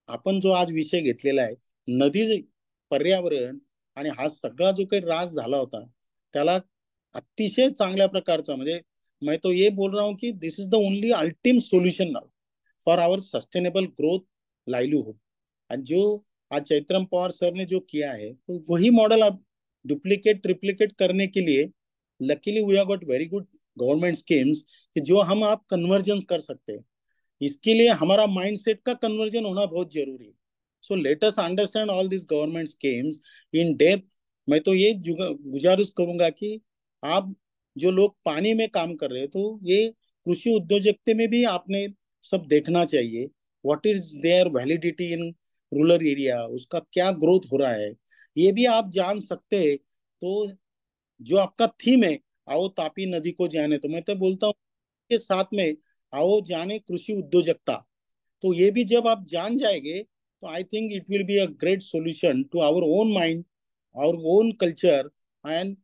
आपण जो आज विषय घेतलेला आहे, नदी, पर्यावरण आणि हा सगळा जो काही ऱ्हास झाला होता त्याला अतिशय चांगल्या प्रकारचा, म्हणजे मैं तो ये बोल रहा हूँ कि this is the only ultimate solution now for our sustainable growth livelihood. और जो आज चैत्रम पवार सर ने जो किया है तो वही मॉडल अब डुप्लीकेट ट्रिप्लीकेट करने के लिए luckily we have got very good government schemes कि जो हम आप कन्वर्जन कर सकते हैं. इसके लिए हमारा माइंडसेट का कन्वर्जन होना बहुत जरूरी है. So let us understand all this government schemes in depth. मैं तो ये गुजारिश करूंगा कि आप जो लोग पानी में काम कर रहे हैं तो ये कृषि उद्योजकते में भी आपने सब देखना चाहिए. What is their validity in rural area, उसका क्या ग्रोथ हो रहा है ये भी आप जान सकते हैं. तो जो आपका थीम है, आओ तापी नदी को जाने, तो मैं तो बोलता हूँ के साथ में आओ जाने कृषि उद्योजकता. तो ये भी जब आप जान जाएंगे तो I think it will be a great solution to our own mind, our own culture. And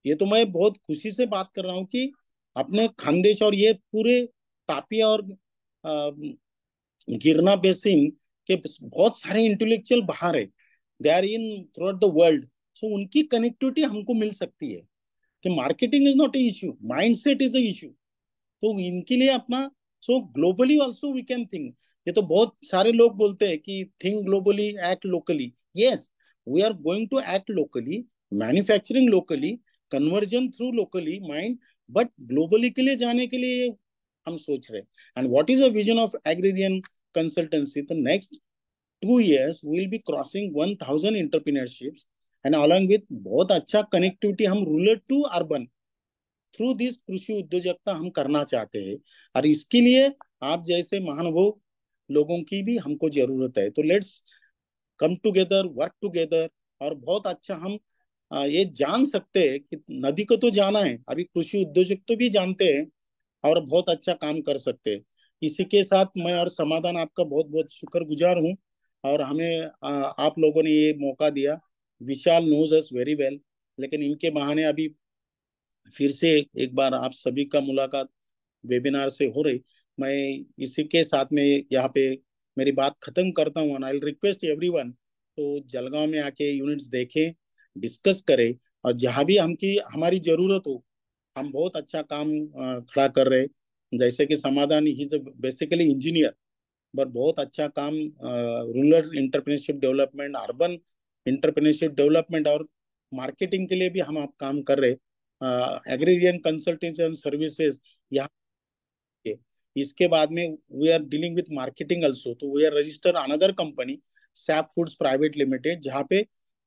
ये तो मैं बहुत खुशी से बात कर रहा हूँ कि अपने खानदेश और ये पूरे तापी और गिरना बेसिन के बहुत सारे इंटेलेक्चुअल बाहर है, they are in throughout the world. So उनकी कनेक्टिविटी हमको मिल सकती है कि marketing is not a issue, mindset is a issue. तो इनके लिए अपना, so globally also we can think. ये तो बहुत सारे लोग बोलते हैं कि think globally act locally. Yes, we are going to act locally, manufacturing locally, conversion through locally mind, but globally के लिए जाने के लिए हम सोच रहे हैं. End what is a vision of agrarian consultancy? तो next 2 years we will be crossing 1000 entrepreneurships, and along with बहुत अच्छा कनेक्टिविटी हम rural to urban through this कृषि उद्योजकता हम करना चाहते हैं. और इसके लिए आप जैसे महानुभव लोगों की भी हमको जरूरत है. तो let's come together, work together. और बहुत अच्छा हम ये जान सकते हैं कि नदी को तो जाना है, अभी कृषि उद्योजक तो भी जानते हैं और बहुत अच्छा काम कर सकते हैं. इसी के साथ मैं और समाधान आपका बहुत बहुत शुक्रगुजार हूँ, और हमें आप लोगों ने ये मौका दिया. विशाल नोज अस वेरी वेल, लेकिन इनके बहाने अभी फिर से एक बार आप सभी का मुलाकात वेबिनार से हो रही. मैं इसी के साथ में यहाँ पे मेरी बात खत्म करता हूँ. आई रिक्वेस्ट एवरीवन तो जलगांव में आके यूनिट्स देखें, डिस्कस करें, और जहाँ भी हमकी हमारी जरूरत हो हम बहुत अच्छा काम खड़ा कर रहे हैं. जैसे कि समाधान ही बेसिकली इंजीनियर, बट बहुत अच्छा काम rural entrepreneurship development, urban entrepreneurship development और मार्केटिंग के लिए भी हम आप काम कर रहे. एग्रीरियन कंसल्टेंसी एंड सर्विसेज यहाँ के. इसके बाद में we are dealing with marketing also. तो we are register another company Sap foods private limited, जहाँ पे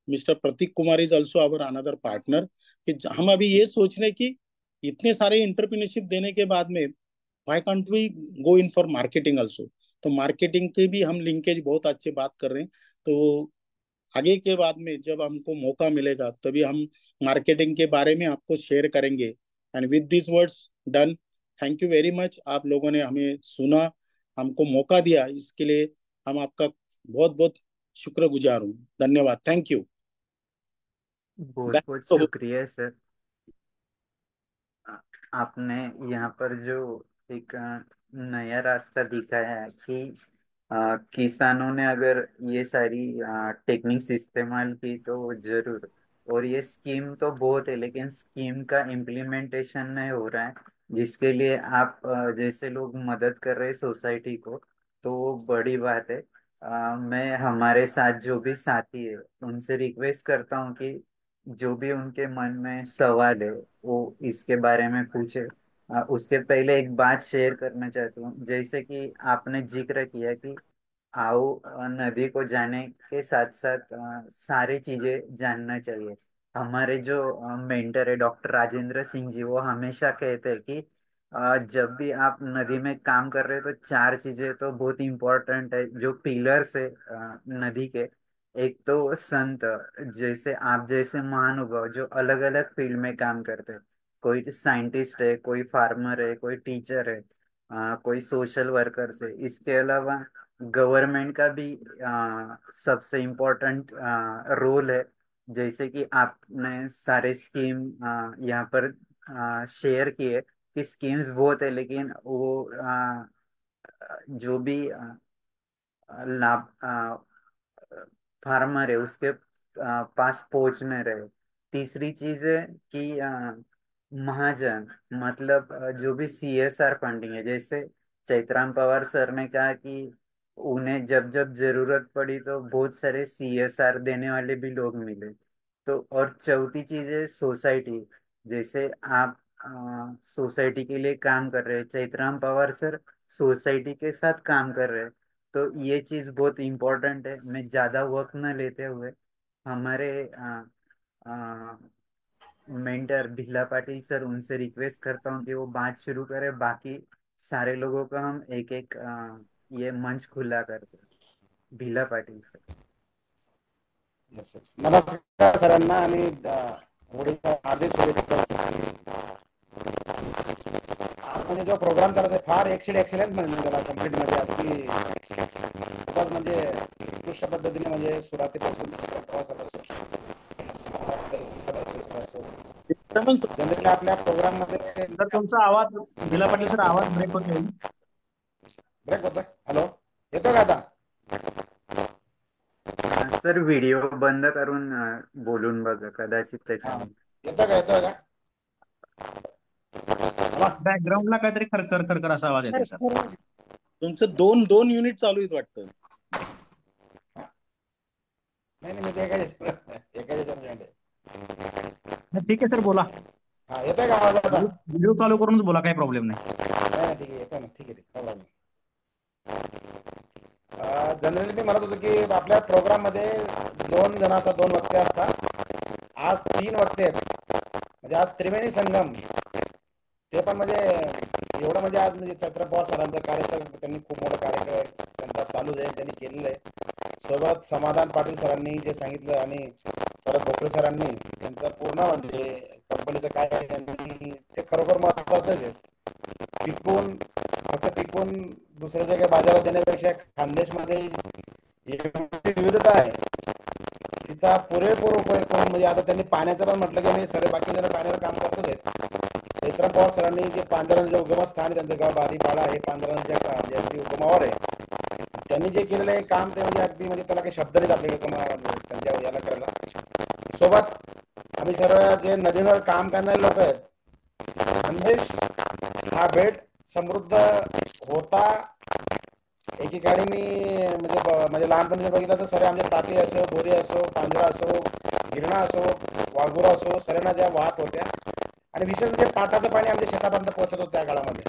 mister Pratik Kumar is also our another partner. कि हम अभी ये सोच रहे हैं कि इतने सारे इंटरप्रेन्योरशिप देने के बाद में why can't we go in for marketing also. तो मार्केटिंग के भी हम लिंकेज बहुत अच्छे बात कर रहे हैं. तो आगे के बाद में जब हमको मौका मिलेगा तभी हम मार्केटिंग के बारे में आपको शेयर करेंगे. And with this words done, thank you very much. आप लोगों ने हमें सुना, हमको मौका दिया, इसके लिए हम आपका बहुत बहुत शुक्रगुजार हूँ. धन्यवाद, थैंक यू. बहुत बहुत शुक्रिया सर. आपने यहाँ पर जो एक नया रास्ता दिखाया है कि किसानों ने अगर ये सारी टेक्निक्स इस्तेमाल की तो जरूर. और ये स्कीम तो बहुत है लेकिन स्कीम का इम्प्लीमेंटेशन नहीं हो रहा है, जिसके लिए आप जैसे लोग मदद कर रहे सोसाइटी को, तो वो बड़ी बात है. मैं हमारे साथ जो भी साथी है उनसे रिक्वेस्ट करता हूँ कि जो भी उनके मन में सवाल है वो इसके बारे में पूछे. उसके पहले एक बात शेयर करना चाहता हूँ. जैसे कि आपने जिक्र किया कि आओ नदी को जाने के साथ साथ सारी चीजें जानना चाहिए. हमारे जो मेंटर है डॉक्टर राजेंद्र सिंह जी, वो हमेशा कहते हैं कि जब भी आप नदी में काम कर रहे हो तो चार चीजें तो बहुत इंपॉर्टेंट है जो पिलर्स है नदी के। एक तो संत, जैसे आप जैसे महानुभाव जो अलग अलग फील्ड में काम करते हैं। कोई साइंटिस्ट है, कोई फार्मर है, कोई टीचर है, कोई सोशल वर्कर है। इसके अलावा गवर्नमेंट का भी सबसे इम्पोर्टेंट रोल है। जैसे कि आपने सारे स्कीम यहाँ पर शेयर किए कि स्कीम्स बहुत है, लेकिन वो जो भी लाभ फार्मर है उसके पास पहुंच नहीं रहे। तीसरी चीज है कि महाजन, मतलब जो भी सीएसआर फंडिंग है, जैसे चैत्राम पवार सर ने कहा कि उन्हें जब जब जरूरत पड़ी तो बहुत सारे सीएसआर देने वाले भी लोग मिले। तो और चौथी चीज है सोसाइटी। जैसे आप सोसाइटी के लिए काम कर रहे हैं, चैत्राम पवार सर सोसाइटी के साथ काम कर रहे हैं। तो ये चीज बहुत इम्पोर्टेंट है। मैं ज्यादा वक्त न लेते हुए हमारे मेंटर भिला पाटिल सर, उनसे रिक्वेस्ट करता हूँ कि वो बात शुरू करें। बाकी सारे लोगों का हम एक एक ये मंच खुला करते हैं। भिला पाटिल सर। Yes, yes. नमस्कार सरांना आणि होळीच्या हार्दिक शुभेच्छा. आज म्हणजे जो प्रोग्राम चालत आहे फार एक्सिलेंट म्हणजे त्याला कंप्लीट मध्ये अगदी खूपच म्हणजे उत्कृष्ट पद्धतीने म्हणजे सुरुवातीपासून जनरली आपल्या प्रोग्राम मध्ये सर तुमचा आवाज भिला पाटील सर आवाज ब्रेक होतोय. ब्रेक होतोय. हॅलो, येतो का आता? सर व्हिडिओ बंद करून बोलून बघा, कदाचित त्याच्यामुळे. येतो का? बॅकग्राऊंडला काहीतरी खरखर खरखर असा आवाज येतोय सर. तुमचं दोन दोन युनिट चालू आहेत वाटतं. नाही मी ते ठीक आहे सर, बोला. हा, येतोय का आवाज आता? व्हिडिओ चालू करूनच बोला, काही प्रॉब्लेम नाही. ठीक आहे, येतो ना. ठीक आहे. जनरली मी म्हणत होतो की आपल्या प्रोग्राम मध्ये 2 जणांचा 2 वक्ते असतात. आज 3 वक्ते आहेत. म्हणजे आज त्रिवेणी संगम, ते पण म्हणजे एवढं म्हणजे आज म्हणजे छत्रपती सरांचं कार्यक्रम त्यांनी खूप मोठं कार्यक्रम त्यांचा चालू आहे, त्यांनी केलेलं आहे. सोबत समाधान पाटील सरांनी जे सांगितलं आणि शरद भोकरे सरांनी त्यांचं पूर्ण म्हणजे कंपनीचं काय आहे त्यांनी ते खरोखर महत्वाचं आहे. फक्त पिकून दुसऱ्या जागी बाजारात देण्यापेक्षा खानदेशमध्ये विविधता आहे तिचा पुरेपूर उपयोग करून म्हणजे आता त्यांनी पाण्याचं पण म्हटलं की मी सगळे बाकी जण पाण्यावर काम करतोच आहेत. चैत्राम पवार सरांनी जे पांढऱ्यांचे उगमस्थान त्यांचं गाव बारीपाडा हे पांढऱ्यांच्या अगदी उगमावर आहे. त्यांनी जे केलेलं आहे काम ते म्हणजे अगदी म्हणजे त्याला काही शब्द नाहीत आपले त्यांच्या याला करायला. सोबत आम्ही सर्व जे नदीवर काम करणारे लोक आहेत. खानदेश हा बेट समृद्ध होता. एकेकाळी मी म्हणजे लहानपणी बघितलं तर सर आमच्या तापी असो, बोरी असो, पांजरा असो, गिरणा असो, वाघुरा असो, सऱ्यांना ज्या वाहत होत्या आणि विशेष म्हणजे पाटाचं पाणी आमच्या शेतापर्यंत पोहोचत होतं त्या काळामध्ये.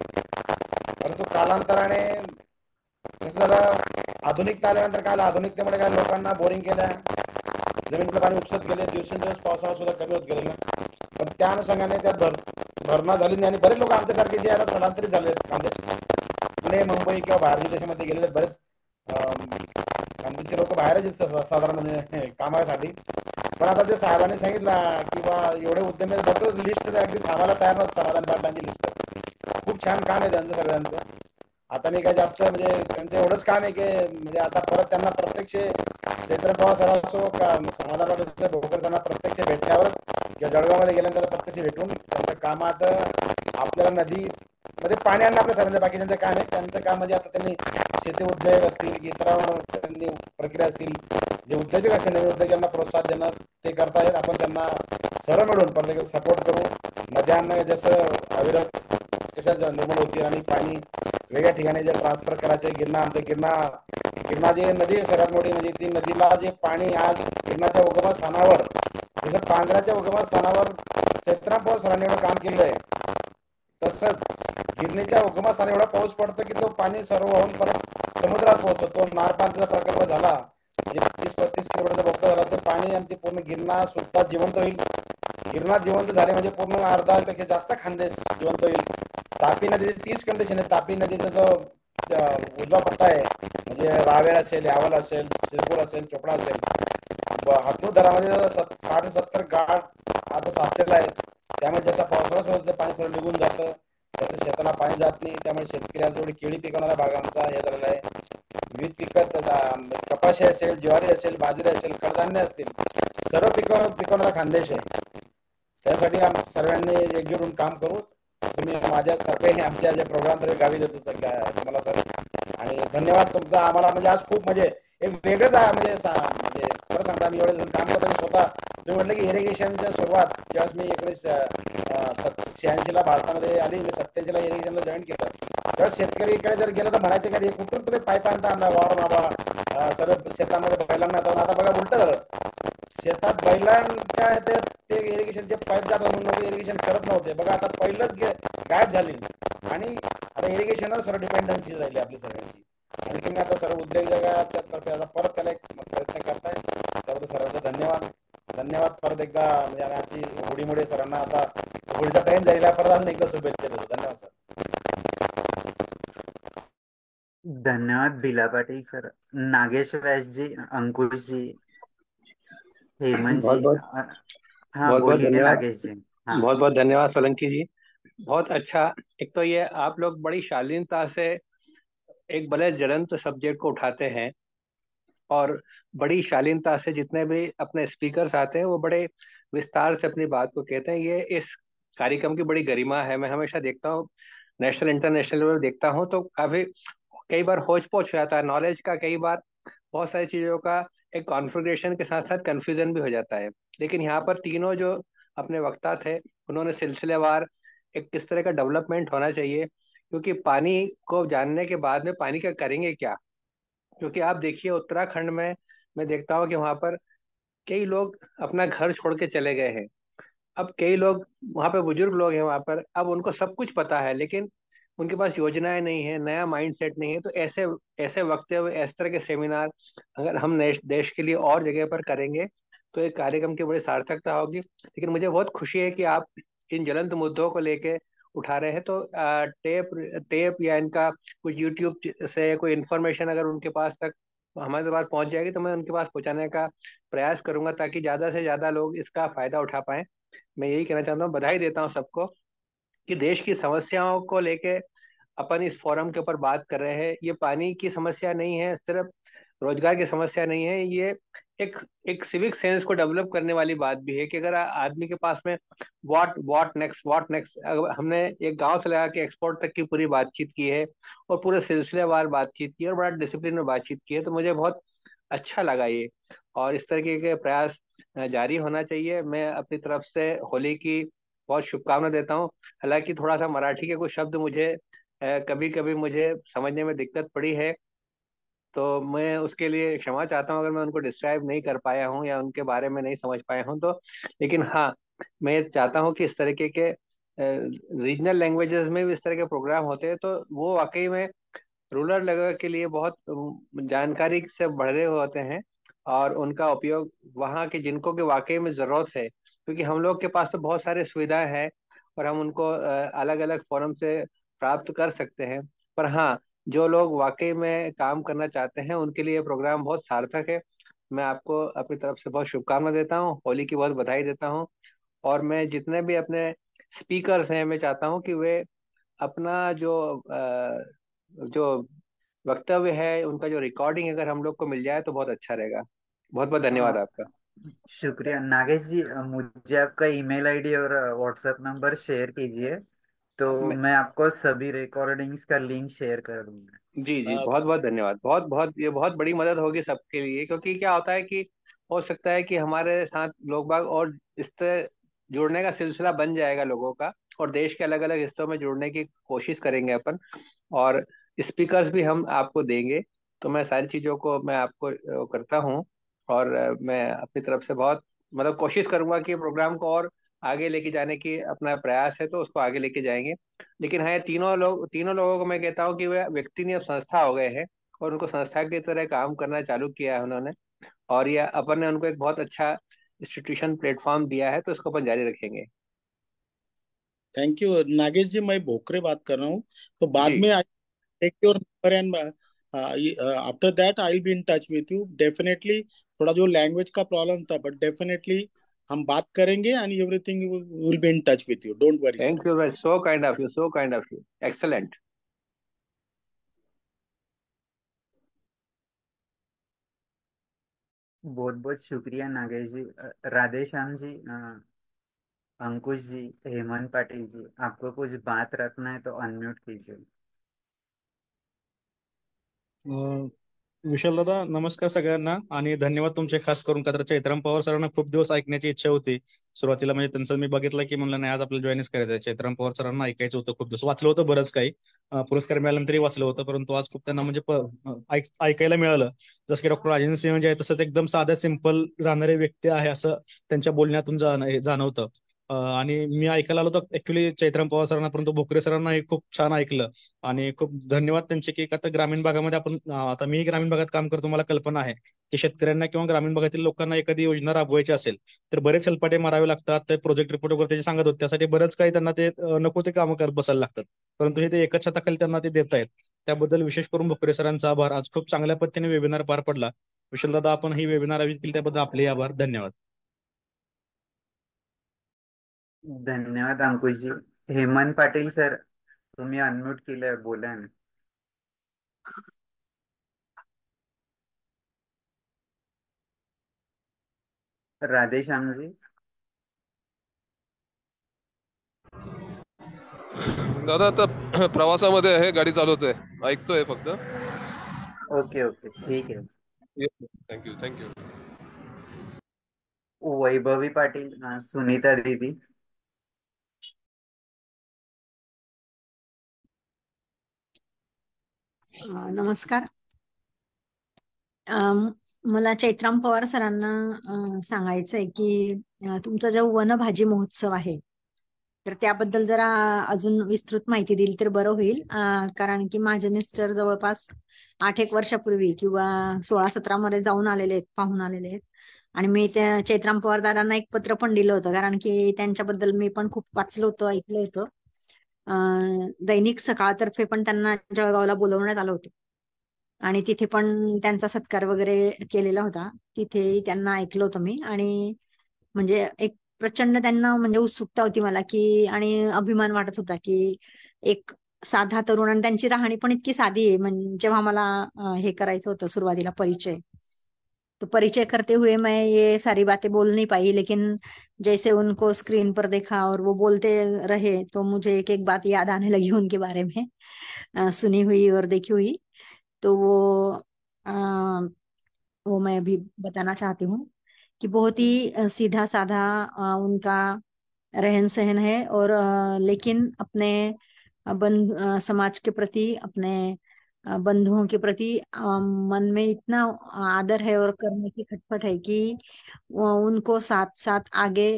परंतु कालांतराने कसं झालं, आधुनिकता आल्यानंतर काय आधुनिकतेमुळे काय लोकांना बोरिंग केल्या, जमिनीतलं पाणी उपसत गेले, दिवसेंदिवस पावसाळा सुद्धा कमी होत गेलेला. पण त्या अनुषंगाने त्यात भरणा झाली नाही आणि बरेच लोक आमच्यासारखे जे आता स्थलांतरित झाले पुणे, मुंबई किंवा बाहेरच्या देशामध्ये गेलेले बरेच खानदेशचे लोक बाहेरच साधारण म्हणजे कामासाठी. पण आता जे साहेबांनी सांगितलं की बा एवढे उद्यमी मोठं लिस्ट अगदी थांबायला तयार नव्हतं. समाधान पाटलांची लिस्ट खूप छान काम आहे त्यांचं सगळ्यांचं. आता मी काय जास्त म्हणजे त्यांचं एवढंच काम आहे की म्हणजे आता परत त्यांना प्रत्यक्ष चैत्र पवार सर असो का समाधान पाटील भोकर त्यांना प्रत्यक्ष भेटल्यावरच किंवा जळगावमध्ये गेल्यानंतर प्रत्यक्ष भेटून त्यांच्या कामाचं आपल्याला नदी मध्ये पाणी आणणं आपल्या सरांच्या बाकी त्यांचं काम आहे. त्यांचं काम म्हणजे आता त्यांनी शेती उद्योग असतील, इतर त्यांनी प्रक्रिया असतील, जे उद्योजक असतील नवीन उद्योगांना प्रोत्साहन देणं ते करतायत. आपण त्यांना सर्व मिळून प्रत्येक सपोर्ट करू. नद्यांना जसं अविरत कशा निर्मळ होतील आणि पाणी वेगळ्या ठिकाणी जे ट्रान्सफर करायचे. गिरणा जे नदी आहे सर्वात मोठी, म्हणजे ती नदीला जे पाणी आज गिरणाच्या उगमस्थानावर जसं पांढऱ्याच्या उगमस्थानावर चैत्राम पवार सरांनी एवढं काम केलेलं आहे, तसंच गिरणीच्या उगमस्थानी एवढा पाऊस पडतो की तो पाणी सर्व वाहून परत समुद्रात पोहोचतो. तो नारपांचा प्रकल्प झाला, 30-35 किलोमीटरचा बोगदा झाला, तर पाणी आमची पूर्ण गिरणा सुद्धा जिवंत होईल. गिरणा जिवंत झाले म्हणजे पूर्ण अर्धा पेक्षा जास्त खानदेश जिवंत होईल. तापी नदीचे 30 कंडिशन आहे. तापी नदीचा जो उजवा पट्टा आहे म्हणजे रावेर असेल, यावल असेल, शिरपूर असेल, चोपडा असेल, हातूर धरामध्ये 60-70 गाठ आता साचलेला आहे. त्यामुळे ज्याचा पावसाळा सुरू होतो पाणी सगळं निघून जातं, त्याच्या शेताला पाणी जात नाही. त्यामुळे शेतकऱ्यांचा जेवढी केळी पिकवणारा भागांचा हे झालेला आहे. विविध पिकं कपाशी असेल, ज्वारी असेल, बाजरी असेल, कडधान्य असतील, सर्व पिकवणारा खानदेश आहे. त्यासाठी सर्वांनी एकजूट होऊन काम करू असं मी माझ्यातर्फे हे आमच्या जे प्रोग्राम गावी देतो तुम्हाला सर. आणि धन्यवाद तुमचा. आम्हाला म्हणजे आज खूप म्हणजे एक वेगळंच आहे म्हणजे खरं सांगता आम्ही एवढे काम करतो. मी स्वतः तुम्ही म्हटलं की इरिगेशनच्या सुरुवात ज्यावेळेस मी 1986 ला भारतामध्ये आली, मी 87 ला इरिगेशनला जॉईन केलं. त्यावेळेस शेतकरीकडे जर गेलं तर म्हणायचे का कुठून तुम्ही पाईपांचा आणला वावर माबा सर्व शेतामध्ये बैलांना जाऊन. आता बघा उलट झालं, शेतात बैलांच्या ते इरिगेशनचे पाईप जात म्हणून लोक इरिगेशन करत नव्हते. बघा आता पहिलंच गायब झाली आणि आता इरिगेशनवर सर्व डिपेंडन्सी राहिली आपली सगळ्यांची. आणि तुम्ही आता सर्व उद्योजकाच्या तर्फे आता परत त्याला एक प्रयत्न करताय, त्याबद्दल सर्वांचा धन्यवाद. धन्यवाद परत एकदा. म्हणजे आजची होळीमुळे सरांना आता होळीचा टाइम झालेला, परत अजून एकदा शुभेच्छा देतो. धन्यवाद सर. धन्यवाद भिला पाटील सर, नागेश व्यास जी, अंकुश जी, हेमंत बहुत जी। बहुत हाँ बहुत बहुत बोलिए धन्यवाद। नागेश जी। हाँ बहुत बहुत धन्यवाद सोलंकी जी। बहुत अच्छा। एक तो ये आप लोग बड़ी शालीनता से एक बड़े ज्वलंत सब्जेक्ट को उठाते हैं और बड़ी शालीनता से जितने भी अपने स्पीकर्स आते हैं वो बड़े विस्तार से अपनी बात को कहते हैं। ये इस कार्यक्रम की बड़ी गरिमा है। मैं हमेशा देखता हूँ, नेशनल इंटरनेशनल लेवल देखता हूँ तो काफी कई बार होच पोच हो जाता है नॉलेज का, कई बार बहुत सारी चीजों का एक कॉन्फ़िगरेशन के साथ साथ कंफ्यूजन भी हो जाता है। लेकिन यहाँ पर तीनों जो अपने वक्ता थे उन्होंने सिलसिलेवार एक किस तरह का डेवलपमेंट होना चाहिए, क्योंकि पानी को जानने के बाद में पानी का करेंगे क्या। क्योंकि आप देखिए उत्तराखंड में मैं देखता हूँ कि वहाँ पर कई लोग अपना घर छोड़ के चले गए हैं। अब कई लोग वहाँ पे बुजुर्ग लोग हैं वहाँ पर, अब उनको सब कुछ पता है लेकिन उनके पास योजनाएं नहीं है, नया माइंडसेट नहीं है। तो ऐसे ऐसे वक्तव्य, इस तरह के सेमिनार अगर हम देश के लिए और जगह पर करेंगे तो एक कार्यक्रम की बड़ी सार्थकता होगी। लेकिन मुझे बहुत खुशी है कि आप इन ज्वलंत मुद्दों को लेके उठा रहे हैं। तो टेप टेप या इनका कुछ यूट्यूब से कोई इन्फॉर्मेशन अगर उनके पास तक हमारे पास पहुंच जाएगी तो मैं उनके पास पहुंचाने का प्रयास करूंगा ताकि ज्यादा से ज्यादा लोग इसका फायदा उठा पाएं। मैं यही कहना चाहता हूँ, बधाई देता हूँ सबको कि देश की समस्याओं को लेके अपन इस फोरम के ऊपर बात कर रहे हैं। ये पानी की समस्या नहीं है, सिर्फ रोजगार की समस्या नहीं है, ये एक एक सिविक सेंस को डेवलप करने वाली बात भी है कि अगर आदमी के पास में व्हाट नेक्स्ट हमने एक गांव से लगा के एक्सपोर्ट तक की पूरी बातचीत की है और पूरे सिलसिलेवार बातचीत की है और बड़ा डिसिप्लिन में बातचीत की है। तो मुझे बहुत अच्छा लगा ये, और इस तरीके के प्रयास जारी होना चाहिए। मैं अपनी तरफ से होली की बहुत शुभकामना देता हूँ। हालांकि थोड़ा सा मराठी के कुछ शब्द मुझे कभी कभी मुझे समझने में दिक्कत पड़ी है, तो मैं उसके लिए क्षमा चाहता हूँ अगर मैं उनको डिस्क्राइब नहीं कर पाया हूँ या उनके बारे में नहीं समझ पाया हूँ तो। लेकिन हाँ, मैं ये चाहता हूँ कि इस तरीके के रीजनल लैंग्वेजेस में भी इस तरह के प्रोग्राम होते हैं तो वो वाकई में रूरल लोगों के लिए बहुत जानकारी से भरे हुए होते हैं और उनका उपयोग वहाँ के जिनको के वाकई में जरूरत है, क्योंकि हम लोग के पास तो बहुत सारी सुविधाएं हैं और हम उनको अलग अलग फोरम से प्राप्त कर सकते हैं। पर हाँ, जो लोग वाकई में काम करना चाहते हैं उनके लिए ये प्रोग्राम बहुत सार्थक है। मैं आपको अपनी तरफ से बहुत शुभकामना देता हूँ, होली की बहुत बधाई देता हूँ। और मैं जितने भी अपने स्पीकर्स हैं मैं चाहता हूँ कि वे अपना जो वक्तव्य है उनका जो रिकॉर्डिंग अगर हम लोग को मिल जाए तो बहुत अच्छा रहेगा। बहुत बहुत धन्यवाद आपका। शुक्रिया नागेश जी। मुझे आपका ईमेल आईडी और व्हाट्सएप नंबर शेयर कीजिए, तो मैं मैं आपको सभी रिकॉर्डिंग्स का लिंक शेयर कर दूंगा। जी जी, अ, बहुत बहुत धन्यवाद। बहुत बहुत ये बहुत बड़ी मदद होगी सबके लिए, क्योंकि क्या होता है कि हो सकता है कि हमारे साथ लोग बाग और इससे जुड़ने का सिलसिला बन जाएगा लोगों का, और देश के अलग अलग हिस्सों में जुड़ने की कोशिश करेंगे अपन, और स्पीकर्स भी हम आपको देंगे। तो मैं सारी चीज़ों को मैं आपको करता हूँ, और मैं अपनी तरफ से बहुत मतलब कोशिश करूंगा कि प्रोग्राम को और आगे लेके जाने की अपना प्रयास है तो उसको आगे लेके जाएंगे। लेकिन हाँ, ये तीनों लोगों को मैं कहता हूँ कि वे व्यक्ति नहीं अब संस्था हो गए हैं और उनको संस्था की तरह काम करना चालू किया है उन्होंने, और ये अपन ने उनको एक बहुत अच्छा इंस्टीट्यूशन प्लेटफॉर्म दिया है तो इसको अपन जारी रखेंगे। थैंक यू नागेश जी, मैं भोकरे बात कर रहा हूँ, तो बाद जी में I take your number and after that I will be in touch with you definitely. थोड़ा जो लैंग्वेज का प्रॉब्लम था, बट डेफिनेटली हम बात करेंगे end everything will be in touch with you, don't worry sir. Thank you, so kind of you, so kind of you, excellent. बहुत बहुत शुक्रिया नागेश जी। राधे श्याम जी, अंकुश जी, हेमंत पाटिल जी, आपको कुछ बात रखना है तो अनम्यूट कीजिए। अं, विशाल दादा, नमस्कार सगळ्यांना आणि धन्यवाद तुमचे खास करून का तर चैत्राम पवार सरांना खूप दिवस ऐकण्याची इच्छा होती. सुरुवातीला म्हणजे त्यांचं मी बघितलं की म्हणलं नाही, आज आपल्याला जॉईनच करायचं आहे. चैत्राम पवार सरांना ऐकायचं होतं, खूप दिवस वाचलं होतं बरंच काही, पुरस्कार मिळाल्यानंतरही वाचलं होतं, परंतु आज खूप त्यांना म्हणजे ऐकायला मिळालं. जसं की डॉक्टर राजेंद्र सिंह जे आहे तसंच एकदम साध्या सिंपल राहणारे व्यक्ती आहे असं त्यांच्या बोलण्यातून जाणवतं. आणि मी ऐकायला आलो तर ऍक्च्युली चैत्राम पवार सरांना, परंतु भोकरे सरांनाही खूप छान ऐकलं. आणि खूप धन्यवाद त्यांचे की आता ग्रामीण भागामध्ये आपण आता मी ग्रामीण भागात काम करतो, मला कल्पना आहे की शेतकऱ्यांना किंवा ग्रामीण भागातील लोकांना एखादी योजना राबवायची असेल तर बरेच हेलपाटे मारावे लागतात. ते प्रोजेक्ट रिपोर्ट वगैरे ते सांगत होते, त्यासाठी बरंच काही त्यांना ते नको ते कामं करत बसायला लागतात. परंतु हे ते एकाच छताखाली त्यांना ते देत आहेत. त्याबद्दल विशेष करून भोकरे सरांचा आभार. आज खूप चांगल्या पद्धतीने वेबिनार पार पडला. विशाल दादा, आपण ही वेबिनार आयोजित केली त्याबद्दल आपले आभार, धन्यवाद. धन्यवाद अंकुश जी. हेमंत पाटील सर, तुम्ही अनम्यूट केलं, बोला ना. राधे श्याम जी. दादा आता प्रवासामध्ये आहे, गाडी चालवतोय, ऐकतोय फक्त. ओके ओके, ठीक आहे. Thank you thank you. वैभवी पाटील, सुनीता दीदी. नमस्कार. मला चैत्राम पवार सरांना सांगायचंय की तुमचा जो वनभाजी महोत्सव आहे तर त्याबद्दल जरा अजून विस्तृत माहिती दिली तर बरं होईल. कारण की माझे मिस्टर जवळपास 8 एक वर्षापूर्वी किंवा 16-17 मध्ये जाऊन आलेले आहेत, पाहून आलेले आहेत. आणि मी त्या चैत्राम पवार दादांना एक पत्र पण दिलं होतं, कारण की त्यांच्याबद्दल मी पण खूप वाचलं होतं, ऐकलं होतं. दैनिक सकाळतर्फे पण त्यांना जळगावला बोलवण्यात आलं होतं आणि तिथे पण त्यांचा सत्कार वगैरे केलेला होता. तिथे त्यांना ऐकलं होतं मी. आणि म्हणजे एक प्रचंड त्यांना म्हणजे उत्सुकता होती मला की, आणि अभिमान वाटत होता की एक साधा तरुण, आणि त्यांची राहणी पण इतकी साधी आहे. म्हणजे जेव्हा मला हे करायचं होतं सुरुवातीला परिचय, तो परिचय करते हुए मैं ये सारी बातें बोल नहीं पाई, लेकिन जैसे उनको स्क्रीन पर देखा और वो बोलते रहे तो मुझे एक एक बात याद आने लगी उनके बारे में, सुनी हुई और देखी हुई। तो वो मैं अभी बताना चाहती हूँ कि बहुत ही सीधा साधा उनका रहन सहन है। और लेकिन अपने समाज के प्रति, अपने बंधुओं के प्रति मन में इतना आदर है और करने की खटपट है कि उनको साथ साथ आगे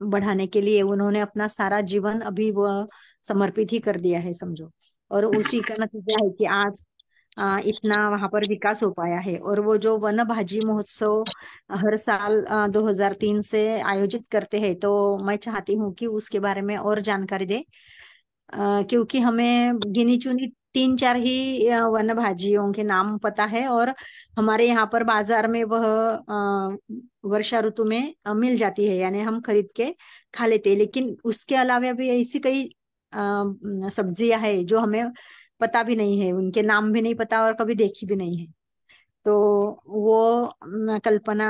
बढ़ाने के लिए उन्होंने अपना सारा जीवन अभी वह समर्पित ही कर दिया है, समझो। और उसी का नतीजा है कि आज इतना वहां पर विकास हो पाया है। और वो जो वन भाजी महोत्सव हर साल 2003 से आयोजित करते हैं, तो मैं चाहती हूँ कि उसके बारे में और जानकारी दे, क्योंकि हमें गिनी चुनी 3-4 ही वन भाजियों के नाम पता है, और हमारे यहाँ पर बाजार में वह वर्षा ऋतु में मिल जाती है, यानी हम खरीद के खा लेते हैं। लेकिन उसके अलावा भी ऐसी कई सब्जियां हैं जो हमें पता भी नहीं है, उनके नाम भी नहीं पता और कभी देखी भी नहीं है। तो वो कल्पना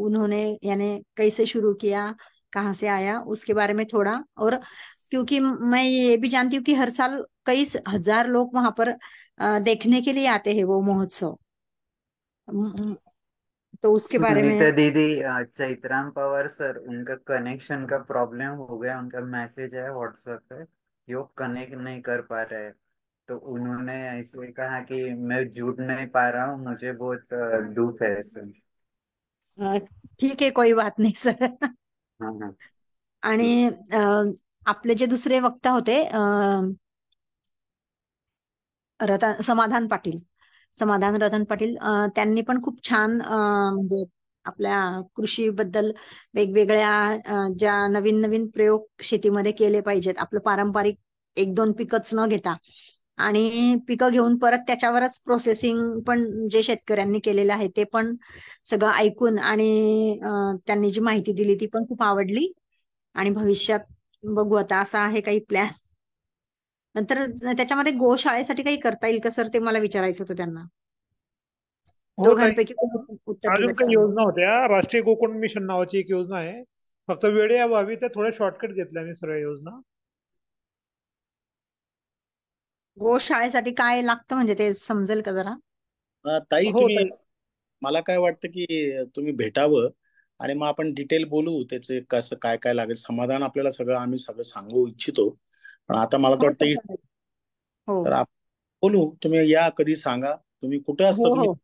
उन्होंने यानी कैसे शुरू किया, कहाँ से आया, उसके बारे में थोड़ा। और क्योंकि मैं ये भी जानती हूँ कि हर साल कई हजार लोग वहां पर देखने के लिए आते हैं वो महोत्सव। म- तो उसके बारे में। सुनीता दीदी, चैत्राम पवार सर, उनका कनेक्शन का प्रॉब्लम हो गया, उनका मैसेज है व्हाट्सएप पे, ये वो कनेक्ट नहीं कर पा रहे हैं। तो उन्होंने ऐसे कहा कि मैं जुड़ नहीं पा रहा हूँ, मुझे बहुत दुख है सर। अ, ठीक आहे, कोई बात नाही सर. हाँ हाँ, आणि ठीक. आपले जे दुसरे वक्ता होते समाधान पाटील, समाधान रतन पाटील, त्यांनी पण खूप छान म्हणजे आपल्या कृषीबद्दल वेगवेगळ्या ज्या नवीन नवीन प्रयोग शेतीमध्ये केले पाहिजेत, आपलं पारंपरिक एक दोन पिकच न घेता आणि पिकं घेऊन परत त्याच्यावरच प्रोसेसिंग पण जे शेतकऱ्यांनी केलेलं आहे ते पण सगळं ऐकून आणि त्यांनी जी माहिती दिली ती पण खूप आवडली. आणि भविष्यात बघू आता असा आहे काही प्लॅन. नंतर त्याच्यामध्ये गोशाळेसाठी काही करता येईल का सर, ते मला विचारायचं होतं त्यांना. हो ताई, दोघांपैकी कोणी उत्तर अजून दिलं काही सांगा. योजना होत्या. राष्ट्रीय गोकुळ मिशन नावाची एक योजना आहे. फक्त वेळेअभावी त्या थोड्या शॉर्टकट घेतल्या मी सगळ्या योजना. गोशाळेसाठी काय लागतं म्हणजे ते समजेल का जरा? ताई हो तुम्ही, ताई. मला काय वाटतं की तुम्ही भेटावं आणि मग आपण डिटेल बोलू त्याचे कसं काय काय लागेल. समाधान आपल्याला सगळं आम्ही सगळं सांगू इच्छितो, पण आता मला तर हो वाटतं सर की चालेल. हो तर आपण बोलू. तुम्ही या कधी सांगा. तुम्ही कुठे असता हो तुम्ही? हो.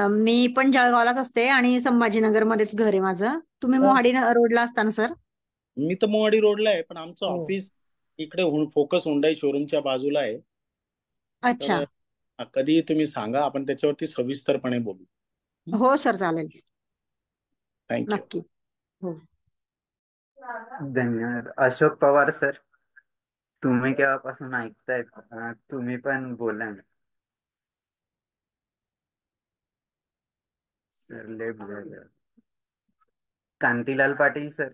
मी पण जळगावलाच असते आणि संभाजीनगरमध्येच घर आहे माझं. तुम्ही मोहाडी रोडला असता ना सर? मी तर मोवाडी रोडला आहे, पण आमचं हो. ऑफिस इकडे फोकस हुंडाई शोरूमच्या बाजूला आहे. तर अच्छा. कधी तुम्ही सांगा, आपण त्याच्यावरती सविस्तरपणे बोलू. हो सर चालेल. थँक्यू. नक्की. हो. धन्यवाद. अशोक पवार सर, तुम्ही केव्हापासून ऐकताय? तुम्ही पण बोला ना. सर लेफ्ट झालं. कांतीलाल पाटील सर.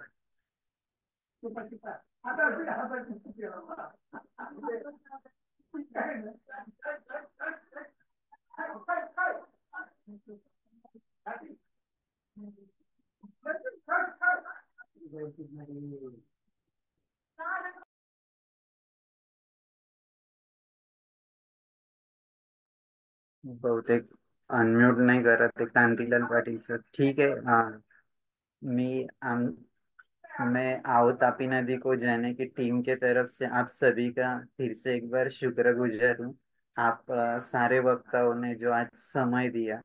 बहुतेक अनम्यूट नाही करत ते कांतीलाल पाटील सर. ठीक है, मी आम मैं आओ तापी नदी को जाने की टीम के तरफ से आप सभी का फिर से एक बार शुक्रगुजार हूँ। आप सारे वक्ताओं ने जो आज समय दिया,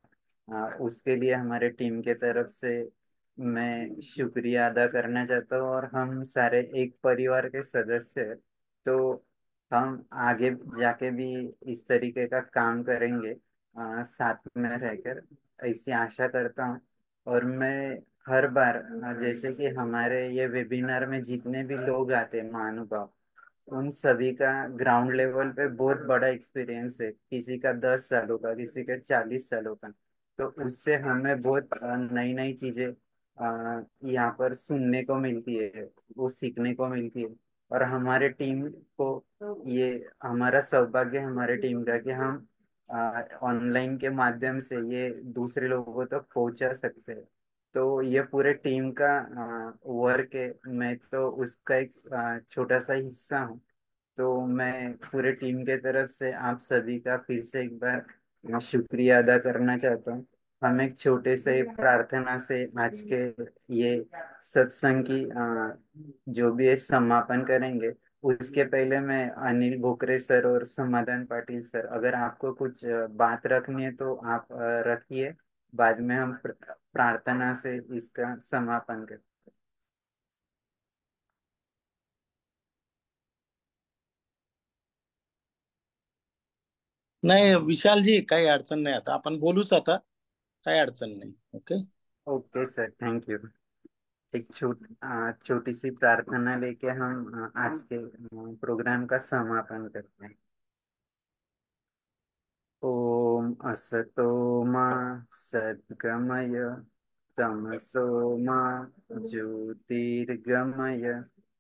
उसके लिए हमारे टीम के तरफ से मैं शुक्रिया अदा करना चाहता हूँ। और हम सारे एक परिवार के सदस्य हैं, तो हम आगे जाके भी इस तरीके का काम करेंगे, साथ में रहकर, ऐसी आशा करता हूँ। और मैं हर बार, जैसे कि हमारे ये वेबिनार में जितने भी लोग आते हैं महानुभाव, उन सभी का ग्राउंड लेवल पे बहुत बड़ा एक्सपीरियंस है। किसी का 10 सालों का, किसी का 40 सालों का। तो उससे हमें बहुत नई नई चीजें यहाँ पर सुनने को मिलती है, वो सीखने को मिलती है। और हमारे टीम को, ये हमारा सौभाग्य है हमारे टीम का कि हम ऑनलाइन के माध्यम से ये दूसरे लोगों तक पहुंचा सकते हैं। तो ये पूरे टीम का वर्क है। मैं तो उसका एक छोटा सा हिस्सा हूँ। तो मैं पूरे टीम के तरफ से आप सभी का फिर से एक बार शुक्रिया अदा करना चाहता हूँ। हम एक छोटे से प्रार्थना से आज के ये सत्संग की जो भी है समापन करेंगे। उसके पहले मैं अनिल बोकरे सर और समाधान पाटिल सर, अगर आपको कुछ बात रखनी है तो आप रखिए। बाद में हम प्रार्थना से इसका समापन करें। नाही विशालजी, काही अडचण नाही. आता आपण बोलूच आता, काही अडचण नाही. Okay. Okay sir, thank you. एक छोटी सी प्रार्थना लेके हम आज के प्रोग्राम का समापन करते हैं। ओम असतो मा सद्गमय, तमसो मा ज्योतिर्गमय,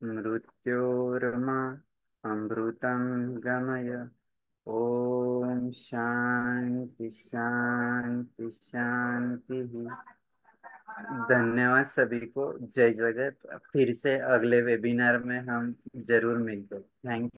मृत्योर्मा अमृतं गमय। ओम शांति शांति शांति। धन्यवाद सभी को। जय जगत। फिर से अगले वेबिनार में हम जरूर मिलते हैं। थैंक